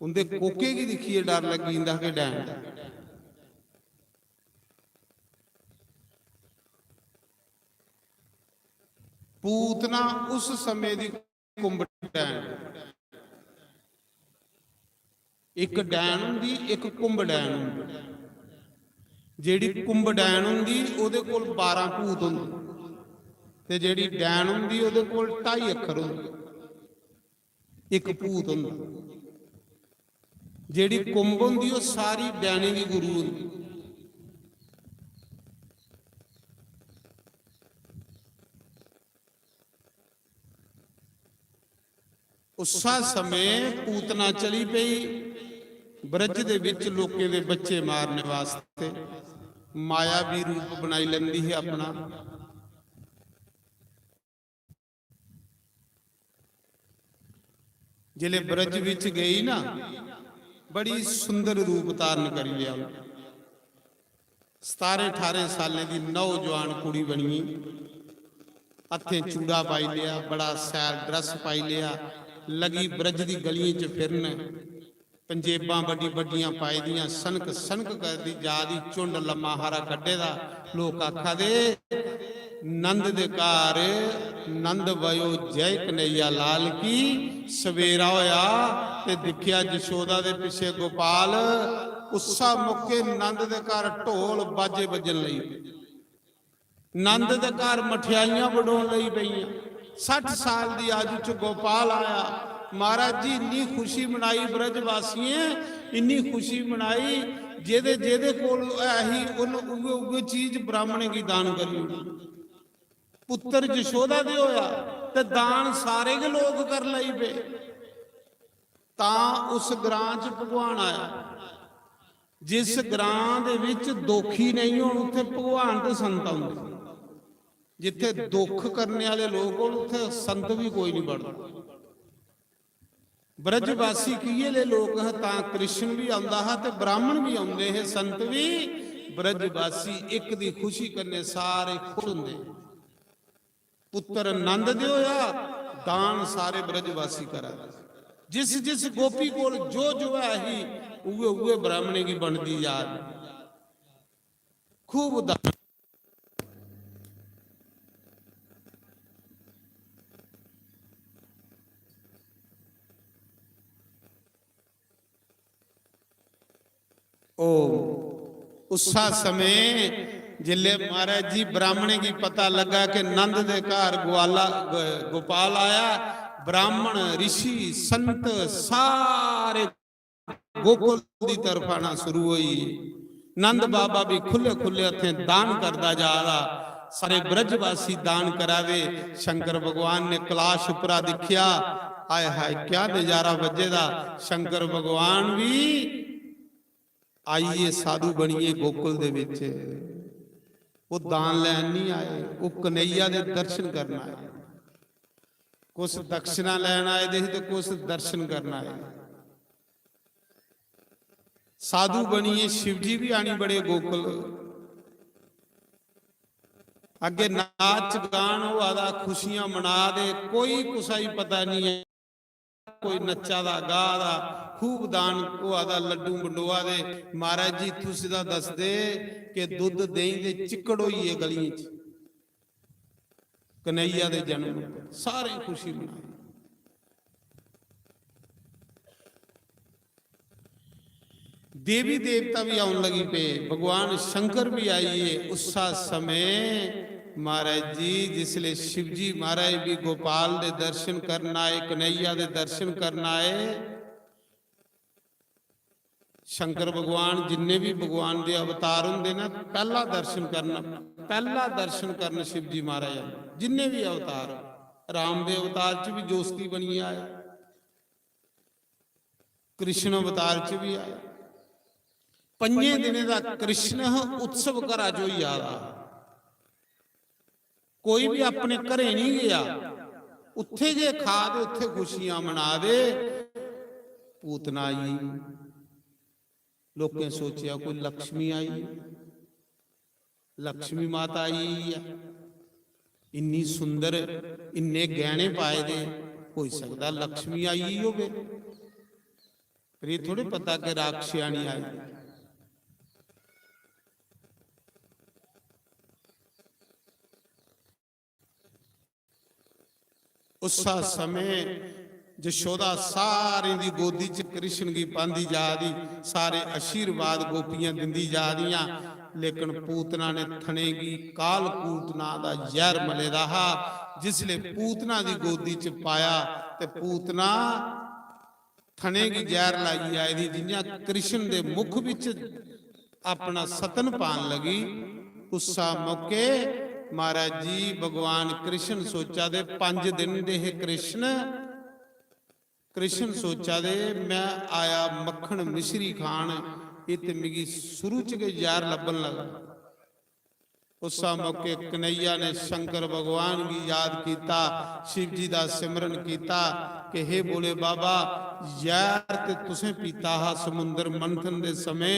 उनके कोके की दिखिए डर लगी कि डैन पूतना उस समय दी कुंभ डैन एक डैन होंदी एक कुंभ डैन होंदी जेड़ी कुंभ डैन होंदी ओदे कोल 12 भूत होंदे ते जेड़ी डैन होंदी ओदे कोल 2.5 अखर होंदे ਇੱਕ ਭੂਤ ਹੁੰਦਾ, ਜਿਹੜੀ ਕੁੰਭ ਹੁੰਦੀ ਉਹ ਸਾਰੀ ਬਿਆਨੀ ਦੀ ਗੁਰੂ ਹੁੰਦੀ। ਉਸਾ ਸਮੇਂ ਪੂਤਨਾ ਚਲੀ ਪਈ ਬ੍ਰਜ ਦੇ ਵਿੱਚ ਲੋਕਾਂ ਦੇ ਬੱਚੇ ਮਾਰਨ ਵਾਸਤੇ, ਮਾਇਆਵੀ ਰੂਪ ਬਣਾਈ ਲੈਂਦੀ ਹੈ ਆਪਣਾ। ਜਿਲੇ ਬ੍ਰਜ ਵਿੱਚ ਗਈ ਨਾ, ਬੜੀ ਸੁੰਦਰ ਰੂਪ ਧਾਰਨ ਕਰ ਲਿਆ। 17-18 ਸਾਲਾਂ ਦੀ ਨੌਜਵਾਨ ਕੁੜੀ ਬਣੀ, ਹੱਥੇ ਚੂੜਾ ਪਾਈ ਲਿਆ, ਬੜਾ ਸੈਲ ਡਰੈਸ ਪਾਈ ਲਿਆ, ਲਗੀ ਬ੍ਰਜ ਦੀ ਗਲੀਆਂ 'ਚ ਫਿਰਨ, ਪੰਜੇਬਾਂ ਵੱਡੀ ਵੱਡੀਆਂ ਪਾਈ ਦੀਆਂ, ਸਨਕ ਸਨਕ ਕਰਦੀ ਜਾਦੀ, ਝੁੰਡ ਲੰਮਾ ਹਾਰਾ ਕੱਢੇ ਦਾ। ਲੋਕ ਆਖਾ ਦੇ ਨੰਦ ਦੇ ਘਰ ਨੰਦ ਵਯੋ ਜੈ ਕਨਈਆ ਲਾਲ ਕੀ। ਸਵੇਰਾ ਹੋਇਆ ਤੇ ਦਿਖਿਆ ਜਸ਼ੋਦਾ ਦੇ ਪਿੱਛੇ ਗੋਪਾਲ। ਉਸਾ ਮੌਕੇ ਨੰਦ ਦੇ ਘਰ ਢੋਲ ਬਾਜੇ ਵੱਜਣ ਲਈ, ਨੰਦ ਦੇ ਘਰ ਮਠਿਆਈਆਂ ਵੰਡਾਉਣ ਲਈ ਪਈਆਂ। 60 ਸਾਲ ਦੀ ਆਜੂ ਚ ਗੋਪਾਲ ਆਇਆ। ਮਹਾਰਾਜ ਜੀ ਇੰਨੀ ਖੁਸ਼ੀ ਮਨਾਈ ਬ੍ਰਜ ਵਾਸੀਏ, ਇੰਨੀ ਖੁਸ਼ੀ ਮਨਾਈ, ਜਿਹਦੇ ਜਿਹਦੇ ਕੋਲ ਆਹੀ ਉਹਨੂੰ ਉਹ ਚੀਜ਼ ਬ੍ਰਾਹਮਣੇ ਕੀ ਦਾਨ ਕਰੀ। ਪੁੱਤਰ ਜਸ਼ੋਦਾ ਦੇ ਹੋਇਆ ਤੇ ਦਾਨ ਸਾਰੇ ਕੇ ਲੋਕ ਕਰ ਲਈ ਪਏ। ਤਾਂ ਉਸ ਗ੍ਰਾਂ ਚ ਭਗਵਾਨ ਆਇਆ। ਜਿਸ ਗ੍ਰਾਂ ਦੇ ਵਿੱਚ ਦੋਖੀ ਨਹੀਂ ਹੋਣ, ਉੱਥੇ ਭਗਵਾਨ ਤੇ ਸੰਤ ਆਉਂਦੇ। ਜਿੱਥੇ ਦੁੱਖ ਕਰਨੇ ਵਾਲੇ ਲੋਕ ਹੋਣ, ਉੱਥੇ ਸੰਤ ਵੀ ਕੋਈ ਨਹੀਂ ਵੜਦਾ। ਬ੍ਰਜ ਵਾਸੀ ਕੀਏ ਲੋਕ ਹੈ, ਤਾਂ ਕ੍ਰਿਸ਼ਨ ਵੀ ਆਉਂਦਾ ਹੈ ਤੇ ਬ੍ਰਾਹਮਣ ਵੀ ਆਉਂਦੇ ਹੈ, ਸੰਤ ਵੀ। ਬ੍ਰਜ ਵਾਸੀ ਇੱਕ ਦੀ ਖੁਸ਼ੀ ਕਰਨੇ ਸਾਰੇ ਖੁਸ਼ ਹੁੰਦੇ। ਪੁੱਤਰ ਨੰਦ ਦੇ ਹੋਇਆ, ਦਾਨ ਸਾਰੇ ਬ੍ਰਜ ਵਾਸੀ ਕਰਾ। ਜਿਸ ਜਿਸ ਗੋਪੀ ਕੋਲ ਜੋ ਜੋ ਹੈ ਹੀ ਉਗੇ ਉਗੇ ਬ੍ਰਾਹਮਣੇ ਕੀ ਬਣਦੀ ਯਾਦ। खूब दान। उसा समय जिले महाराज जी ब्राह्मणे की पता लगा कि नंद दे घर गोपाल आया, ब्राह्मण ऋषि संत सारे गोकुल की तरफ आना शुरू हुई। नंद बाबा भी खुले खुले हथे दान करता जा रहा। सारे ब्रजवासी दान करावे। शंकर भगवान ने कैलाश उपरा दिखिया, आय हाय क्या नजारा वजेदा। शंकर भगवान भी आइए साधु बनिए गोकुल दे विच। वो दान लैन नहीं आए, वो कन्हैया दे दर्शन करना आए। कुछ दक्षिणा लैन आए दे ते कुछ दर्शन करना आए। साधु बनिए, शिव जी भी आनी बड़े गोकुल। अगे नाच गान हुआ दा, खुशियां मना दे, कोई कुसा ही पता नहीं है। कोई नच्चा दा गा दा, खूब दान हुआ दा, लड्डू मंडोआ दे। महाराज जी तुसी दा दस दे कि दुध दही दे चिकड़ होई है गलियां च। कन्हैया दे जन्म सारे खुशी मनाए। देवी देवता भी आने लगी पे, भगवान शंकर भी आइए। उस समय महाराज जी जिसले शिव जी महाराज भी गोपाल दे दर्शन करना आए, कन्हैया दे दर्शन करना आए। शंकर भगवान जिन्ने भी भगवान दे अवतार होंगे ना, पहला दर्शन करना शिव जी महाराज जिन्ने भी अवतार। राम दे अवतार च भी जोस्ती बनी आए, कृष्ण अवतार च भी आए। 5 दिन का कृष्ण उत्सव घरा जो याद आ। कोई भी अपने घरे नहीं गया, उत्थे जे खा दे, उत्थे खुशियां मना दे। पूतना आई, लोकें सोचा कोई लक्ष्मी आई, लक्ष्मी माता आई है। इन्नी सुंदर, इन्ने गहने पाए दे, हो सकता लक्ष्मी आई होवे। पर ये थोड़े पता कि राक्षियाणी आई। उस समय जशोदा सारे दी गोदी च कृष्ण की पांदी जा दी, सारे आशीर्वाद गोपियां दिंदी जा दियां। लेकिन पूतना ने थनेगी कालकूट नां दा जहर मले रहा। जिसले पूतना दी गोदी च पाया ते पूतना थनेगी जहर लाई आई दी, जियां कृष्ण दे मुख विच अपना सतन पान लगी। उस मौके महाराज जी भगवान कृष्ण सोचा दे 5 दिन दे कृष्ण सोचा दे मैं आया मक्खन मिश्री खान, ये ते मिगी शुरू च के यार लभन लगा। उस मौके कन्हैया ने शंकर भगवान की याद किया, शिव जी का सिमरन किया कि हे बोले बाबा यार ते तुसें पीता हा समुंदर मंथन दे समय,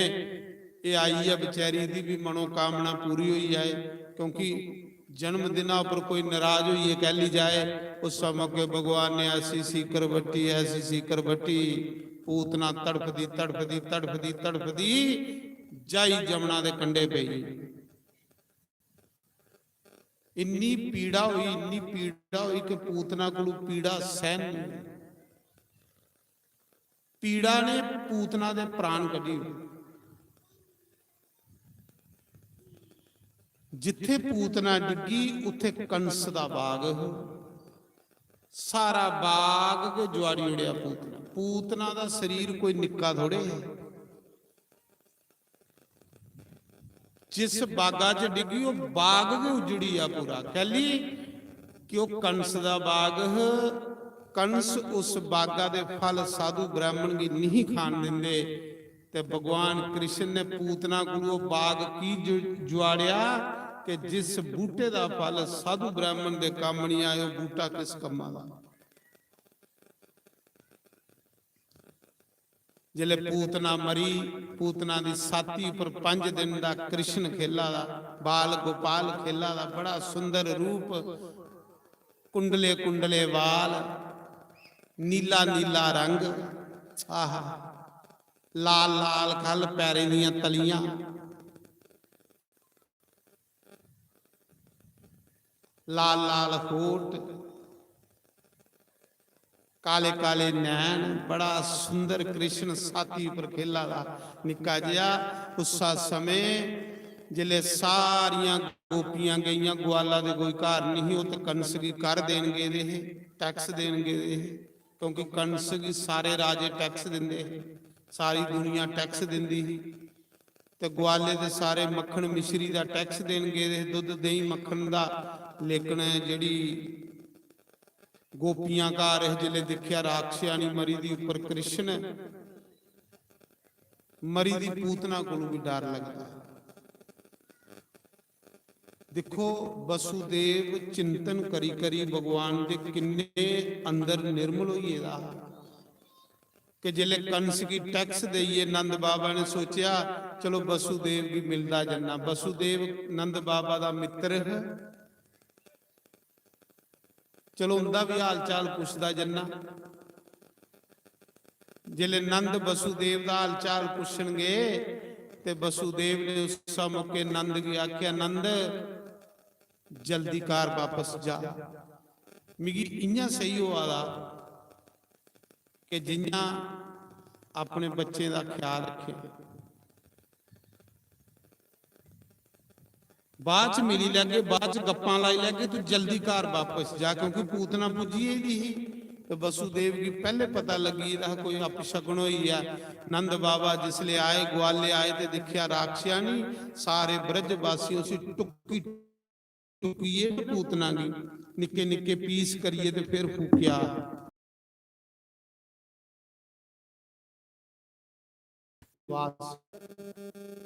ये आई है बेचारी दी भी मनोकामना पूरी हुई है। क्योंकि जन्मदिन पर कोई नाराज हुई है कह ली जाए। उस मौके भगवान ने ऐसी सीकर बट्टी, ऐसी सीकर बट्टी, पूतना तड़फदी तड़फदी तड़फदी तड़फदी जाई जमुना दे कंडे पई। इन्नी पीड़ा हुई कि पूतना को पीड़ा सहन नहीं। पीड़ा ने पूतना दे प्राण कढ़ी। जिथे पूतना डिगी उथे कंस दा बाग, सारा बाग के जुआड़ी उड़िया पूतना। पूतना दा शरीर कोई निक्का थोड़े है। जिस बागा च डिगी वो बाग के उजड़ी आ पूरा। कहली कि वो कंस दा बाग, कंस उस बागा दे फल साधु ब्राह्मण की नहीं खान देंदे। ते भगवान कृष्ण ने पूतना को बाग की जुआड़िया कि जिस बूटे का फल साधु ब्राह्मण दे काम नहीं आए, बूटा किस कम्मा दा। जिले पूतना मरी, पूतना दी साथी पर 5 दिन का कृष्ण खेला दा, बाल गोपाल खेला दा, बड़ा सुंदर रूप, कुंडले कुंडले वाल, नीला नीला रंग, आहा लाल लाल खल पैरे दियां तलियां, लाल लाल होठ, काले काले नैन, बड़ा सुंदर कृष्ण साथी पर खेला दा निक्का जिहा। उस समय जिले सारियां गोपियां गईयां, ग्वाला दे कोई घर नहीं हो तो कंस की कर देंगे दे, टैक्स देंगे दे। क्योंकि कंस की सारे राजे टैक्स देंदे, सारी दुनिया टैक्स दिंदी ही। ते ग्वाले दे सारे मक्खन मिश्री का टैक्स देंगे दे, दुध दही मक्खन का। लेकिन जिहड़ी गोपियां घर जिले देखिया राक्षसानी मरी दी उपर कृष्ण मरी दी, पूतना को भी डर लगता। देखो वसुदेव चिंतन करी करी भगवान दे किन्ने अंदर निर्मल होइए दा कि जिले कंस की टैक्स देइए। नंद बाबा ने सोचा चलो वसुदेव की मिलदा जन्ना। वसुदेव नंद बाबा का मित्र है, चलो उनका भी हाल चाल पुछदा जन्ना। जिले नंद वसुदेव का हाल चाल पुछणगे ते वसुदेव ने उस मौके नंद की आख्या, नंद जल्दी कार वापस जा, मिगी इयां सही हुआ दा कि जिन्ना अपने बच्चे का ख्याल रखे। बाद च मिली लैगे, बाद च गप्पां लाई लैगे, तू जल्दी घर वापस जा। क्योंकि पूतना पुजी ही तो वसुदेव की पहले पता लगी रहा कोई अपशगुन हुई है। नंद बाबा जिसले आए, ग्वाले आए तो देखिया राक्षसानी सारे ब्रजवासियों से टुकी टुकीए पूतना की निके निके पीस करिए तो फिर फूकिया।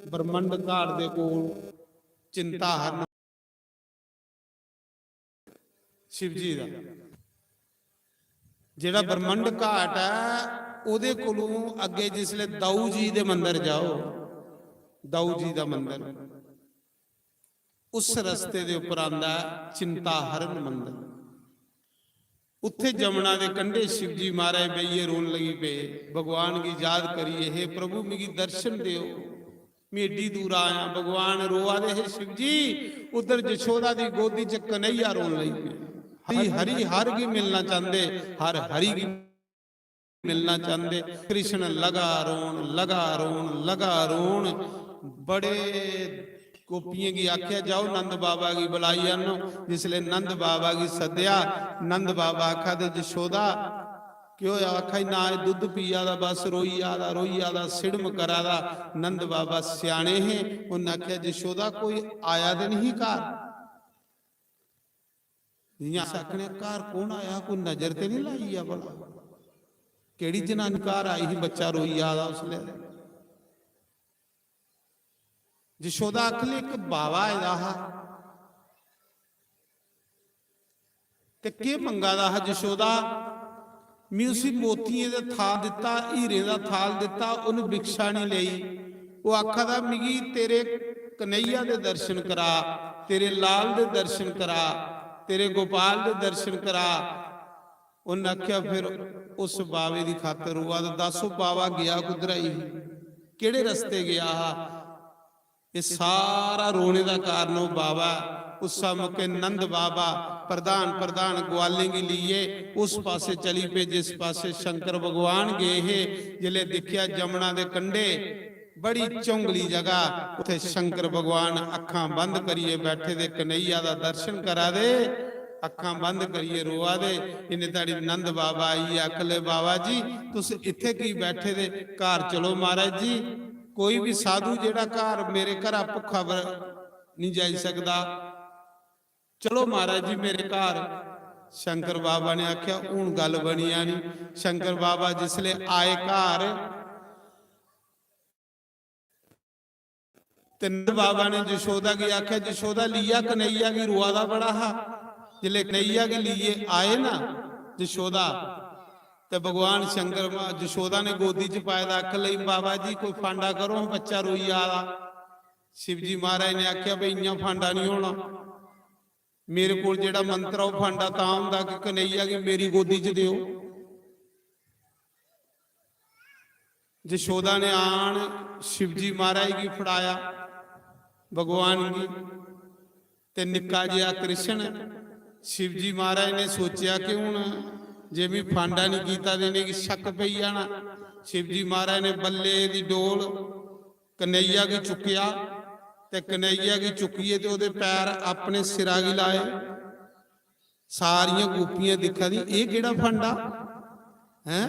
ब्रह्मंड घाट दे कोल चिंता हरन शिव जी का जिहड़ा ब्रह्मंड घाट है उहदे कोलों अगे जिसले दाऊ जी दे मंदिर जाओ, दाऊ जी का मंदिर उस रस्ते दे उपर आंदा चिंता हरन मंदिर। उत्थे जमुना के कंढे शिव जी महाराज बेइये रोन लगी पे, भगवान की याद करिए, हे प्रभु मिगी दर्शन दियो, मैं एडी दूर आया। भगवान रोआ दे, हे शिव जी उधर जशोदा की गोदी च कन्हैया रोन लगी पे, हरी हरी हर की मिलना चाहते, हर हरी की मिलना चाहते। कृष्ण लगा रोन लगा रोन लगा रोन। बड़े गोपियां की आख्या जाओ नंद बाबा की बुलाई आनो। जिसले नंद बाबा की सद्या, नंद बाबा आखा दे जशोदा क्यों आखा ना दुध पिया दा बस रोई आदा सिड़म करा दा। नंद बाबा सियाने हैं, उन्हें आख्या जशोदा कोई आया तो नहीं घर। आखने घर कौन आया, कोई नजर ते नहीं लाई है भला, केड़ी जनानी घर आई ही बच्चा रोई आदा उसले। जशोदा आखली एक बावा आया हा ते के मंगा दा हा। जशोदा मैं उसी मोतिये का थाल दिता, हीरे का थाल दिता, उन्हें भिक्षा नहीं ली। वो आखा था मिगी तेरे कन्हैया दे दर्शन करा, तेरे लाल दे दर्शन करा, तेरे गोपाल दे दर्शन करा। उन्हें आख्या फिर उस बावे की खातर हुआ तो दसो बावा गया कुदराई, केड़े रस्ते गया हा। ये सारा रोने का कारण वो बाबा। उस मौके नंद बाबा प्रधान प्रधान ग्वाले के लिए उस पासे चली पे जिस पासे शंकर भगवान गए है। जिले दिखिया जमुना दे कंडे बड़ी चौंगली जगह, उथे शंकर भगवान अखां बंद करिए बैठे दे, कन्हैया दा दर्शन करा दे, अखां बंद करिए रोआ दे। इन्हें ताड़ी नंद बाबा आई आखले बाबा जी तुस इत्थे की बैठे दे, घर चलो महाराज जी। कोई भी साधु जेड़ा घर मेरे घर भुखा नहीं जा सकता, चलो महाराज जी मेरे घर। शंकर बाबा ने आख्या हूं गल बनिया नहीं। शंकर बाबा जिसले आए घर नंद बाबा ने जशोदा की आख्या जशोदा लिया कन्हैया की रुआदा बड़ा हा। जिले कन्हैया के लिए आए ना जशोदा तो भगवान शंकर जशोदा ने गोदी च पाया। आख ली बाबा जी कोई फांडा करो, बच्चा रोई आला। शिव जी महाराज ने आख्या भाई इं फांडा नहीं होना, मेरे को जेड़ा मंत्र वो फांडा तां हुंदा कि कन्हैया की मेरी गोदी च दिओ। जशोदा ने आन शिवजी महाराज की फड़ाया भगवान की ते निक्का जिहा कृष्ण। शिवजी महाराज ने सोचा कि हुण जे मैं फांडा नहीं कीता देने की शक पई जाना। शिवजी महाराज ने बल्ले दी डोल कन्हैया की चुकिया ते कन्हैया की चुकिए तो उहदे पैर अपने सिरा की लाए। सारियां गोपियां दिखा दी ये केड़ा फांडा है,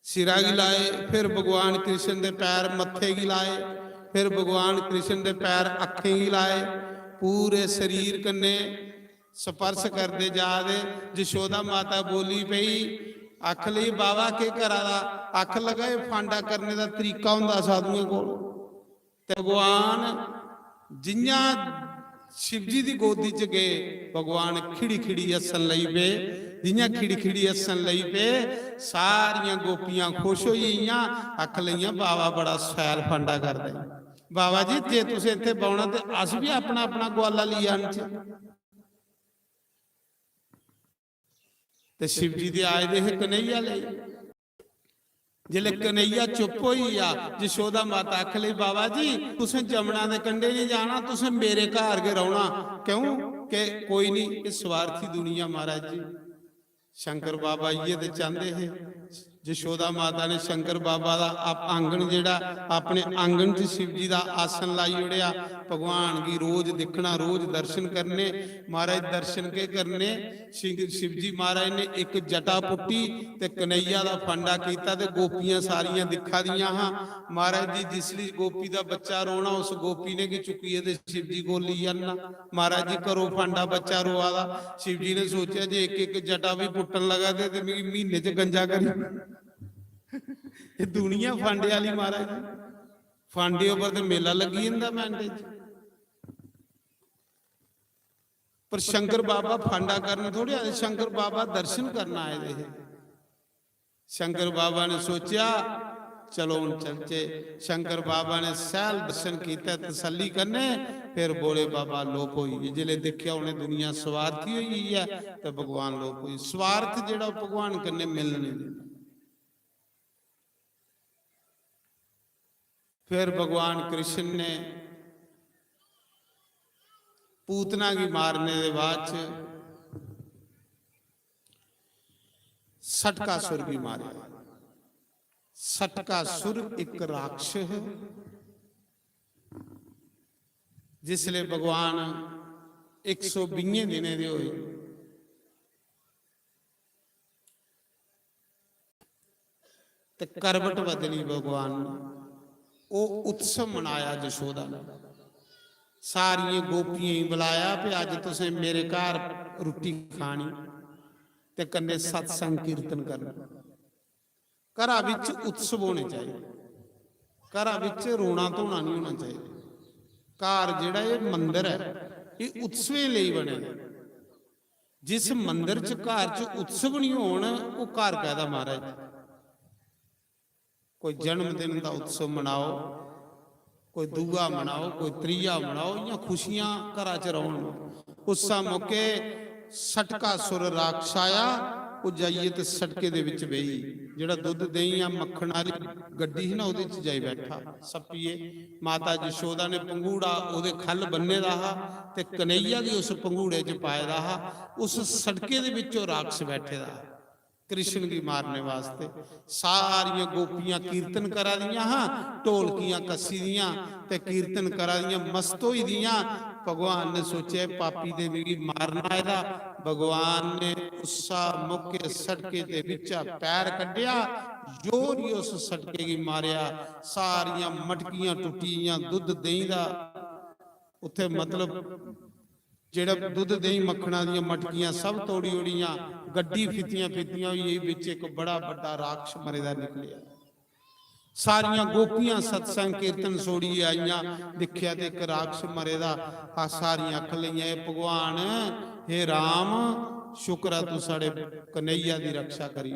सिरा की लाए। फिर भगवान कृष्ण दे पैर मत्थे की लाए, फिर भगवान कृष्ण दे पैर अखें की लाए, पूरे शरीर कन्ने स्पर्श करते जा दे। जशोदा माता बोली पई आख ली बाबा के करा दा। आख लगा ये फांडा करने का तरीका हुंदा साधुओं को। भगवान जियां शिवजी की गोदी च गए भगवान खिड़ी खिड़ी हसन लई पे। जियां खिड़ी खिड़ी हसन लई पे सारियां गोपियां खुश हो गईयां। आख लईयां बाबा बड़ा सैल फांडा करदे। बाबा जी जे तुसीं इत्थे बौणा ते अस भी अपना अपना ग्वाला ली आन च। ते शिव जी दे आए दे कन्हैया ले। जिले कन्हैया चुप होई आ जशोदा माता आख ली बाबा जी तुसें जमुना दे कंढे नहीं जाना, तुसें मेरे घर के रौना। क्यों के कोई नहीं ये स्वार्थी दुनिया महाराज जी। शंकर बाबा ये तो चाहते हैं। जशोदा माता ने शंकर बाबा का आंगन जेड़ा अपने आंगन च शिव जी का आसन लाई उड़िया। भगवान की रोज दिखना, रोज दर्शन करने। महाराज दर्शन के करने शिव जी महाराज ने एक जटा पुट्टी ते कन्हैया का फांडा किया ते गोपियां सारियां दिखा दियां हाँ। महाराज जी जिसली गोपी का बच्चा रोना उस गोपी ने की चुकी है शिव जी को ली आना। महाराज जी करो फांडा बच्चा रोआ दा। शिव जी ने सोचा जे एक एक जटा भी पुट्टन लगा दे तो महीने च गंजा करी। ये दुनिया फांडे वाली महाराज फांडे उपर तो मेला लगी जाता मैंटे। पर शंकर बाबा फांडा करने थोड़े आए, शंकर बाबा दर्शन करना आए थे। शंकर बाबा ने सोचा चलो हम चलचे। शंकर बाबा ने सैल दर्शन किया तसल्ली करने। फिर बोले बाबा लोप हुई। जिले देखिया उन्हें दुनिया स्वार्थी हुई है तो भगवान लोप हुई। स्वार्थ जेड़ा भगवान कन्ने मिल नहीं देता। फिर भगवान कृष्ण ने पूतना की मारने के बाद ਸਟਕਾਸੁਰ ਵੀ ਮਾਰਿਆ। ਸਟਕਾਸੁਰ ਇੱਕ ਰਾਖਸ਼ ਹੈ। ਜਿਸਲੇ ਭਗਵਾਨ 120 ਦਿਨੇ ਦੇ ਹੋਏ ਤੇ ਕਰਵਟ ਬਦਲੀ ਭਗਵਾਨ ਨੇ, ਉਹ ਉਤਸਵ ਮਨਾਇਆ ਜਸ਼ੋਦਾ ਨੇ। ਸਾਰੀਆਂ ਗੋਪੀਆਂ ਹੀ ਬੁਲਾਇਆ ਵੀ ਅੱਜ ਤੁਸੀਂ ਮੇਰੇ ਘਰ ਰੋਟੀ ਖਾਣੀ ਤੇ ਕੰਨੇ ਸਤਸੰਗ ਕੀਰਤਨ ਕਰਨਾ। ਘਰਾਂ ਵਿੱਚ ਉਤਸਵ ਹੋਣੇ ਚਾਹੀਦੇ, ਘਰਾਂ ਵਿੱਚ ਰੋਣਾ ਧੋਣਾ ਨਹੀਂ ਹੋਣਾ ਚਾਹੀਦਾ। ਘਰ ਜਿਹੜਾ ਇਹ ਮੰਦਿਰ ਹੈ ਇਹ ਉਤਸਵੇ ਲਈ ਬਣੇ। ਜਿਸ ਮੰਦਿਰ ਚ ਘਰ ਚ ਉਤਸਵ ਨਹੀਂ ਹੋਣ ਉਹ ਘਰ ਕਾਹਦਾ ਮਹਾਰਾਜ। ਕੋਈ ਜਨਮ ਦਿਨ ਦਾ ਉਤਸਵ ਮਨਾਓ, ਕੋਈ ਦੂਆ ਮਨਾਓ, ਕੋਈ ਤੀਆ ਮਨਾਓ, ਜਾਂ ਖੁਸ਼ੀਆਂ ਘਰਾਂ ਚ ਰਹਿਣ। ਉਸਾ ਮੌਕੇ ਸਟਕਾਸੁਰ ਰਾਖਸ਼ ਆਇਆ, ਉਹ ਜਾਈਏ ਤੇ ਸਟਕੇ ਦੇ ਵਿੱਚ ਬਈ ਜਿਹੜਾ ਦੁੱਧ ਦਹੀਂ ਆ ਮੱਖਣ ਵਾਲੀ ਗੱਡੀ ਸੀ ਨਾ ਉਹਦੇ ਚ ਜਾਈ ਬੈਠਾ ਸੱਪੀਏ। ਮਾਤਾ ਜਸ਼ੋਦਾ ਨੇ ਪੰਗੂੜਾ ਉਹਦੇ ਖੱਲ ਬੰਨੇ ਦਾ ਹਾ ਤੇ ਕਨਈਆ ਦੀ ਉਸ ਪੰਗੂੜੇ ਚ ਪਾਏ ਦਾ ਹਾ। ਉਸ ਸੜਕੇ ਦੇ ਵਿੱਚੋਂ ਰਾਖਸ਼ ਬੈਠੇ ਦਾ कृष्ण की मारने वास्ते। सारिया गोपियां कीर्तन करा दियां, हाँ ढोलकियां कसी दियां ते कीर्तन करा दियां, मस्त होई दियां। भगवान ने सोचे पापी देवी की मारना है। भगवान ने उसा मौके सड़के दे विचा पैर कढ़िया, जोर ही उस सड़के की मारिया। सारिया मटकियां टुटियां, दुध दही दा उत्थे मतलब ਜਿਹੜਾ ਦੁੱਧ ਦਹੀਂ ਮੱਖਣਾ ਦੀਆਂ ਮਟਕੀਆਂ ਸਭ ਤੋੜੀ ਉੜੀਆਂ, ਗੱਡੀ ਫਿੱਤੀਆਂ ਫਿੱਤੀਆਂ ਹੋਈ। ਇਹ ਵਿੱਚ ਇੱਕ ਬੜਾ ਵੱਡਾ ਰਾਖਸ਼ ਮਰੇ ਦਾ ਨਿਕਲਿਆ। ਸਾਰੀਆਂ ਗੋਪੀਆਂ ਸਤਸੰਗ ਕੀਰਤਨ ਸੋੜੀ ਆਈਆਂ, ਦੇਖਿਆ ਤੇ ਇੱਕ ਰਾਖਸ਼ ਮਰੇ ਦਾ। ਆ ਸਾਰੀਆਂ ਅੱਖ ਲਈਆਂ, ਇਹ ਭਗਵਾਨ हे ਰਾਮ ਸ਼ੁਕਰ ਆ ਤੂੰ ਸਾਡੇ ਕਨਈਆ ਦੀ ਰੱਖਿਆ ਕਰੀ।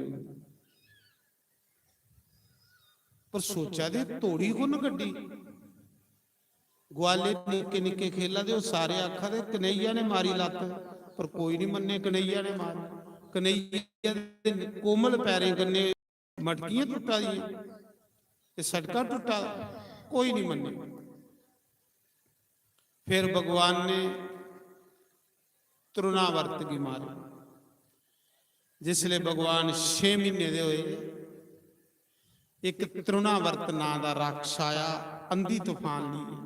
ਪਰ ਸੋਚਿਆ ਦੇ ਤੋੜੀ ਕੋਨ ਗੱਡੀ। ग्वाले निके निके खेला दे सारे आखा दे कन्हैया ने मारी लत, पर कोई नहीं मन्ने कन्हैया ने मारी। कन्हैया दे कोमल पैरे कन्ने मटकियां टुटा दियां, सड़का टुटा, कोई नहीं मन्ने। फिर भगवान ने तृणावर्त की मारी। जिसले भगवान 6 महीने दे होए, एक तृणावर्त नां दा राक्षस आया, अंधी तूफान लिए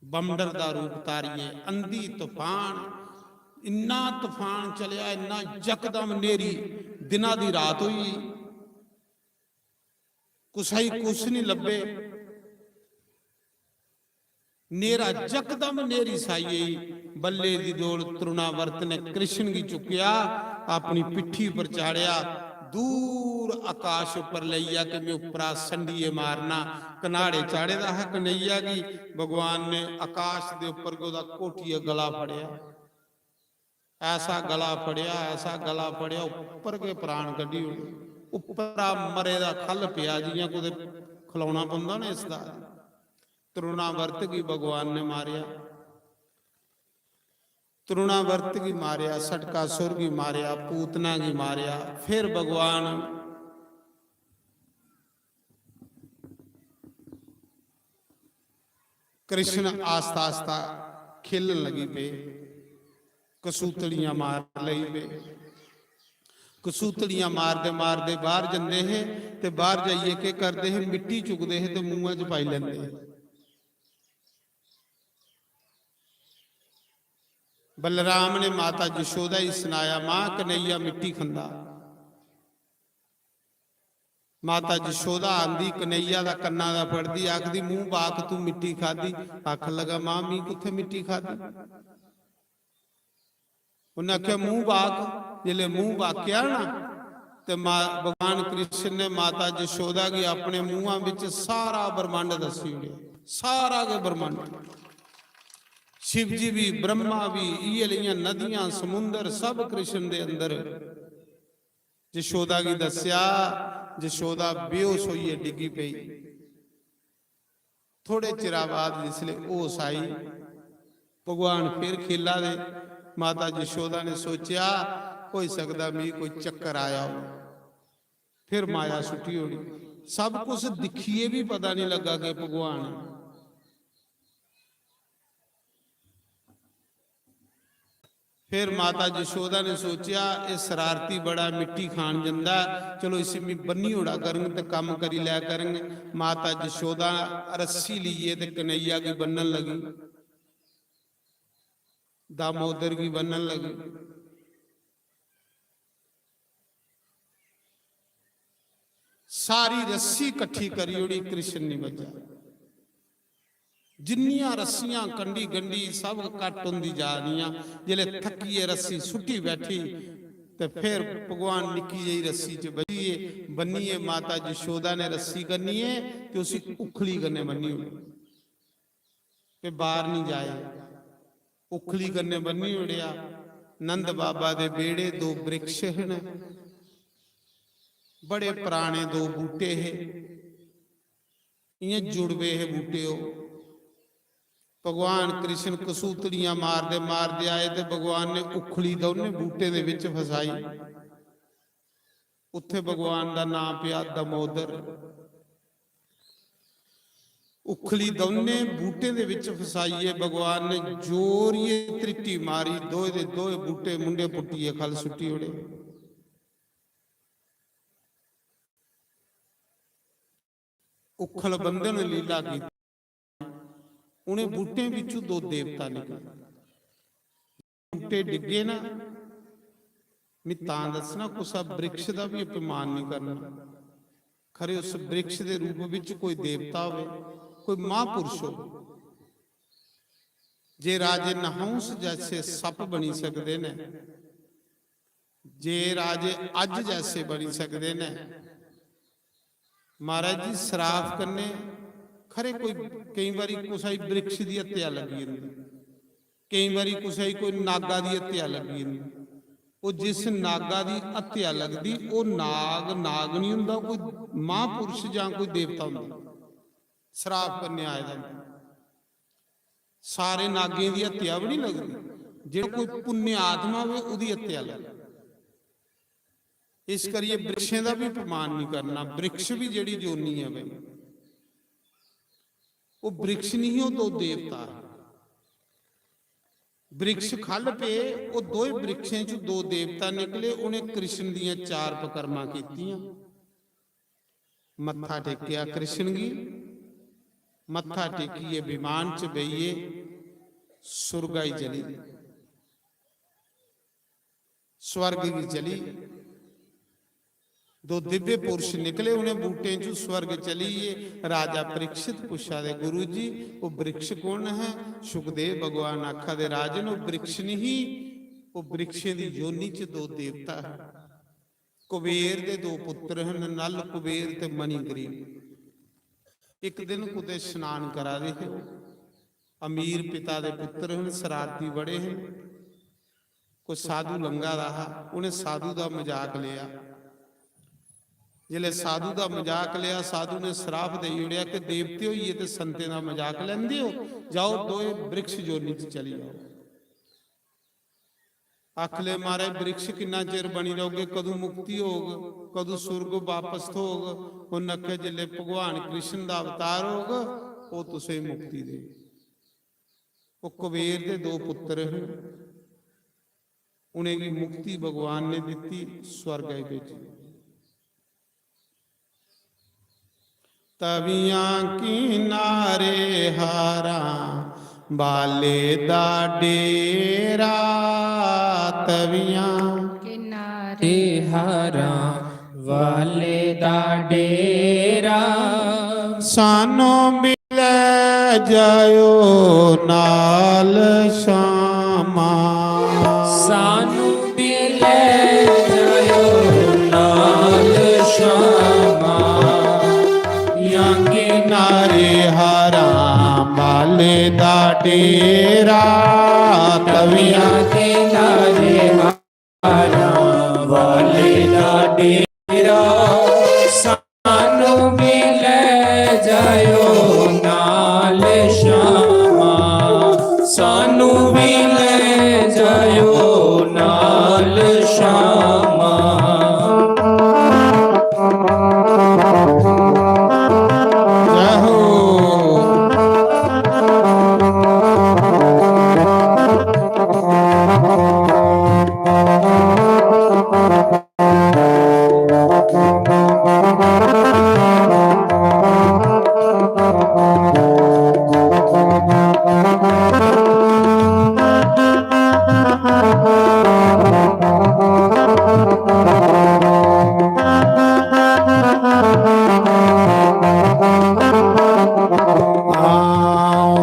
बमडर का रूप तारीए। अंधी तूफान, इन्ना तूफान चलिया, इन्ना यकदम नेरी, दिना दी रात हुई, कुछ नहीं लभे। नेरा यकदम नेरी साई, बल्ले दी दौड़ तृणावर्त ने कृष्ण की चुकिया, अपनी पिट्ठी पर चाड़िया, दूर आकाश ऊपर लैया कि मैं उपरा संडीए मारना। कनाड़े चाड़े दा है कन्हैया की। भगवान ने आकाश दे ऊपर गोदा कोटिया गला फड़िया, ऐसा गला फड़िया, ऐसा गला फड़िया, ऊपर के प्राण कड्डी। उपरा मरे दा खल पिया, जियां कुदे खिलौना पाउंदा ना इसदा। तृणावर्त की भगवान ने मारिया, तृणावर्त की मारिया, सटकासुर की मारिया, पूतना की मारिया। फिर भगवान कृष्ण आस्ता आस्ता खेलन लगी पे, कसूतड़ियां मार लई पे। कसूतड़ियां मारदे मारदे बाहर जाते हैं, ते बाहर जाइए के करते हैं, मिट्टी चुकते हैं तो मूँह च पाई लेंदे हैं। बलराम ने माता जशोदा ही सुनाया, मां कन्हैया मिट्टी खंदा। माता जशोदा आंदी कन्हैया दा कन्ना दा फड़दी, आखदी मूँह बाक तू मिट्टी खादी। आख लगा मां मी किथे मिट्टी खादी। उन्हें आख्या मूँह बाक। जिले मूँह बाकिया ना ते भगवान कृष्ण ने माता जशोदा की अपने मूँहां विच सारा ब्रह्मांड दसी उड़े, सारा के ब्रह्मांड। शिव जी भी, ब्रह्मा भी, ये लिया नदियां समुंदर सब कृष्ण दे अंदर। जशोदा की दस्या, जशोदा बेहोश होई है, डिगी पई। थोड़े चिरा बाद जिसले होश आई, भगवान फिर खेला दे। माता जशोदा ने सोचा हो सकता भी कोई चक्कर आया हो, फिर माया सुटी होगी। सब कुछ दिखिए भी पता नहीं लगा कि भगवान। फिर माता जशोदा ने सोचा ये शरारती बड़ा मिट्टी खान जंदा, चलो इसे में बन्नी उड़ा करेंगे तो काम करी लिया करेंगे। माता जशोदा रस्सी लीए तो कन्हैया की बनन लगी, दामोदर की बनन लगी। सारी रस्सी इकट्ठी करी उड़ी, कृष्ण नहीं बचा। जिन्नियां रस्सियां कंडी गंडी सब कट होंदी जा रही, जिले थकी रस्सी सुटी बैठी तो फिर भगवान निकी जी रस्सी च बजीए बनीए। माता जशोदा ने रस्सी करनी है तो उसी उखली करने बनी हुई बाहर नहीं जाए, उखली करने बनी उड़िया। नंद बाबा दे बेड़े दो वृक्ष हैं, बड़े पुराने दो बूटे है, इं जुड़वे है बूटे। भगवान कृष्ण कसूतड़ियां मारदे आए तो भगवान ने उखली दोने बूटे दे विच फसाई। उत्थे भगवान का नाम पिया दामोदर। उखली दोने बूटे दे विच फसाईए, भगवान ने जोरिए त्रिटी मारी, दोए दे दोए बूटे मुंडे पुट्टिए खल सुट्टी उड़े। उखल बंधन लीला की, उन्हें बूटे विचों दो देवता निकले। बूटे डिगे ना, मैं तां दसना कुसा वृक्ष का भी अपमान नहीं करना। खरे उस वृक्ष के रूप विच कोई देवता हो, कोई महापुरुष हो। जे राजे नहुंस जैसे सप बनी सकते ने, जे राजे अज जैसे बनी सकते ने, महाराज जी श्राप करने खरे कोई कई बारी कुछ वृक्ष की हत्या लगी रही, कई बारी कुछ कोई नागा की हत्या लगी रही। वो जिस नागा की हत्या लगती वो नाग नाग नहीं हुंदा, कोई महापुरुष जां कोई देवता हुंदा श्राप करने आए दा। सारे नागे की हत्या भी नहीं लगती, जो कोई पुण्य आत्मा हो उसकी हत्या लगती। इस करिए वृक्षों का भी अपमान नहीं करना। वृक्ष भी जिहड़ी जोनी है भाई, वो वृक्ष नहीं हो तो देवता है। वृक्ष खल पे वो दो वृक्षों च दो देवता निकले। उन्हें कृष्ण दियां चार पकरमा कीतियां, मत्था टेकिया कृष्ण की, मत्था टेकिए विमान च बईए, सुरगाई चली, स्वर्ग की चली। दो दिव्य पुरुष निकले, उन्हें बूटे चू स्वर्ग चलीए। राजा परीक्षित पूछा दे गुरु जी वो वृक्ष कौन है? सुखदेव भगवान आखा दे राजन वो वृक्ष नहीं, वो वृक्ष की योनि च दो देवता है। कुबेर दे दो पुत्र हैं, नल कुबेर ते मणिग्रीव। एक दिन कुते स्नान करा दे, अमीर पिता दे पुत्र हैं, शरारती बड़े हैं। कोई साधु लंगा रहा, उन्हें साधु का मजाक लिया। जिले साधु का मजाक लिया, साधु ने श्राप दे उड़िया कि देवते होइए तो संते का मजाक लेंदे हो, जाओ दो वृक्ष जोनी च चली जाओ। आखले मारे वृक्ष किन्ना चिर बनी रहोगे, कदू मुक्ति होग, कदू सुर्ग वापस होग। उन आखे जिले भगवान कृष्ण का अवतार होग वो तुसे मुक्ति दे। वो कुबेर के दो पुत्र हैं, उन्हें की मुक्ति भगवान ने दी, स्वर्ग भेजी। तवियां किनारे हारा बाले दा डेरा, तवियां किनारे हारा वाले दा डेरा। सानो मिले जायो नाल शामा, सानू मिले जायो नाल शामा। किनारे हारा बाले दा डेरा, तवियां किनारे हारा वाले दा डेरा। सानू मिले जायो नाल शामा, सानू मिले जायो नाल शामा।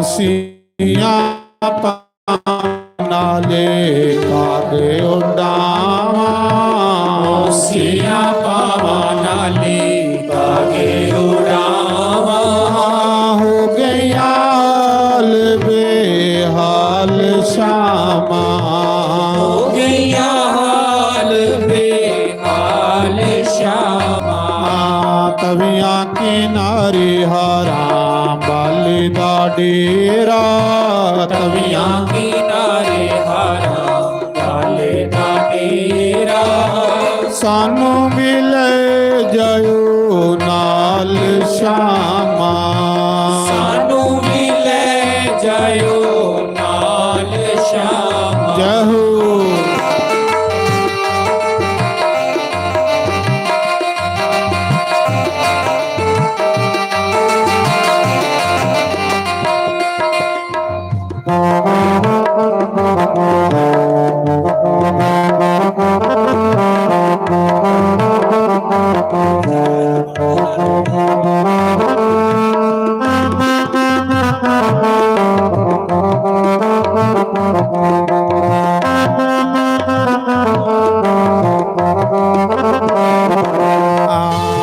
ਔਸੀਆਂ ਨਾਲੇ ਕਾਦੇ ਉਡਾਵਾਂ ਔਸੀਆਂ ਪਾਵਾਂ ਨਾਲੇ ਕਾਗੇ ਉਡਾਵਾਂ ਹੋ ਗਈਆਂ ਹਾਲ ਬੇਹਾਲ ਸ਼ਾਮਾਂ ਹੋ ਗਈਆਂ ਹਾਲ ਬੇਹਾਲ ਸ਼ਾਮਾਂ ਤਵੀਆਂ ਕਿਨਾਰੇ ਹਾਰਾਂ ਬਾਲੇ ਦਾ ਡੇਰਾ ਤਵੀਆਂ ਕਿਨਾਰੇ ਹਾਰਾਂ ਬਾਲੇ ਦਾ ਡੇਰਾ ਸਾਨੂੰ ਮਿਲੇ ਜਾਇਓ ਨਾਲ ਸ਼ਾਮਾਂ ਸਾਨੂੰ ਵੀ ਲੈ ਜਾਇਓ ਨਾਲ ਸ਼ਾਮਾਂ ਜਹੂ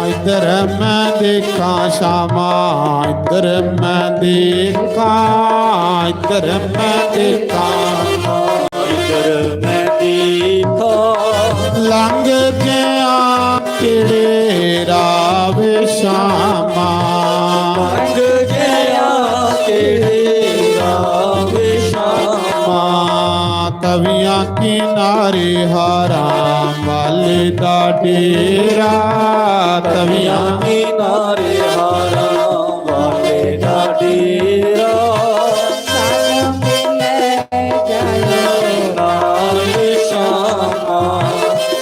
ਇੱਧਰ ਮੈਂ ਦੇਖਾਂ ਸ਼ਾਮਾਂ ਇੱਧਰ ਮੈਂ ਦੇਖਾਂ ਇੱਧਰ ਮੈਂ ਦੇਖਾਂ ਇਧਰ ਮੈਂ ਦੇਖਾਂ ਲੰਘ ਗਿਆ ਕਿਹੜੇ ਰਾਵੇ ਸ਼ਾਮਾਂ ਲੰਘ ਗਿਆ ਕਿਹੜੇ ਰਾਹ ਸ਼ਾਮਾਂ ਤਵੀਆਂ ਕਿਨਾਰੇ ਹਾਰਾਂ ਵਾਲੇ ਦਾ ਡੇਰਾ ਤਵੀਆਂ ਕਿਨਾਰੇ ਹਾਰਾਂ ਵਾਲੇ ਦਾ ਡੇਰਾ ਸਾਨੂੰ ਮਿਲੇ ਜਾਇਓ ਨਾਲ ਸ਼ਾਮਾਂ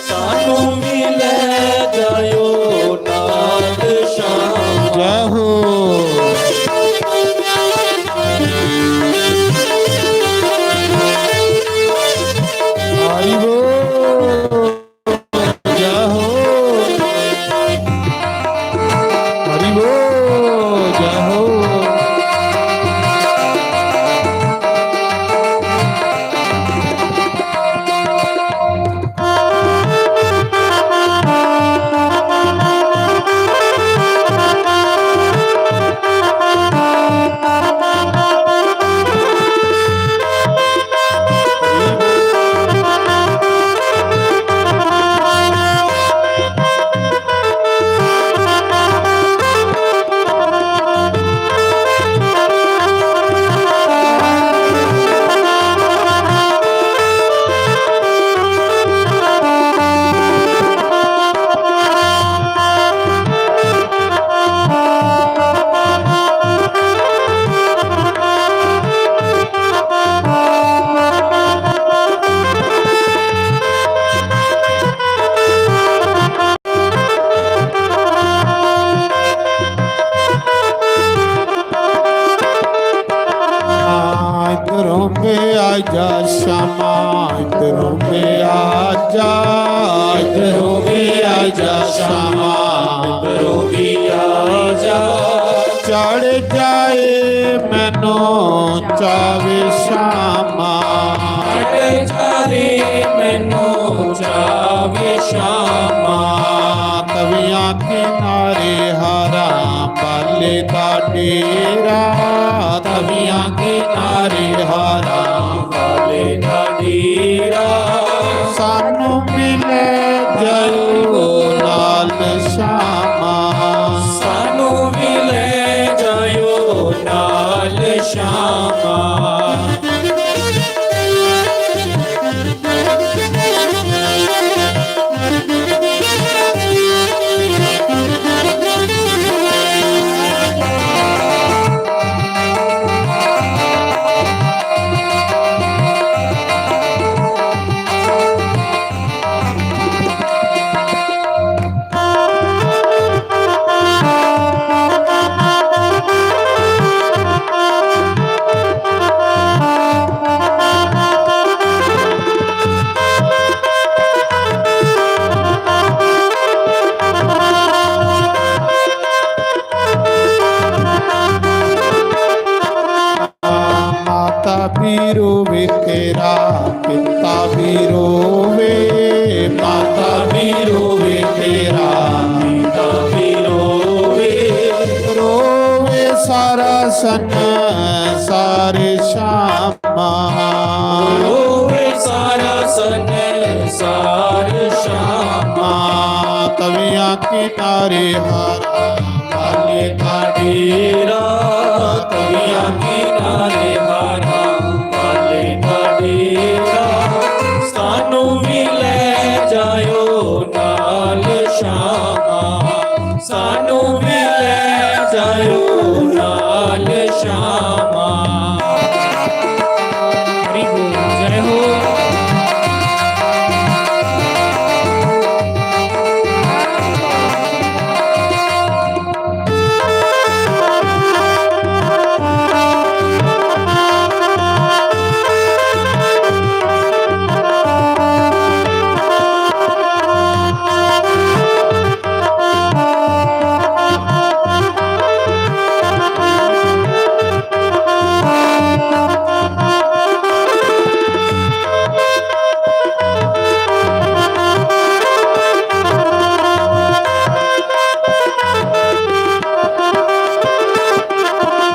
ਸਾਨੂੰ ਵੀ ਲੈ ਜਾਇਓ ਨਾਲ ਸ਼ਾਮਾਂ ਜੈ ਹੋ ਹਰੀ ਬੋਲ ਜੈ ਹੋ ਹਰੀ ਬੋਲ ਜੈ ਹੋ इधरों पे आजा श्यामा इधरों पे आजा इधरों पे आजा श्यामा इधरों भी आजा चढ़ जाए मैनो चावे श्यामा ਅਟ ਜਾਰੇ ਮੈਨੂੰ ਚਾਵੇ ਸ਼ਾਮਾਂ तवियां किनारे हारा बाले दा डेरा ਤਵੀਆਂ ਕਿਨਾਰੇ ਹਾਰਾਂ ਵਾਲੇ ਦਾ ਡੇਰਾ सानू मिले जाओ लाल श्यामा ਸਾਨੂੰ ਵੀ ਲੈ ਜਾਇਓ ਨਾਲ ਸ਼ਾਮਾਂ भी रोवे तेरा पिता भी रोवे, माता भी रोवे तेरा पिता भी रोवे, रोवे सारा संसार श्यामा, रोवे सारा संसार श्यामा। तविया किनारे हारा काले का डेरा तविया किनारे हारा, काले का डेरा सानू भी ले जायो नाल श्यामा, सानू भी ले जायो नाल श्यामा। हरि बोल जय हो।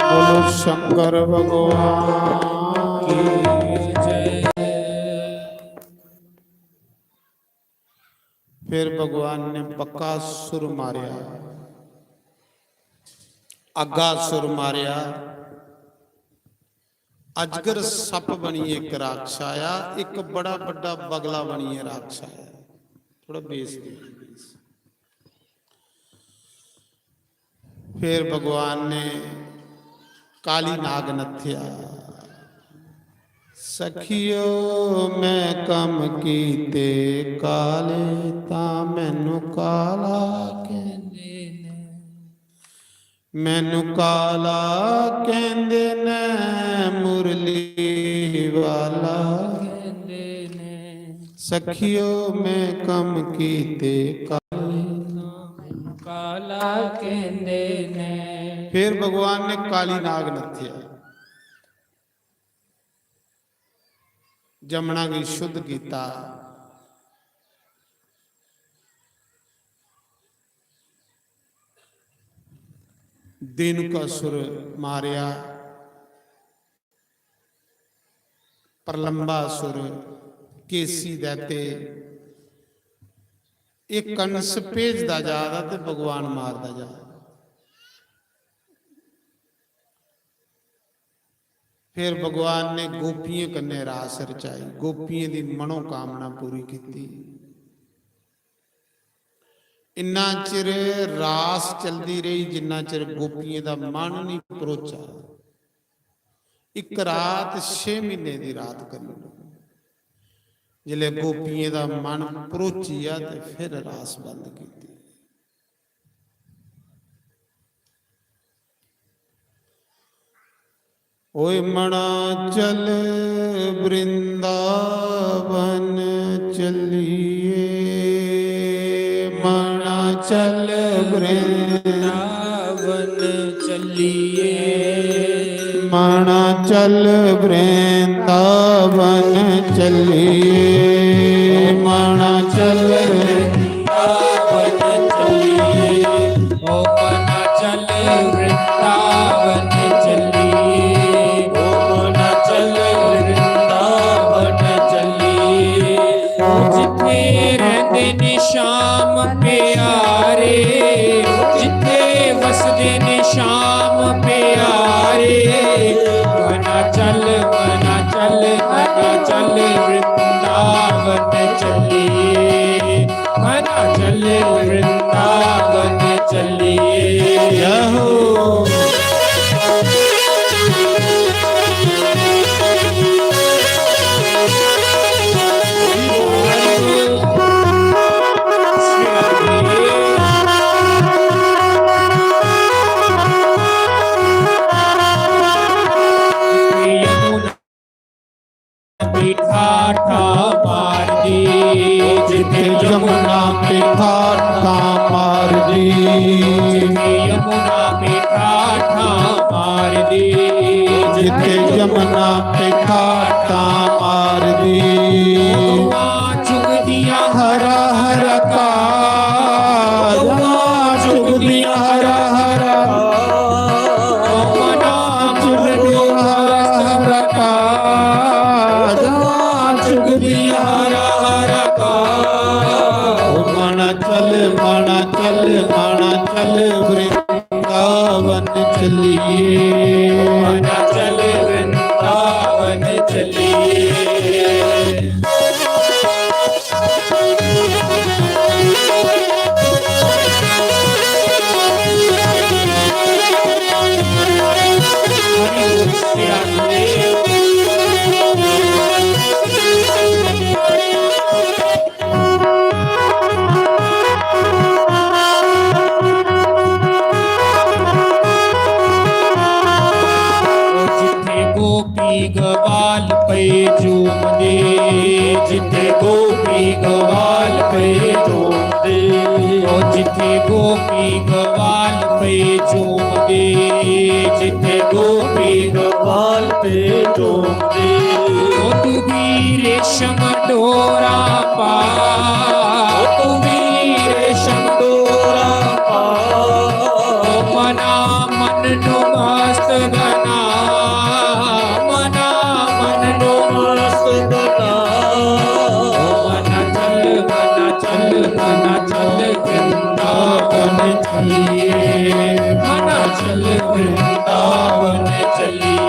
बोलो शंकर भगवान की फिर भगवान ने बकासुर मारिया, अगासुर मारिया, अजगर सप बनी एक राक्ष आया, एक बड़ा बड़ा बगला बनी है राक्ष आया। थोड़ा बेस फिर भगवान ने काली नाग नथ्या, सखियो मैं कम कीते काले ता मैनू काला कहंदे ने, मैनू काला कहंदे ने, मुरली वाला कहंदे ने, सखियो मैं कम कीते काले काला कहंदे ने। फिर भगवान ने काली नाग नथ्या, जमुना की शुद्ध किया, धेनुकासुर मारिया, प्रलंबासुर, केसी दैते, एक कंस भेजदा जादा ते भगवान मारदा जा। फिर भगवान ने गोपियों कन्ने रास रचाई, गोपियों की मनोकामना पूरी की। इन्ना चिर रास चलती रही जिन्ना चिर गोपियों का मन नहीं परोचा। एक रात 6 महीने की रात करनी, जिले गोपियों का मन परोचिया तो फिर रास बंद की। ओए मना चल वृंदावन चलिए, मना चल वृंदावन चलिए, मना चल वृंदावन चलिए, मना चल वृंदावन चलिए, ओ मना चल वृंदावन चलिए, ओ मना चल वृंदावन चलिए। ओ जिथे रहंदे ने श्याम प्यारे, जिथे वसदे ने श्याम प्यारे, मना चल मना चल मना चल वृंदावन चलिए, मना चल वृंदावन चलिए। यहो ठाठा मार दी, जिथे यमुना पे ठाठा मार दी, यमुना पे ठाठा मार दी, जिथे ਜਮਨਾ ਤੇ ਖਾਟਾ ਮਾਰਦੀ ਚੁਗਦੀਆਂ ਹਰਾ ਹਰਾ ਕਾ ਚੁਗਦੀਆਂ ਹਰਾ ਹਰਾ ਮਨਾ ਚੁਗਦੀਆਂ ਹਰਾ ਹਰਾ ਕਾ ਚੁਗਦੀਆਂ ਹਰਾ ਹਰਾ ਕਾ ਮਾਣਾ ਚੱਲ ਮਾਣਾ ਚੱਲ ਮਾਣਾ ਚੱਲ ਵ੍ਰਿੰਦਾਵਨ ਚਲੀਏ ਮਾਣਾ ਚੱਲ ਵ੍ਰਿੰਦਾਵਨ ਚਲੀਏ ਗਵਾਲ ਪਏ ਝੂਮਦੇ ਜਿੱਥੇ ਗੋਪੀ ਗਵਾਲ ਪਏ ਝੂਮਦੇ ਉਹ ਜਿੱਥੇ ਗੋਪੀ ਗਵਾਲ ਪਏ ਝੂਮਦੇ ਜਿੱਥੇ ਗੋਪੀ ਗਵਾਲ ਪਏ ਝੂਮਦੇ ਉਹ ਤੂੰ ਵੀ ਰੇਸ਼ਮ ਡੋਰਾ ਪਾ ਤੂੰ ਵੀ ਰੇਸ਼ਮ ਡੋਰਾ ਪਾ ਉਹ ਮਨਾ ਮਨ ਨੂੰ ਮਸਤ ਬਣਾ ਮਨਾ ਮਨ ਨੂੰ ਮਸਤ ਬਣਾ ਮਨਾ ਚੱਲ ਵ੍ਰਿੰਦਾਵਨ ਚਲੀਏ ਮਨਾ ਚੱਲ ਵ੍ਰਿੰਦਾਵਨ ਚਲੀਏ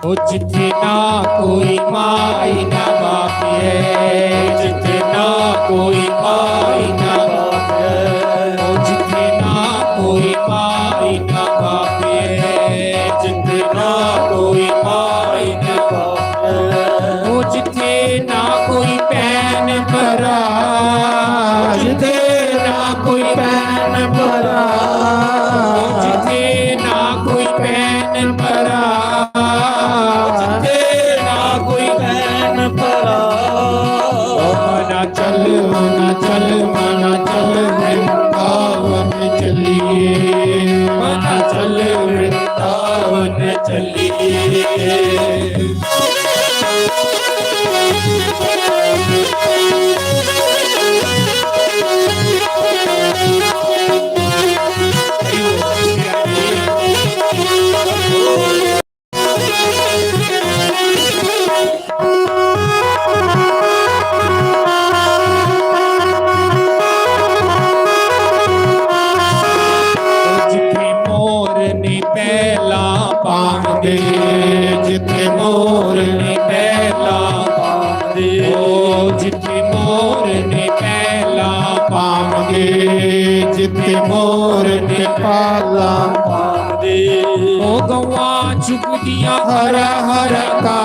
ਉਹ ਜਿੱਥੇ ਨਾ ਕੋਈ ਮਾਈ ਨਾ ਬਾਪ ਹੈ ਜਿੱਥੇ ਨਾ ਕੋਈ ਮਾਈ ਨਾ ਬਾਪ ਹੈ ਉਹ ਜਿੱਥੇ ਨਾ ਕੋਈ ਮਾਈ ਨਾ ਬਾਪ ਹੈ ਜਿੱਥੇ ਨਾ ਕੋਈ ਮਾਈ ਨਾ ਬਾਪ ਹੈ ਉਹ ਜਿੱਥੇ ਨਾ ਕੋਈ ਭੈਣ ਭਰਾ ਜਿੱਥੇ ਨਾ ਕੋਈ ਭੈਣ ਭਰਾ ਉਹ ਜਿੱਥੇ ਨਾ ਕੋਈ ਭੈਣ ਭਰਾ ਜਿੱਥੇ ਨਾ ਕੋਈ ਭੈਣ ਭਰਾ ਮਨਾ ਚੱਲ ਵ੍ਰਿੰਦਾਵਨ ਚਲੀਏ ਮਨਾ ਚੱਲ ਵ੍ਰਿੰਦਾਵਨ ਚਲੀਏ ਜਿੱਥੇ ਮੋਰ ਨੇ ਪਹਿਲਾਂ ਪਾਉਂਦੇ ਜਿੱਥੇ ਮੋਰ ਨੇ ਪਹਿਲਾਂ ਪਾਉਂਦੇ ਉਹ ਜਿੱਥੇ ਮੋਰ ਨੇ ਪਹਿਲਾਂ ਪਾਵਾਂਗੇ ਜਿੱਥੇ ਮੋਰ ਨੇ ਪਾਲਾ ਪਾਉਂਦੇ ਉਹ ਗਵਾਂ ਚੁਗਦੀਆਂ ਹਰਾ ਹਰਾ ਕਾ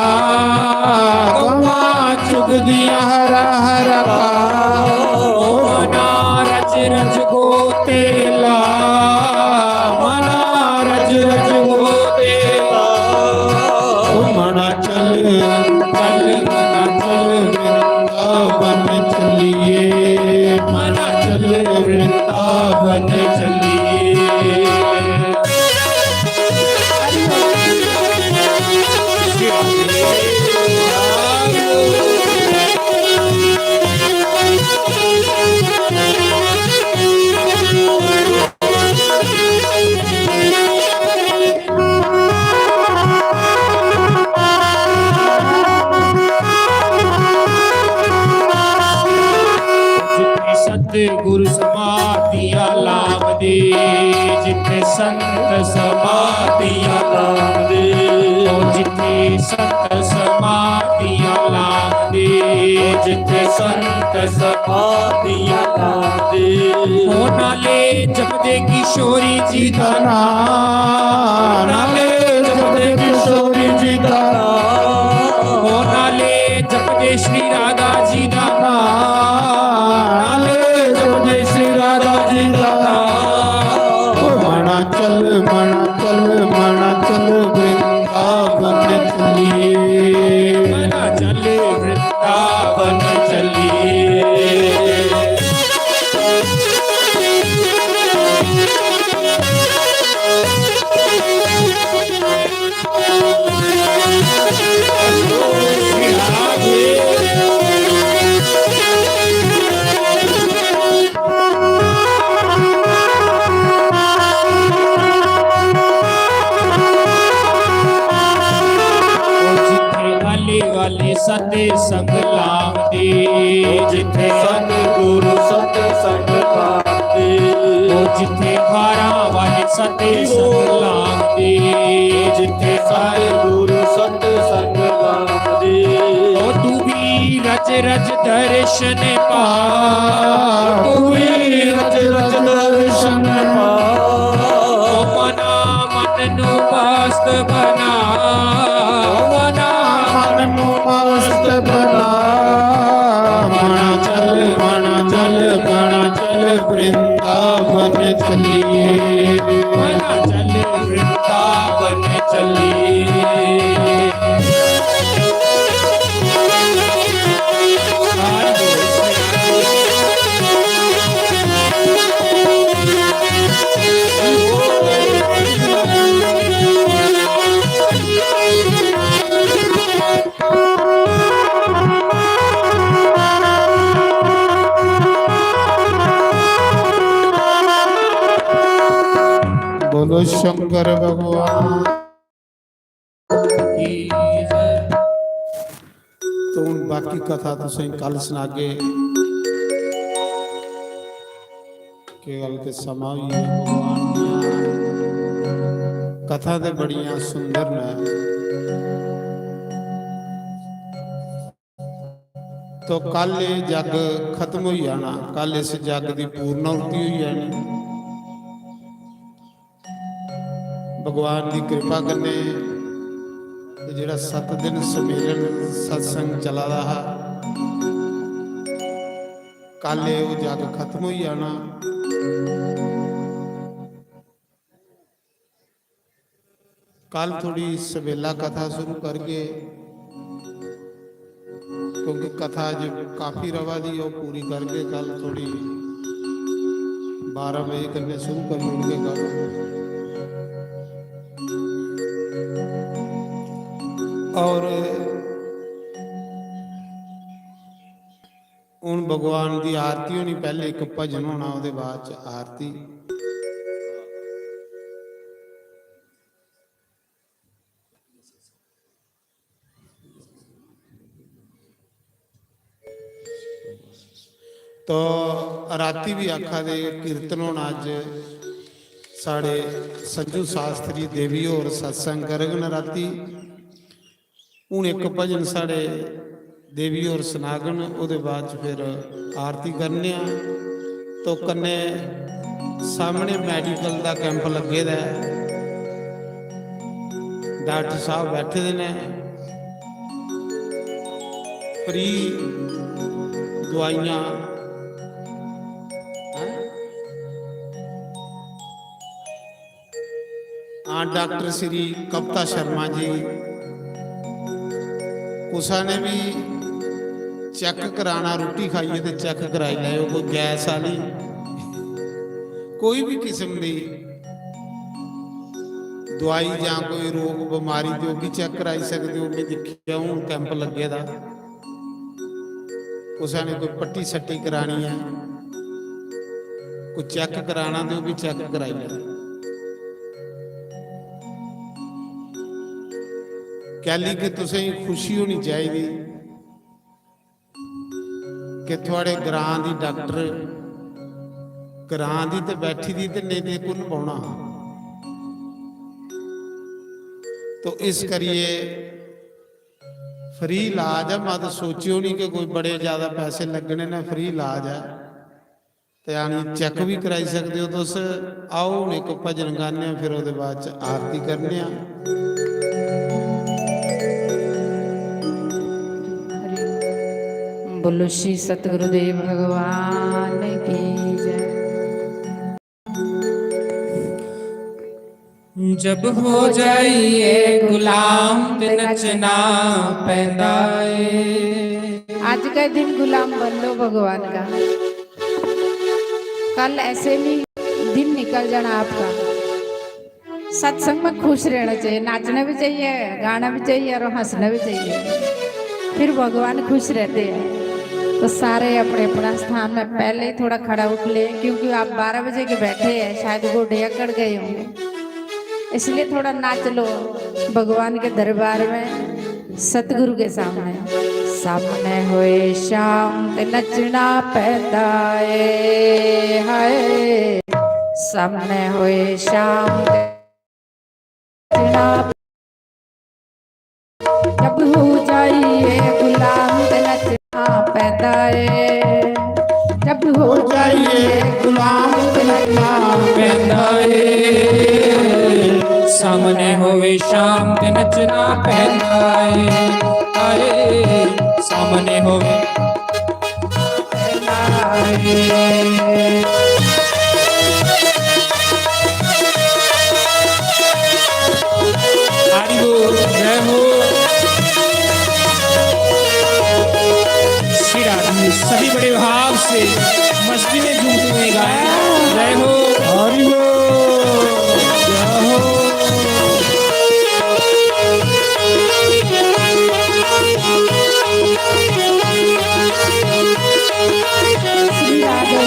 ਗਵਾ ਚੁਗਦੀਆਂ ਹਰਾ ਹਰਾ ਕਾ ਉਹ ਮਨਾ ਰਚ ਰਚ ਗੋਤੇ ਲਾ ਮਨਾ ਰਚ ਰਚ ਗੋਤੇ ਲਾ ਉਹ ਮਣਾ ਚੱਲ ਵ੍ਰਿੰਦਾਵਨ ਚਲੀਏ ਮਣਾ ਚੱਲ ਵ੍ਰਿੰਦਾਵਨ ਚਲੀਏ ਗੁਰੂ ਸਮਾਧੀਆਂ ਲਾਵਦੇ ਜਿੱਥੇ ਸੰਤ ਸਮਾਧੀਆਂ ਲਾਉਂਦੇ ਉਹ ਜਿੱਥੇ ਸੰਤ ਸਮਾਧੀਆਂ ਜਿੱਥੇ ਸੰਤ ਸਮਾਧੀਆਂ ਲਾਉਂਦੇ ਹੋ ਨਾਲੇ ਜਪਦੇ ਕਿਸ਼ੋਰੀ ਜੀ ਦਾ ਨਾਮ, ਨਾਲੇ ਜਪਦੇ ਕਿਸ਼ੋਰੀ ਜੀ ਦਾ ਨਾਮ, ਹੋ ਨਾਲੇ ਜਪਦੇ ਸ਼੍ਰੀ ਰਾਧਾ ਜੀ ਦਾ ਨਾਮ, ਨਾਲੇ ਜਪਦੇ ਸ਼੍ਰੀ ਰਾਧਾ ਜੀ ਦਾ ਨਾਮ। ਮਣਾ ਚੱਲ ਬ੍ਰਿੰਦਾਵਨ ਚਲੀਏ, ਮਨਾ ਚੱਲੇ ਵ੍ਰਿੰਦਾਵਨ ਚੱਲੀਏ। ਵਾਲੇ ਸਤੇ ਸੰਗ ਲਾਉਂਦੇ, ਜਿੱਥੇ ਸਤਿਗੁਰੂ ਸਤ ਸੰਗ ਲਾਉਂਦੇ, ਉਹ ਜਿੱਥੇ ਹਾਰਾਂ ਵਾਲੇ ਸਤੇ ਸੰਗ ਲਾਉਂਦੇ, ਜਿੱਥੇ ਸਤਿਗੁਰੂ ਸਤ ਸੰਗ ਲਾਉਂਦੇ, ਉਹ ਤੂੰ ਵੀ ਰਜ ਰਜ ਦਰਸ਼ਨ ਪਾ, ਤੂੰ ਵੀ ਰਜ ਰਜ ਦਰਸ਼ਨ ਪਾ। ਉਹ ਮਨਾ ਮਨ ਨੂੰ ਮਸਤ ਬਣਾ, ਮਨ ਨੂੰ ਮਸਤ ਬਣਾ। ਮਣਾ ਚੱਲ ਬ੍ਰਿੰਦਾਵਨ ਚਲੀਏ, ਮਨਾ ਚੱਲੇ ਵ੍ਰਿੰਦਾਵਨ ਚੱਲੀਏ। बोलो शंकर भगवान ਕੀ ਜੈ। तो हुण बाकी कथा तुसें कल सुनागे कि गल के समा भी है भगवान दियां कथा ते बड़ियां सुंदर ने। तो कल ये जग खत्म हो जाना, कल इस जग की पूर्णाहुति हो जानी। भगवान की कृपा करने ਜਿਹੜਾ 7 ਦਿਨ सम्मेलन सत्संग चला रहा, कल वो जग खत्म हो जाना। कल थोड़ी सवेला कथा शुरू करके, क्योंकि कथा जो काफी रवा दी वो पूरी करके कल थोड़ी 12 बजे करने शुरू कर लूँगे कल। और ਹੁਣ भगवान की आरती होनी, पहले एक भजन होना, उसके बाद आरती। तो राती भी आखा दे कीर्तन होना। अज साढ़े संजू शास्त्री देवी और सत्संग करगन राती। हूँ एक भजन साढ़े देवी और सनागन, उसके बाद फिर आरती करने। तो कन्ने सामने मैडिकल का कैंप लगे दा, डॉक्टर साहब बैठे दे ने, फ्री दवाइयां। हाँ, डॉक्टर श्री कविता शर्मा जी उसा ने भी चेक कराना, रोटी खाइए तो चेक कराई लो, कोई गैस वाली कोई भी किस्म की दवाई या कोई रोग बीमारी जो भी चेक कराई सकते हो। मैं देखिए हूँ कैंप लगे दा, उसा ने कोई पट्टी सट्टी करानी है, कोई चेक कराना तो भी चेक कराई लो। कहली कि तुसें खुशी होनी चाहिए कि थोड़े ग्रां दी डॉक्टर ग्रां दी ते बैठी दी ते नहीं कुन पाउणा। तो इस करिए फ्री इलाज है, मत सोचियो नहीं कि कोई बड़े ज्यादा पैसे लगने ने, फ्री इलाज है। ते आनी चेक भी कराई सकते हो तुस। आओ हूँ एक भजन गाने, फिर उसके बाद च आरती करने आ। बोलो श्री सतगुरुदेव भगवान की जय। जब हो जाइए गुलाम ते नचना पैंदा है। आज का दिन गुलाम बन लो भगवान का, कल ऐसे भी दिन निकल जाना आपका। सत्संग में खुश रहना चाहिए, नाचना भी चाहिए, गाना भी चाहिए और हंसना भी चाहिए, फिर भगवान खुश रहते हैं। तो सारे अपने अपना स्थान में पहले ही थोड़ा खड़ा उठ ले, क्योंकि आप 12 बजे के बैठे हैं, शायद गोडे अकड़ गए होंगे, इसलिए थोड़ा नाच लो भगवान के दरबार में, सतगुरु के सामने। सामने होए शाम ते नचना पैदा है, हाय सामने होए शाम ते नचना। जब हो जाइए गुलाम ते नचना पैदा है, जब हो जाइए गुलाम ते नचना पैंदा है। सामने होवे शाम ते नचना पैंदा है, आए सामने होवे पैदा है। हरि बोल जय हो। श्री राधे सभी बड़े भाव से मस्ती में झूमते हुए गाए जय हो। हरि बोल जय हो। श्री राधे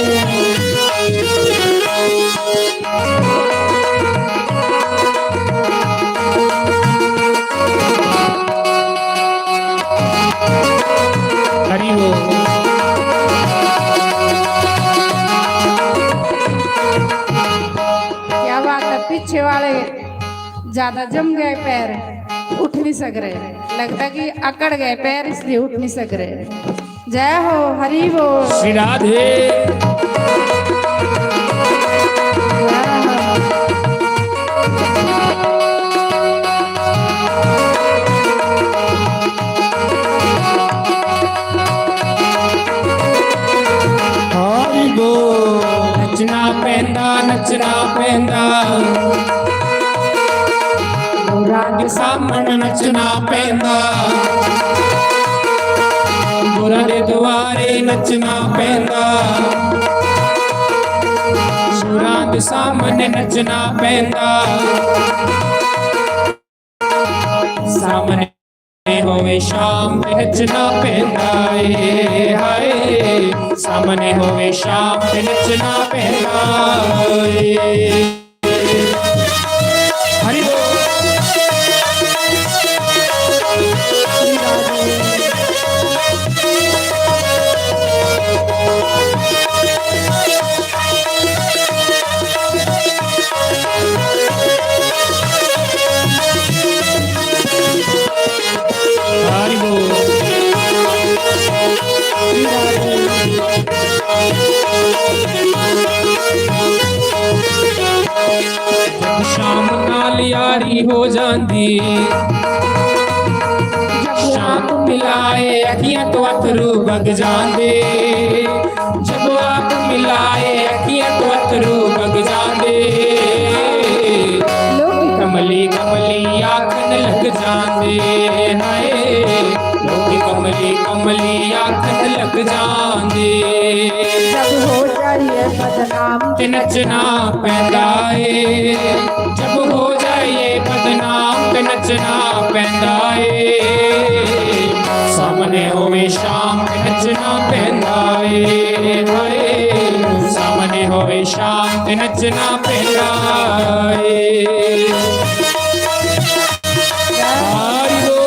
हरि बोल। क्या बात है, पीछे वाले ज्यादा जम गए पैर, उठ नहीं सक रहे, लगता कि अकड़ गए पैर इसलिए उठ नहीं सक रहे। जय हो, हरि बोल। श्री राधे हरि बोल। नचना पैंदा नचना पैंदा, गुरां सामने नचना पैंदा, गुरां दे दुआरे नचना पैंदा, गुरां दे सामने नचना पैंदा। सामने होवे शाम ते नचना पैंदा ए, हाय सामने होवे शाम ते नचना पैंदा ए। हरि बोल। हरि बोल। जब शाम नाल यारी हो जांदी, शाम मिलाए अखियां तो अथरू बग जांदे, जब आप मिलाए अखियां तो अथरू बग जांदे, कमली कमली आखन लग जांदे, हाय लोकी कमली कमली आखन लग जांदे। जब हो जाइए बदनाम ते नचना पैंदा ए, जब हो जाइए बदनाम ते नचना पैंदा ए। सामने होवे शाम ते नचना पैंदा ए, हाय सामने होवे शाम ते नचना पैंदा ए। हरि बोल।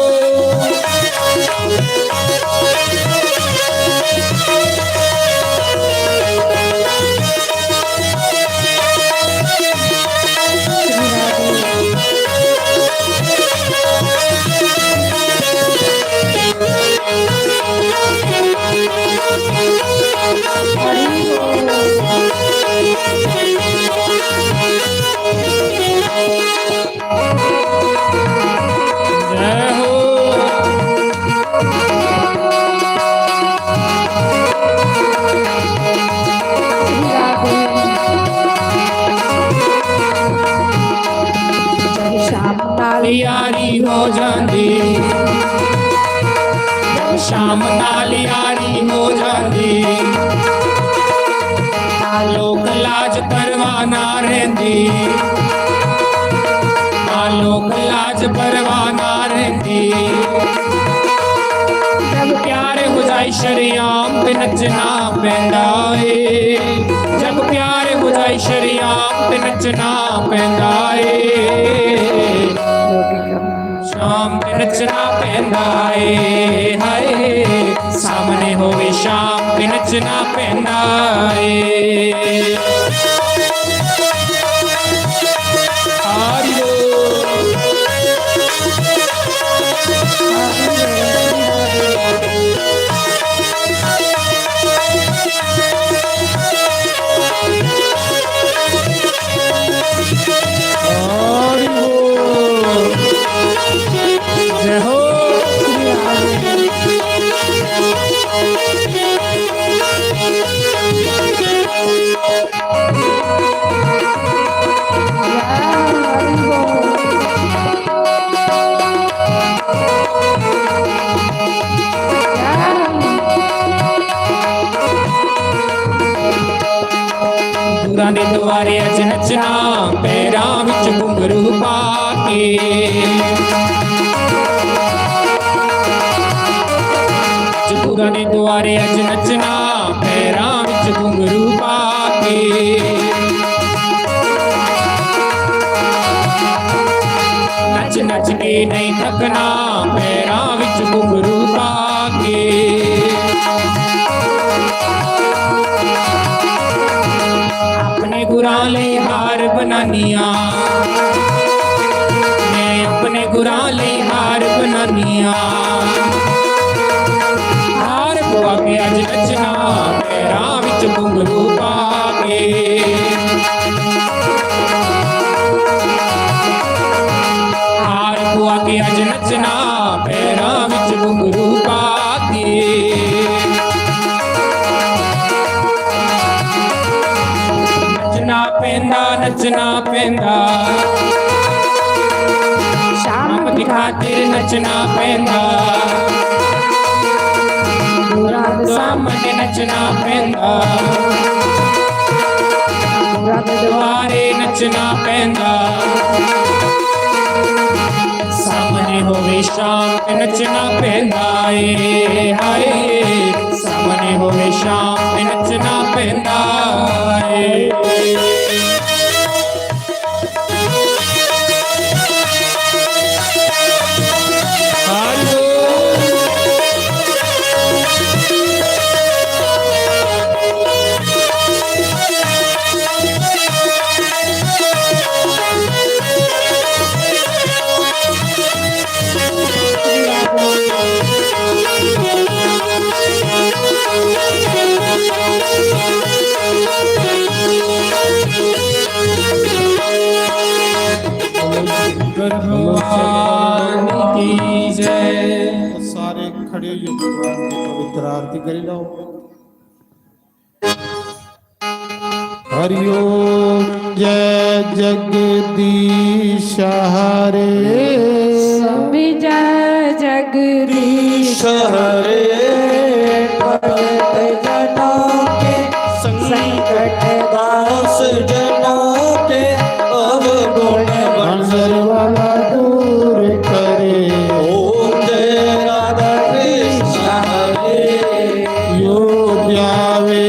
ਜਾਂਦੀ ਸ਼ਾਮ ਨਾਲ ਯਾਰੀ ਹੋ ਜਾਂਦੀ ਨਾ ਲੋਕ ਲਾਜ ਪਰਵਾਹ ਨਾ ਰਹਿੰਦੀ ਨਾ ਲੋਕ ਲਾਜ ਪਰਵਾਹ ਨਾ ਰਹਿੰਦੀ जब प्यार हो जाए शरियाम पे नचना पैंदा ए जब प्यार हो जाए शरियाम पे नचना पैंदा ए शाम पे नचना पैंदा ए हाय सामने होवे शाम पे नचना पैंदा ए हारी जय हो ਗੁਰਾਂ ਦੇ ਦੁਆਰੇ ਅੱਜ ਨੱਚਣਾ ਪੈਰਾਂ ਵਿੱਚ ਘੁੰਗਰੂ ਪਾ ਕੇ ਗੁਰਾਂ ਦੇ ਦੁਆਰੇ ਅੱਜ ਨੱਚਣਾ ਪੈਰਾਂ ਵਿੱਚ ਘੁੰਗਰੂ ਪਾ ਕੇ ਨੱਚ ਨੱਚ ਕੇ ਨਹੀਂ ਥੱਕਣਾ ਪੈਰਾਂ ਵਿੱਚ ਘੁੰਗਰੂ ਪਾ ਕੇ अपने गुरां लई हार बनानियां मैं अपने गुरां लई हार बनानियां हार पवा के अज नचना पैरां विच घुंघरू पा के हार पवा के अज नचना पैरां विच घुंघरू पा के नचना पैंदा शाम की खातिर नचना पैंदा सामने नचना पैंदा दुआरे नचना पैंदा सामने होवे शाम पे नचना पैंदा ए हाय सामने होवे शाम पे नचना पैंदा ए ਸਾਰੇ ਖੜੇ ਹੋਈਏ ਭਗਵਾਨ ਦੀ ਪਵਿੱਤਰ ਆਰਤੀ ਕਰੀ ਲਓ ਹਰਿ ਓਮ ਜੈ ਜਗਦੀਸ਼ ਹਰੇ ਸਭੀ ਜੈ ਜਗਦੀਸ਼ हरे भगत जनों के संकट दास जनों के अवगुण ਬੰਸਰ ਵਾਲਾ ਦੂਰ ਕਰੇ ओम जय राधा कृष्ण हरे ਜੋ ਧਿਆਵੇ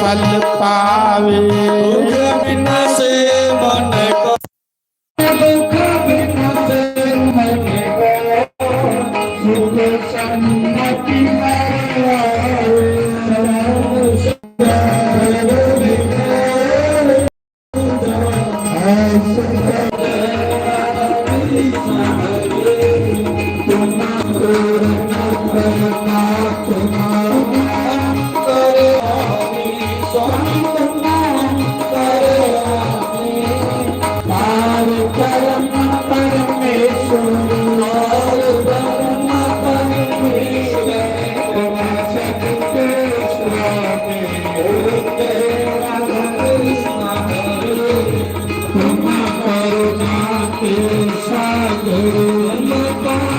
ਫਲ ਪਾਵੇ दुख बिन से मन को सागर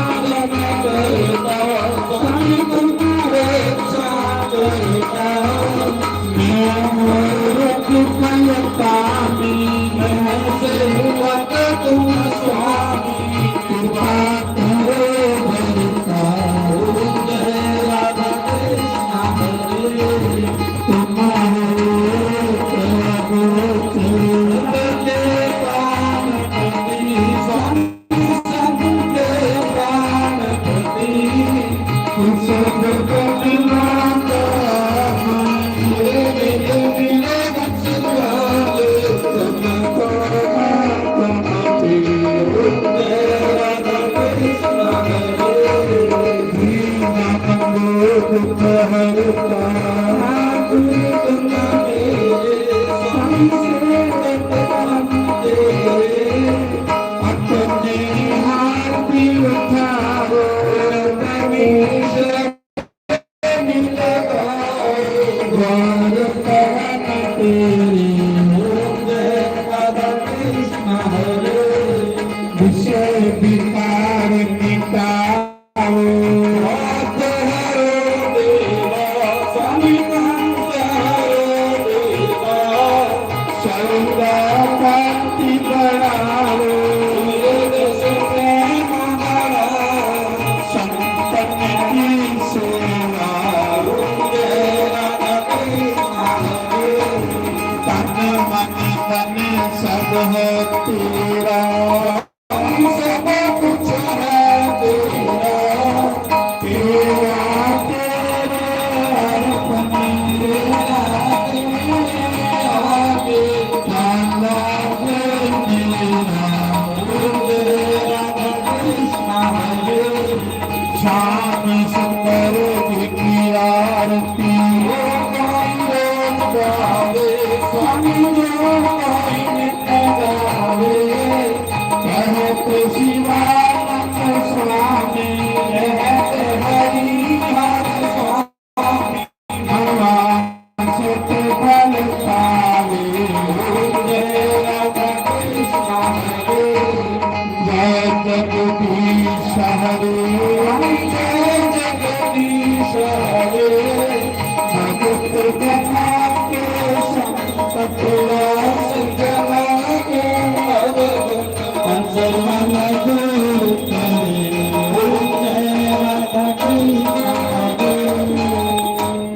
Hare